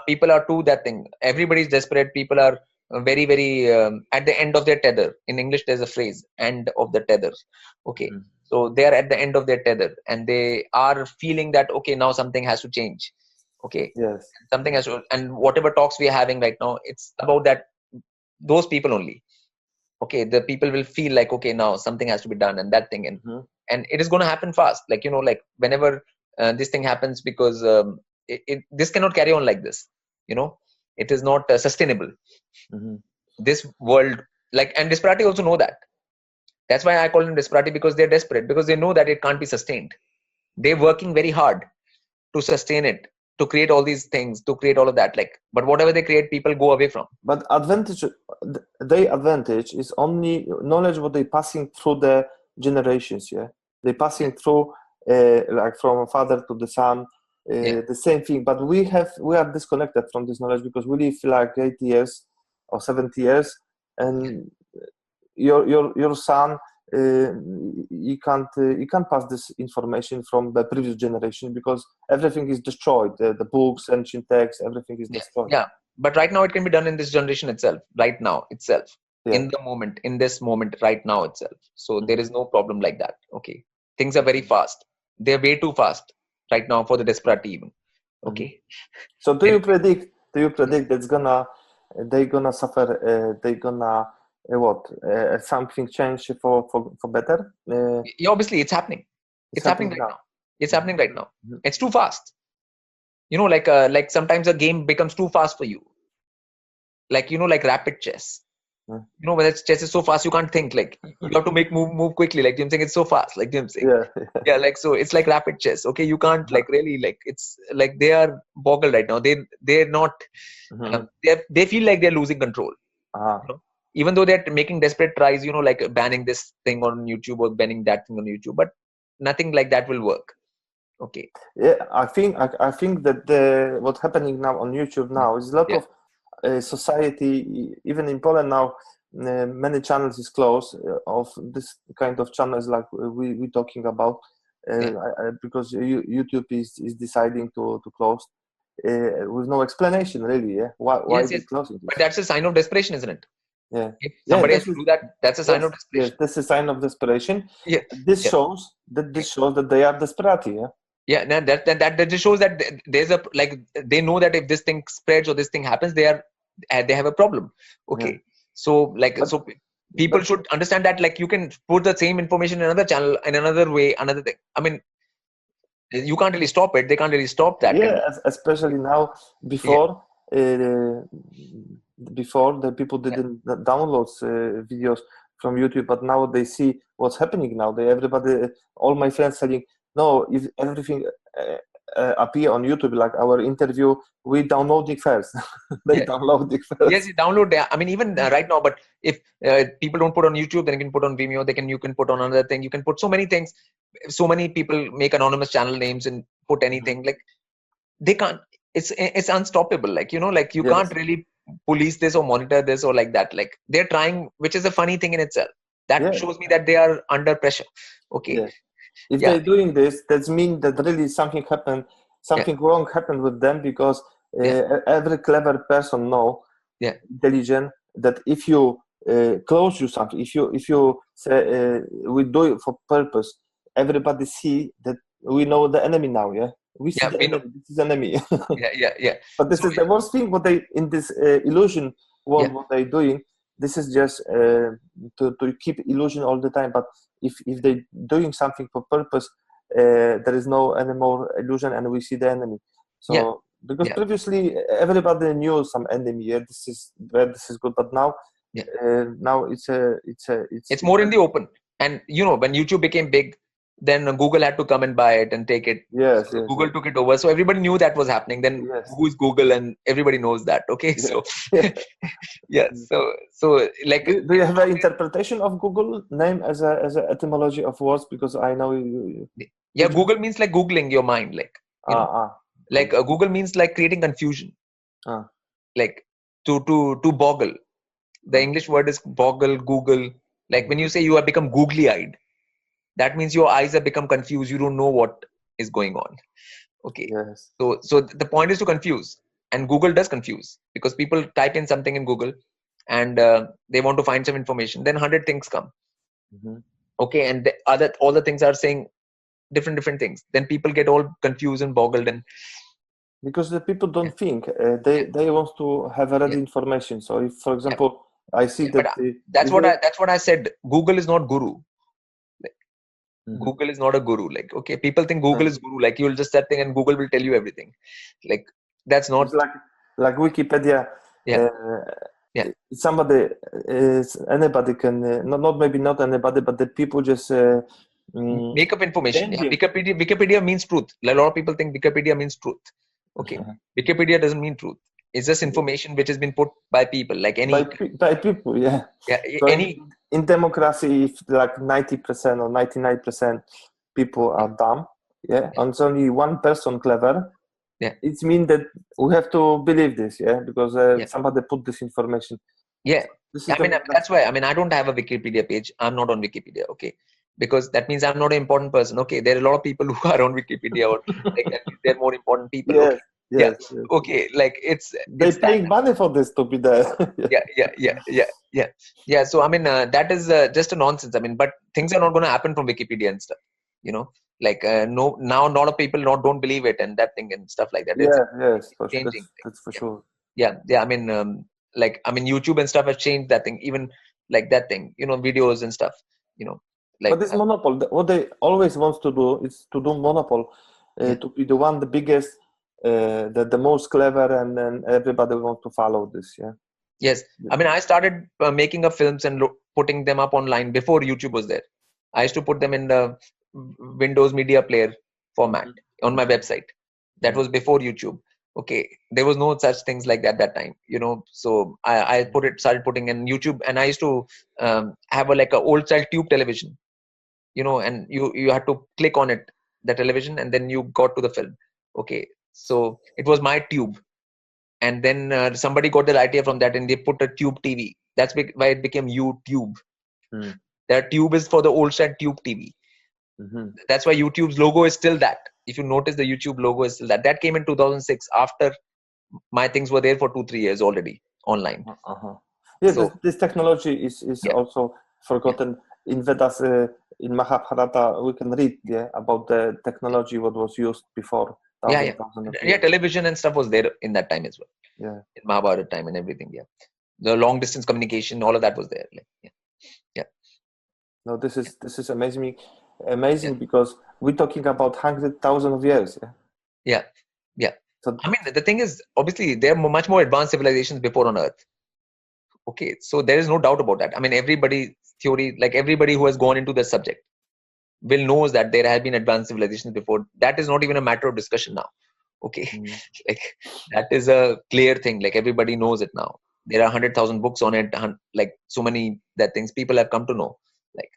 People are to that thing. Everybody's desperate. People are very, very at the end of their tether. In English, there's a phrase, end of the tether. Okay. So they are at the end of their tether and they are feeling that, okay, now something has to change. Okay. Yes. Something has to, and whatever talks we are having right now, it's about that, those people only. Okay. The people will feel like, okay, now something has to be done and that thing. And it is going to happen fast. Whenever this thing happens, because this cannot carry on like this. It is not sustainable. This world, and Desperati also know that. That's why I call them Desperati, because they're desperate, because they know that it can't be sustained. They're working very hard to sustain it, to create all these things, to create all of that. But whatever they create, people go away from. But their advantage is only knowledge what they're passing through the generations. They're passing through from father to the son, the same thing. But we are disconnected from this knowledge because we live 80 years or 70 years, and your son, you can't pass this information from the previous generation because everything is destroyed. The books, ancient texts, everything is destroyed. But right now it can be done in this generation itself. Right now itself, in the moment, in this moment, right now itself. So there is no problem like that. Okay, things are very fast. They're way too fast right now for the Desperati even. Okay. So do you predict that they're gonna suffer? They're gonna something change for better? Obviously it's happening. It's happening right now. It's happening right now. It's too fast. Like sometimes a game becomes too fast for you. Like rapid chess. When chess is so fast, you can't think. You have to move quickly. Like I'm saying, it's so fast. Like I'm saying, so it's like rapid chess. Okay, you can't really it's like they are boggled right now. They're not. They feel like they're losing control. Even though they're making desperate tries, like banning this thing on YouTube or banning that thing on YouTube, but nothing like that will work. Okay. Yeah, I think that what's happening now on YouTube now is a lot of society, even in Poland now, many channels is closed of this kind of channels like we talking about, because YouTube is deciding to close with no explanation really. Yeah, why Yes, they yes. closing this? But that's a sign of desperation, isn't it? Yeah, If yeah. somebody has This to is do that, that's a sign of yes. desperation. This is a sign of desperation. Yeah. This Yeah. shows that they are desperate. Yeah. Yeah, now that just shows that there's a, like, they know that if this thing spreads or this thing happens, they have a problem. Okay, Yeah. so like, But- so people should understand that, like, you can put the same information in another channel in another way, another thing. I mean, you can't really stop it. They can't really stop that. Yeah, especially now. Yeah. Before the people didn't download videos from YouTube, but now they see what's happening now. Everybody, all my friends saying, no, if everything appear on YouTube, like our interview, we download it first. They Yeah. download it first. Yes, you download. I mean, even right now. But if people don't put on YouTube, then you can put on Vimeo. You can put on another thing. You can put so many things. So many people make anonymous channel names and put anything. Like, they can't. It's unstoppable. Like, like, you Yes. can't really police this or monitor this or like that. Like, they're trying, which is a funny thing in itself. That shows me that they are under pressure. Okay. Yeah. If they're doing this, that means that really something happened, something wrong happened with them, because every clever person intelligent, that if you close you something, if you say we do it for purpose, everybody see that we know the enemy now. Yeah, we see the enemy. This is enemy. Yeah. But this is the worst thing. What they in this illusion world, what they doing. This is just to keep illusion all the time. But if they doing something for purpose, there is no any more illusion, and we see the enemy. So because previously everybody knew some enemy. Yeah, this is bad, this is good. But now, now it's more in the open. And when YouTube became big, then Google had to come and buy it and take it. Yes, so Google took it over. So everybody knew that was happening. Then who is Google? And everybody knows that. Okay, so so like, do you have an interpretation of Google name as a etymology of words? Because I know Google means like Googling your mind, like like Google means like creating confusion, like to boggle. The English word is boggle, Google. Like, when you say you have become googly-eyed, that means your eyes have become confused. You don't know what is going on. Okay. Yes. So the point is to confuse, and Google does confuse, because people type in something in Google and they want to find some information. Then 100 things come. Okay, and all the things are saying different things. Then people get all confused and boggled, and because the people don't think, they want to have ready information. So if, for example, I see that that's what I said. Google is not guru. Google is not a guru. Like, okay, people think Google is guru. Like, you'll just set thing and Google will tell you everything. Like, that's not. It's like Wikipedia. Somebody, anybody can, not maybe not anybody, but the people just make up information. Wikipedia means truth. A lot of people think Wikipedia means truth. Okay, Wikipedia doesn't mean truth. It's just information which has been put by people, like any by people. So any in democracy, if like 90% or 99% people are dumb, and it's only one person clever, it means that we have to believe this, because somebody put this information. That's why I don't have a Wikipedia page. I'm not on Wikipedia. Okay, because that means I'm not an important person. Okay, there are a lot of people who are on Wikipedia, or like that means they're more important people. Yes. Okay, like they're paying money for this to be there. So that is just a nonsense. but things are not going to happen from Wikipedia and stuff. Like now a lot of people don't believe it, and that thing and stuff like that. Yes, for sure. Changing. That's for sure. YouTube and stuff has changed that thing. Even like that thing, videos and stuff. Like, but this monopoly, what they always want to do is to do monopoly, to be the biggest, the most clever, and then everybody wants to follow this. Yes, I started making up films and putting them up online before YouTube was there. I used to put them in the Windows Media Player format on my website. That was before YouTube. Okay, there was no such things like that time. So I started putting in YouTube, and I used to have like a old style tube television. And you had to click on it. the television, and then you got to the film. Okay, so it was my tube, and then somebody got the idea from that, and they put a tube TV. That's why it became YouTube. That tube is for the old style tube TV. That's why YouTube's logo is still that. If you notice, the YouTube logo is still that. That came in 2006 after my things were there for 2-3 years already online. Yeah, So, this technology is also forgotten in Vedas. In Mahabharata, we can read about the technology what was used before. Television and stuff was there in that time as well. Yeah, in Mahabharata time and everything. Yeah, the long distance communication, all of that was there. No, this is amazing because we're talking about 100,000 of years. Yeah. So, I mean, the thing is, obviously, there are much more advanced civilizations before on Earth. Okay, so there is no doubt about that. I mean, everybody who has gone into the subject will knows that there have been advanced civilizations before. That is not even a matter of discussion now. Okay, like that is a clear thing. Like everybody knows it now. There are 100,000 books on it. Like so many that things people have come to know. Like,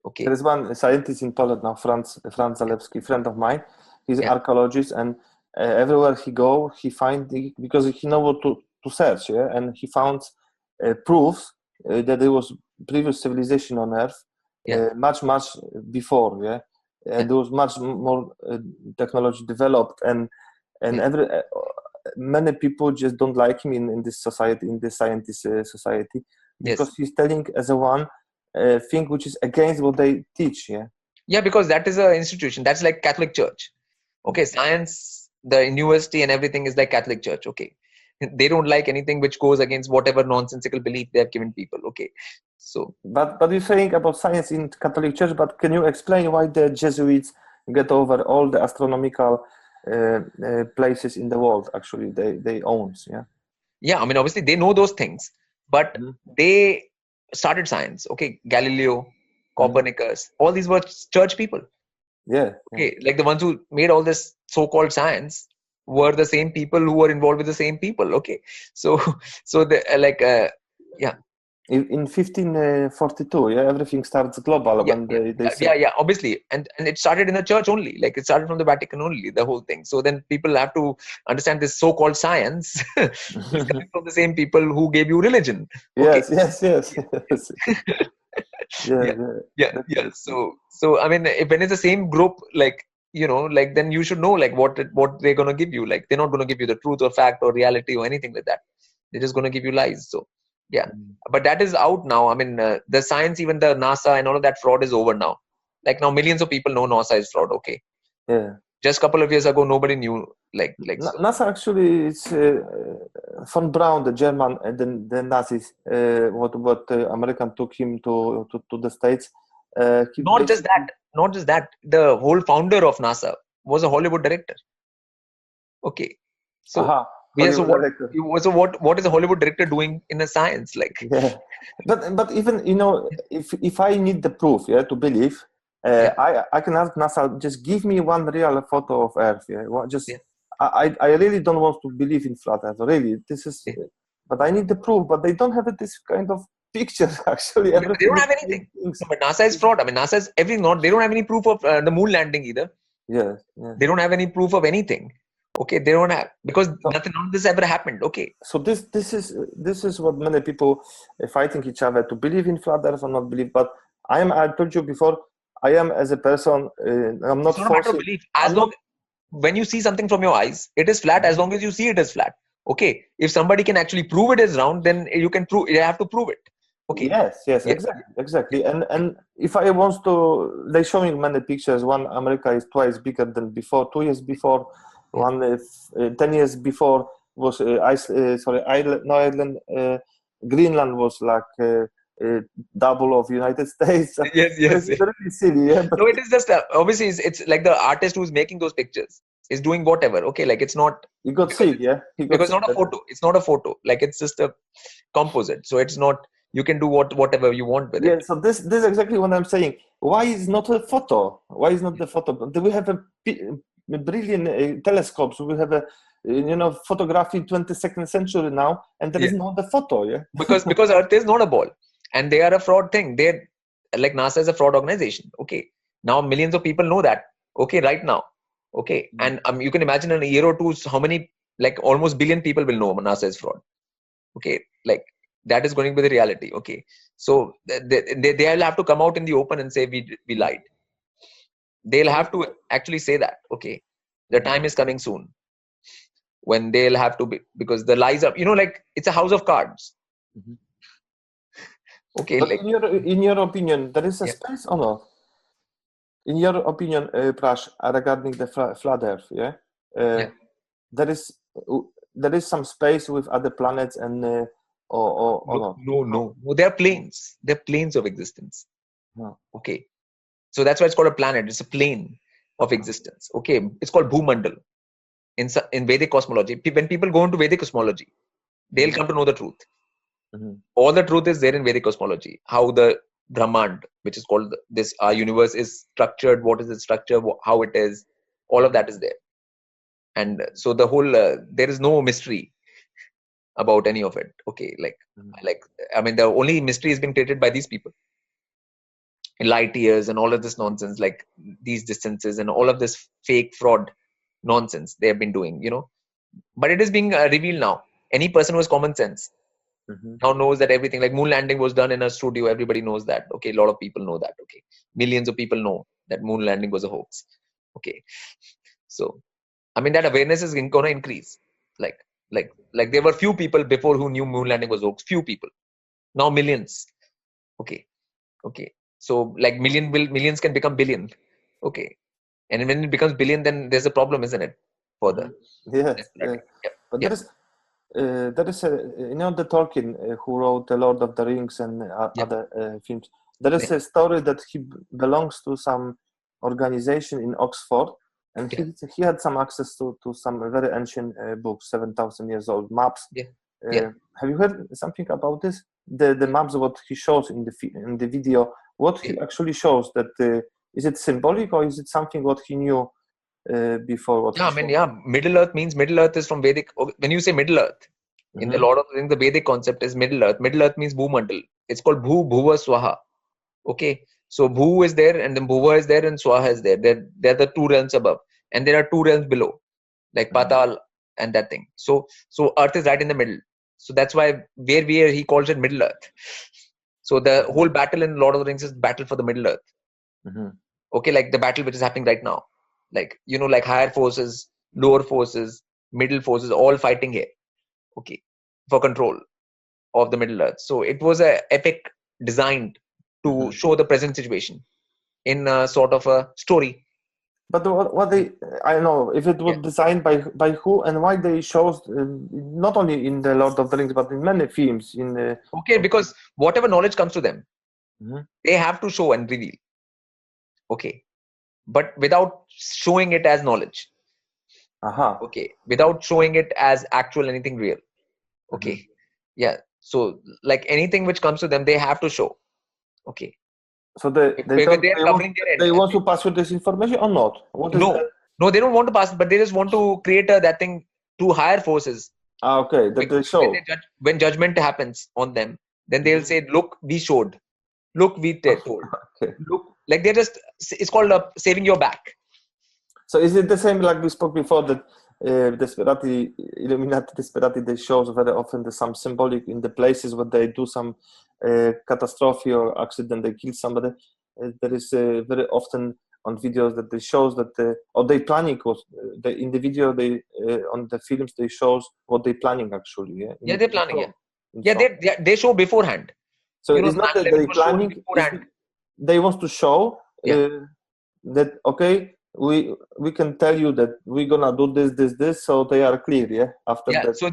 okay. There is one scientist in Poland now, Franz Zalewski, friend of mine. He's an archaeologist, and everywhere he go, he find because he know what to search, and he found proofs that there was previous civilization on Earth, much before, and there was much more technology developed, and many people just don't like him in this society, in this scientist society, because he's telling as a one thing which is against what they teach. Yeah, because that is an institution. That's like Catholic Church. Okay, science, the university and everything is like Catholic Church. Okay, they don't like anything which goes against whatever nonsensical belief they have given people. Okay, so but you're saying about science in Catholic Church, but can you explain why the Jesuits get over all the astronomical places in the world? Actually, they own. Yeah, I mean, obviously they know those things, but they started science. Okay, Galileo, Copernicus, all these were church people. Okay, like the ones who made all this so-called science were the same people who were involved with the same people. Okay, so the in 1542, everything starts global when they say. Obviously, and it started in the church only. Like it started from the Vatican only, the whole thing. So then people have to understand this so-called science is coming from the same people who gave you religion. Okay? Yes. Yeah. So I mean, when it's the same group, like like then you should know like what they're gonna give you. Like they're not gonna give you the truth or fact or reality or anything like that. They're just gonna give you lies. So but that is out now. I mean, the science, even the NASA and all of that fraud is over now. Like now, millions of people know NASA is fraud. Okay. Yeah. Just a couple of years ago, nobody knew. Like NASA actually is von Braun, the German, and then the Nazis. What American took him to the States. Not just that. The whole founder of NASA was a Hollywood director. Okay. So. So what is a Hollywood director doing in a science like? But even if I need the proof to believe, I can ask NASA, just give me one real photo of Earth. I really don't want to believe in flat Earth. Really, this is. But I need the proof. But they don't have this kind of picture actually. They don't have anything. But NASA is fraud. I mean, NASA is everything. They don't have any proof of the moon landing either. Yes. They don't have any proof of anything. Okay, they don't have, because none of this ever happened. Okay. So this is what many people fighting each other to believe in flat Earth or not believe. But I told you before, I am as a person, I'm not. It's not a matter of belief. When you see something from your eyes, it is flat. As long as you see it is flat. Okay. If somebody can actually prove it is round, then you have to prove it. Okay. Yes, exactly. And if I want to, they show me many pictures. One, America is twice bigger than before. 2 years before. 10 years before was Ireland. Greenland was like double of United States. Yes. It's really silly. But no, it is just obviously it's like the artist who's making those pictures is doing whatever. Okay, like it's not. You got sick, Because it's not a photo. It's not a photo. Like it's just a composite. So it's not. You can do whatever you want with it. Yeah. So this is exactly what I'm saying. Why is not a photo? Why is not the photo? Do we have a brilliant telescopes? We have a photography 22nd century now, and there is not the photo. because Earth is not a ball, and they are a fraud thing. They're like NASA is a fraud organization. Okay, now millions of people know that. Okay, right now. Okay, and you can imagine in a year or two how many, like almost billion people will know NASA is fraud. Okay, like that is going to be the reality. Okay, so they'll have to come out in the open and say we lied. They'll have to actually say that. Okay, the time is coming soon when they'll have to be, because the lies are, like it's a house of cards. Okay, but like in your opinion, there is a yeah. space or not? In your opinion, Prash, regarding the flat Earth, Yeah. there is some space with other planets and or not? No. They're planes. They're planes of existence. No. Okay, so that's why it's called a planet. It's a plane of existence. Okay, it's called Bhumandal in Vedic cosmology. When people go into Vedic cosmology, they'll come to know the truth. All the truth is there in Vedic cosmology. How the Brahmand, which is called this, our universe is structured. What is its structure? How it is? All of that is there. And so the whole there is no mystery about any of it. Okay, I mean, the only mystery is being created by these people. Light years and all of this nonsense, like these distances and all of this fake fraud nonsense they have been doing, but it is being revealed now. Any person who has common sense now knows that everything, like moon landing was done in a studio. Everybody knows that. Okay, a lot of people know that. Okay, millions of people know that moon landing was a hoax. Okay, so I mean that awareness is going to increase. Like there were few people before who knew moon landing was a hoax. Few people. Now millions. Okay. So like millions can become billion. Okay, and when it becomes billion, then there's a problem, isn't it? Further. Yes. But there is the Tolkien who wrote The Lord of the Rings and other films. There is a story that he belongs to some organization in Oxford, and he had some access to some very ancient books, 7,000 years old maps. Have you heard something about this? The maps, what he shows in the video, what he actually shows, that is it symbolic or is it something what he knew before? Middle Earth means, Middle Earth is from Vedic. When you say Middle Earth, in the Lord of the Rings, the Vedic concept is Middle Earth. Middle Earth means Bhumandal. It's called Bhu, Bhuva, Swaha. Okay, so Bhu is there, and then Bhuva is there, and Swaha is there. They're the two realms above, and there are two realms below, like Patal and that thing. So Earth is right in the middle. So that's why where he calls it Middle Earth. So the whole battle in Lord of the Rings is battle for the Middle Earth. Okay, like the battle which is happening right now, like like higher forces, lower forces, middle forces, all fighting here. Okay, for control of the Middle Earth. So it was a epic designed to show the present situation in a sort of a story. But what they, I don't know if it was designed by who and why they shows not only in the Lord of the Rings but in many films. Okay, because whatever knowledge comes to them, they have to show and reveal. Okay, but without showing it as knowledge. Okay, without showing it as actual anything real. Okay, so like anything which comes to them, they have to show. Okay. So they want to pass you this information or not? No, they don't want to pass, but they just want to create that thing to higher forces. Okay, that they show. When judgment happens on them, then they'll say, "Look, we showed. Look, we told. Look." Like they're just. It's called saving your back. So is it the same like we spoke before that Desperati, Illuminati, Desperati, they show very often there's some symbolic in the places where they do some catastrophe or accident, they kill somebody. There is very often on videos that they shows that or they planning was in the video they on the films they shows what they planning actually. They're planning. They show beforehand. So it's not that they planning. They want to show that okay. We can tell you that we're gonna do this, so they are clear, after that. So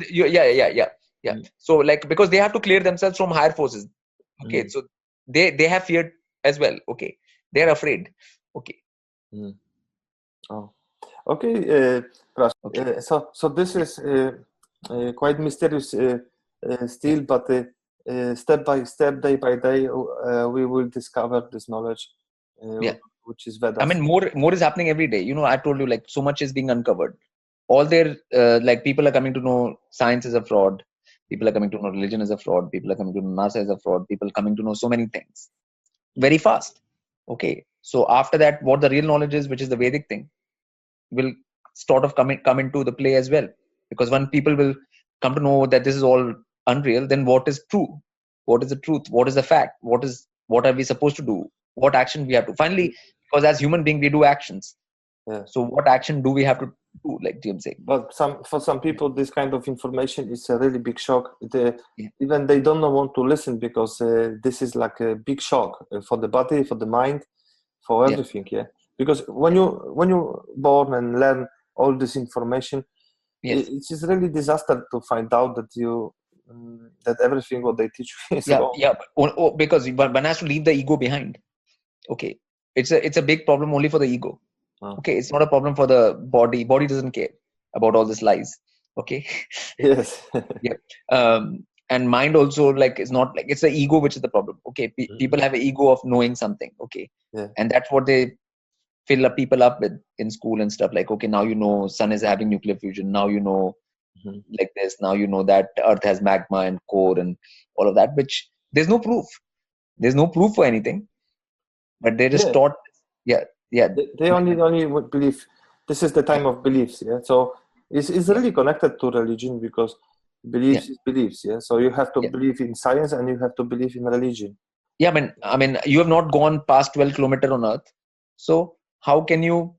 So like because they have to clear themselves from higher forces. Okay, so they have fear as well. Okay, they are afraid. Okay. Oh, okay. So this is quite mysterious still, but step by step, day by day, we will discover this knowledge. Which is Vedas. I mean, more is happening every day. I told you like so much is being uncovered. All their like people are coming to know science is a fraud. People are coming to know religion is a fraud. People are coming to know NASA is a fraud. People are coming to know so many things very fast. Okay, So after that, what the real knowledge is, which is the Vedic thing, will sort of come into the play as well. Because when people will come to know that this is all unreal, then what is true? What is the truth? What is the fact? What are we supposed to do? What action we have to? Finally, because as human beings, we do actions. Yeah. So what action do we have to do, like Jim saying? But for some people, this kind of information is a really big shock. Yeah. Even they don't want to listen because this is like a big shock for the body, for the mind, for everything. Yeah. Because when you're born and learn all this information, Yes. it is really disaster to find out that that everything what they teach you is wrong. Because one has to leave the ego behind. Okay, it's a big problem only for the ego. Okay, it's not a problem for the body. Body doesn't care about all this lies. Okay. Yes. And mind also, like, it's not like, it's the ego which is the problem. Okay, people have an ego of knowing something. Okay, and that's what they fill up people up with in school and stuff. Like, okay, now you know sun is having nuclear fusion. Now you know like this. Now you know that Earth has magma and core and all of that. Which there's no proof. There's no proof for anything. But they just taught. They only believe. This is the time of beliefs. Yeah. So it's really connected to religion because beliefs is beliefs. Yeah. So you have to believe in science and you have to believe in religion. Yeah, I mean, you have not gone past 12 kilometers on Earth. So how can you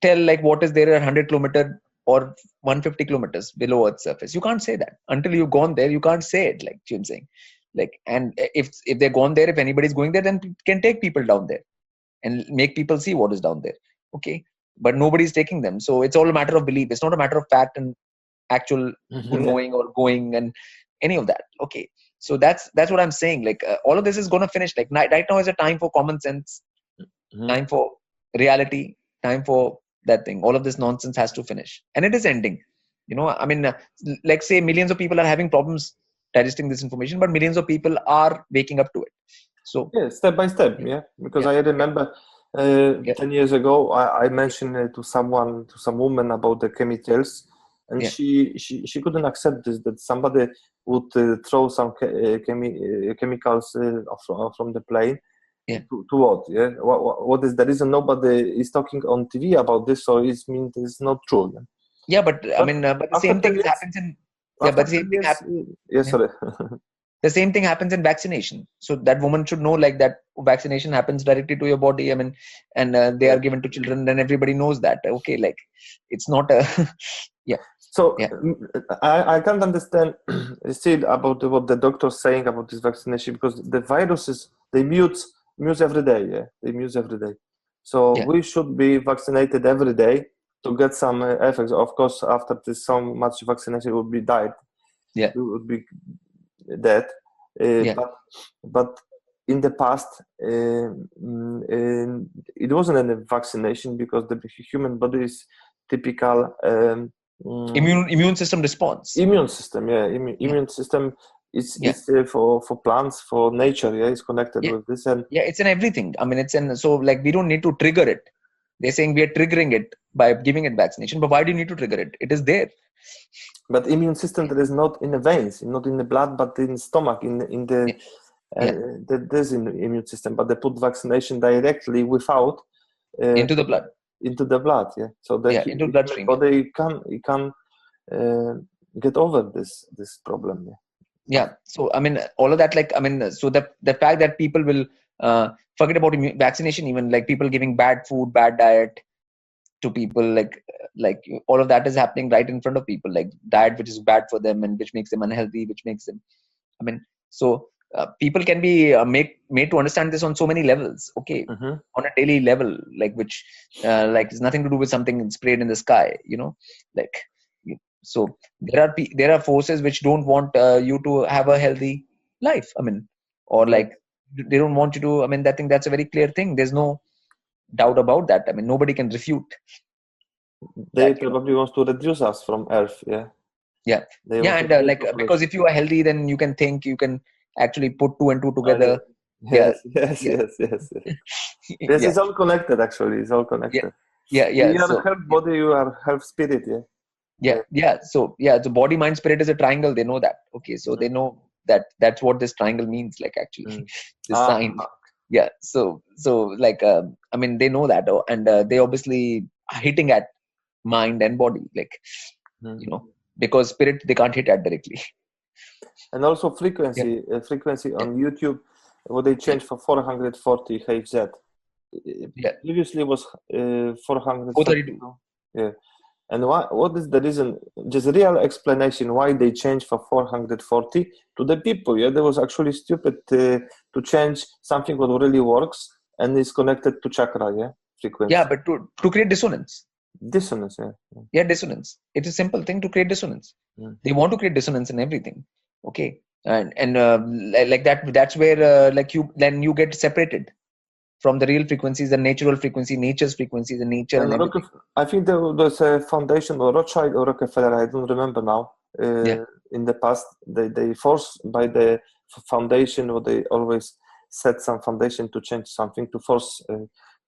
tell like what is there at 100 kilometers or 150 kilometers below Earth's surface? You can't say that until you've gone there. You can't say it, like Jim saying. Like, and if they're gone there, if anybody's going there, then can take people down there and make people see what is down there. Okay, but nobody's taking them. So it's all a matter of belief. It's not a matter of fact and actual knowing or going and any of that. Okay, so that's what I'm saying. Like all of this is going to finish. Like right now is a time for common sense, time for reality, time for that thing. All of this nonsense has to finish, and it is ending. You know, I mean, like say millions of people are having problems digesting this information, but millions of people are waking up to it. So step by step, because I remember 10 years ago I mentioned to some woman about the chemicals, and she couldn't accept this, that somebody would throw some chemicals from the plane to what? What is the reason? Nobody is talking on TV about this, so it means it's not true. But I mean, but the same thing happens in but the same thing happens. Sorry. The same thing happens in vaccination. So that woman should know like that vaccination happens directly to your body. I mean, and they are given to children. Then everybody knows that. Okay, like it's not a So I can't understand still about what the doctor's saying about this vaccination, because the viruses, they muse every day. They muse every day. So we should be vaccinated every day to get some effects. Of course, after this so much vaccination, would be died. Yeah, we would be dead. But in the past, it wasn't any vaccination because the human body is typical immune system response. Immune system, immune system. It's for plants, for nature. It's connected with this, and it's in everything. I mean, it's in, so like we don't need to trigger it. They're saying we are triggering it by giving it vaccination, but why do you need to trigger it? It is there. But immune system that is not in the veins, not in the blood, but in the stomach, in the there's in the immune system. But they put vaccination directly without into the blood. Into the blood, So the into bloodstream. Body can get over this problem. So I mean, all of that, like I mean, so the fact that people will forget about vaccination, even like people giving bad food, bad diet to people, like all of that is happening right in front of people, like diet which is bad for them and which makes them unhealthy, which makes them, I mean, so people can be made to understand this on so many levels, on a daily level, like which like it's nothing to do with something sprayed in the sky, like. So there are forces which don't want you to have a healthy life. I mean, or like they don't want you to. I mean, I think that's a very clear thing. There's no doubt about that. I mean, nobody can refute. They probably want to reduce us from Earth. And because if you are healthy, then you can think. You can actually put two and two together. Yes. This is all connected. Actually, it's all connected. You are health body. You are health spirit. So the body, mind, spirit is a triangle. They know that. Okay, so they know that that's what this triangle means. Like actually, this sign. Yeah. So like, I mean, they know that, and they obviously are hitting at mind and body, like, because spirit they can't hit at directly. And also frequency, on YouTube, what they changed for 440 Hz. Previously was 432. Yeah. And what is the reason? Just a real explanation why they changed for 440 to the people. Yeah, that was actually stupid to change something what really works and is connected to chakra. Yeah, frequency. Yeah, but to create dissonance. Dissonance. Yeah, dissonance. It's a simple thing to create dissonance. They want to create dissonance in everything. Okay, and like that. That's where like you get separated from the real frequencies, the natural frequency, nature's frequency, the nature and everything. I think there was a foundation, or Rothschild or Rockefeller, I don't remember now. In the past, they forced by the foundation, or they always set some foundation to change something, to force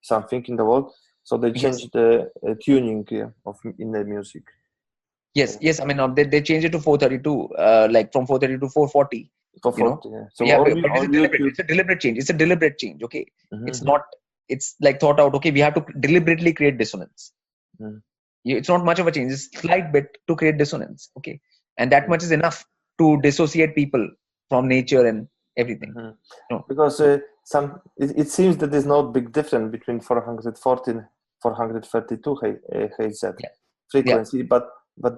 something in the world. So they changed the tuning in the music. Yes. I mean, they changed it to 432, like from 432 to 440. 440, So but it's a deliberate change. It's a deliberate change. Okay, it's not. It's like thought out. Okay, we have to deliberately create dissonance. It's not much of a change. It's a slight bit to create dissonance. Okay, and that much is enough to dissociate people from nature and everything. Because it seems that there's no big difference between 440 and 432 Hz frequency, but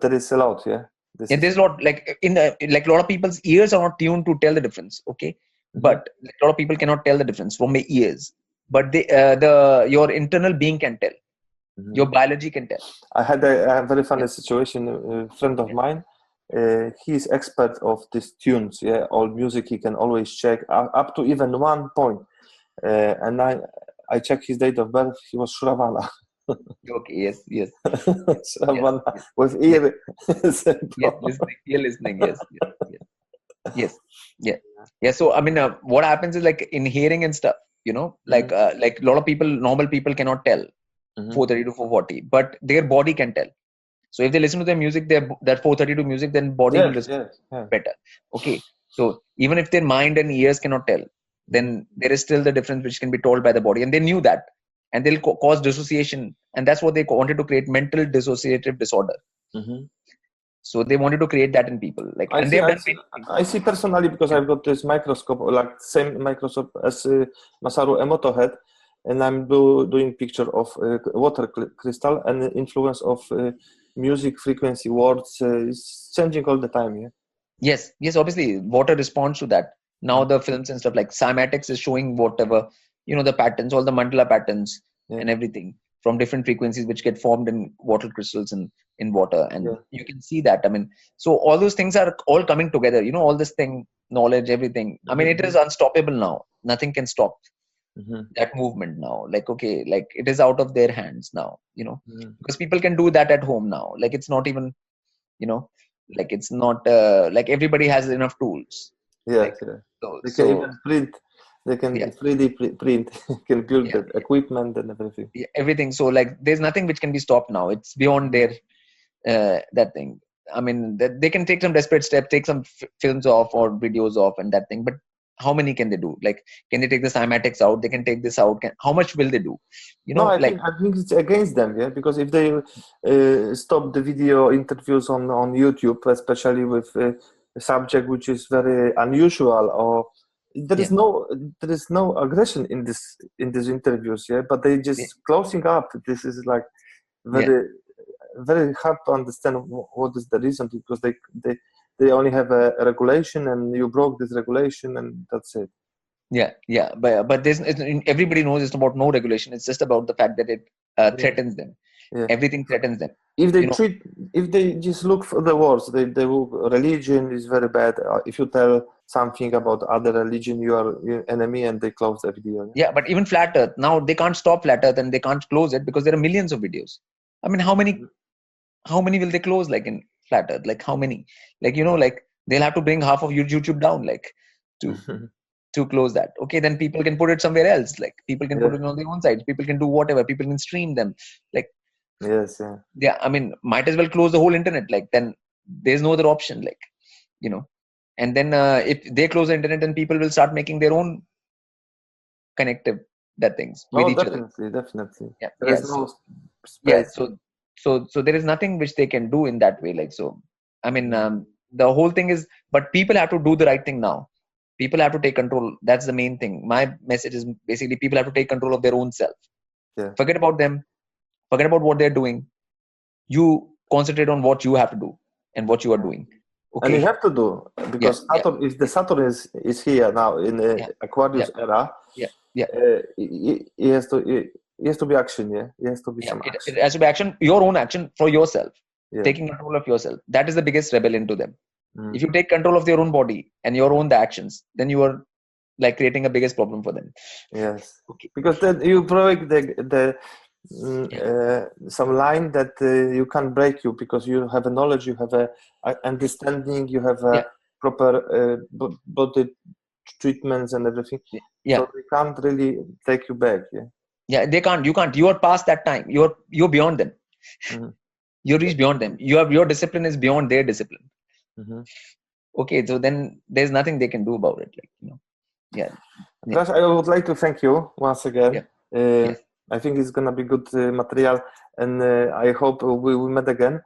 there is a lot. There's a lot, like like a lot of people's ears are not tuned to tell the difference. Okay, but a lot of people cannot tell the difference from their ears, but your internal being can tell. Your biology can tell. I had a very funny situation. A friend of mine, he's expert of these tunes. Yeah, all music he can always check up to even 1 point. And I checked his date of birth. He was Shravana. Okay. Yes. Shravana with ear. Listening. Yes. So I mean, what happens is, like in hearing and stuff, like a lot of people, normal people cannot tell 430 to 440, but their body can tell. So if they listen to their music, that 432 music, then body will respond better. Okay. So even if their mind and ears cannot tell, then there is still the difference which can be told by the body, and they knew that, and they'll cause dissociation, and that's what they wanted to create, mental dissociative disorder. So they wanted to create that in people. Like, I see personally, because I've got this microscope, like same microscope as Masaru Emoto had, and I'm doing picture of water crystal, and the influence of music, frequency, words is changing all the time. Yes. Obviously, water responds to that. Now the films and stuff like cymatics is showing whatever, the patterns, all the mandala patterns and everything from different frequencies which get formed in water crystals and in water, and you can see that. I mean, so all those things are all coming together. All this thing, knowledge, everything. I mean, it is unstoppable now. Nothing can stop that movement now. Like, okay, like it is out of their hands now. Because people can do that at home now. Like, it's not even, like it's not like everybody has enough tools. They can even print. They can 3D print. Can build the equipment and everything. Everything. So like, there's nothing which can be stopped now. It's beyond their that thing. I mean, they can take some desperate steps, take some films off or videos off and that thing. But how many can they do? Like, can they take the cymatics out? They can take this out. How much will they do? I think it's against them, because if they stop the video interviews on YouTube, especially with a subject which is very unusual, or there is no aggression in these interviews, but they just closing up. This is like very hard to understand what is the reason, because they only have a regulation, and you broke this regulation, and that's it. But everybody knows it's about no regulation. It's just about the fact that it threatens them. Everything threatens them. If they just look for the words, they religion is very bad. If you tell something about other religion, you are enemy, and they close the video. But even flat earth, now they can't stop flat earth, and they can't close it because there are millions of videos. I mean, how many will they close, like in flat earth? Like, how many? Like, like they'll have to bring half of YouTube down, like, to close that. Okay, then people can put it somewhere else. Like, people can put it on their own sites. People can do whatever. People can stream them. Like, I mean, might as well close the whole internet. Like, then there's no other option. Like, and then if they close the internet, then people will start making their own connective that things with each other. Definitely. Yeah. There is no Yeah. space. So there is nothing which they can do in that way. Like, so, I mean, the whole thing is, but people have to do the right thing now. People have to take control. That's the main thing. My message is basically people have to take control of their own self. Yeah. Forget about them. Forget about what they're doing. You concentrate on what you have to do and what you are doing. Okay. And you have to do, because Saturn, if the Saturn is here now in the Aquarius era, he has to be action. Yeah, he has to be some action. It has to be action, your own action for yourself. Yeah. Taking control of yourself. That is the biggest rebellion to them. If you take control of your own body and your own actions, then you are like creating a biggest problem for them. Yes. Okay. Because then you break some line that you can't break you, because you have a knowledge, you have a understanding, you have a proper body treatments and everything. So they can't really take you back. Yeah, they can't. You can't. You are past that time. You're beyond them. You reach beyond them. Your discipline is beyond their discipline. Okay, so then there's nothing they can do about it. Like, you know. Plus, I would like to thank you once again. I think it's gonna be good material, and I hope we met again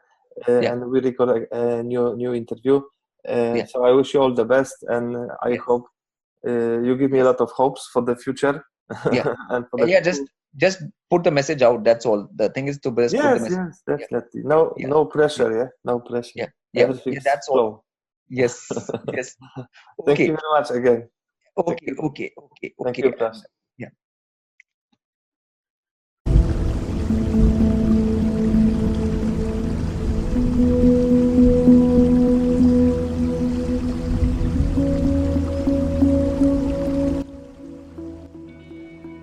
and we record a new interview. So I wish you all the best, and I hope you give me a lot of hopes for the future. And for the just put the message out. That's all. The thing is to put the message. Yes, definitely. No pressure. No pressure. Everything's that's flow. all. Yes. Thank you very much again. Okay. Thank you, Prash.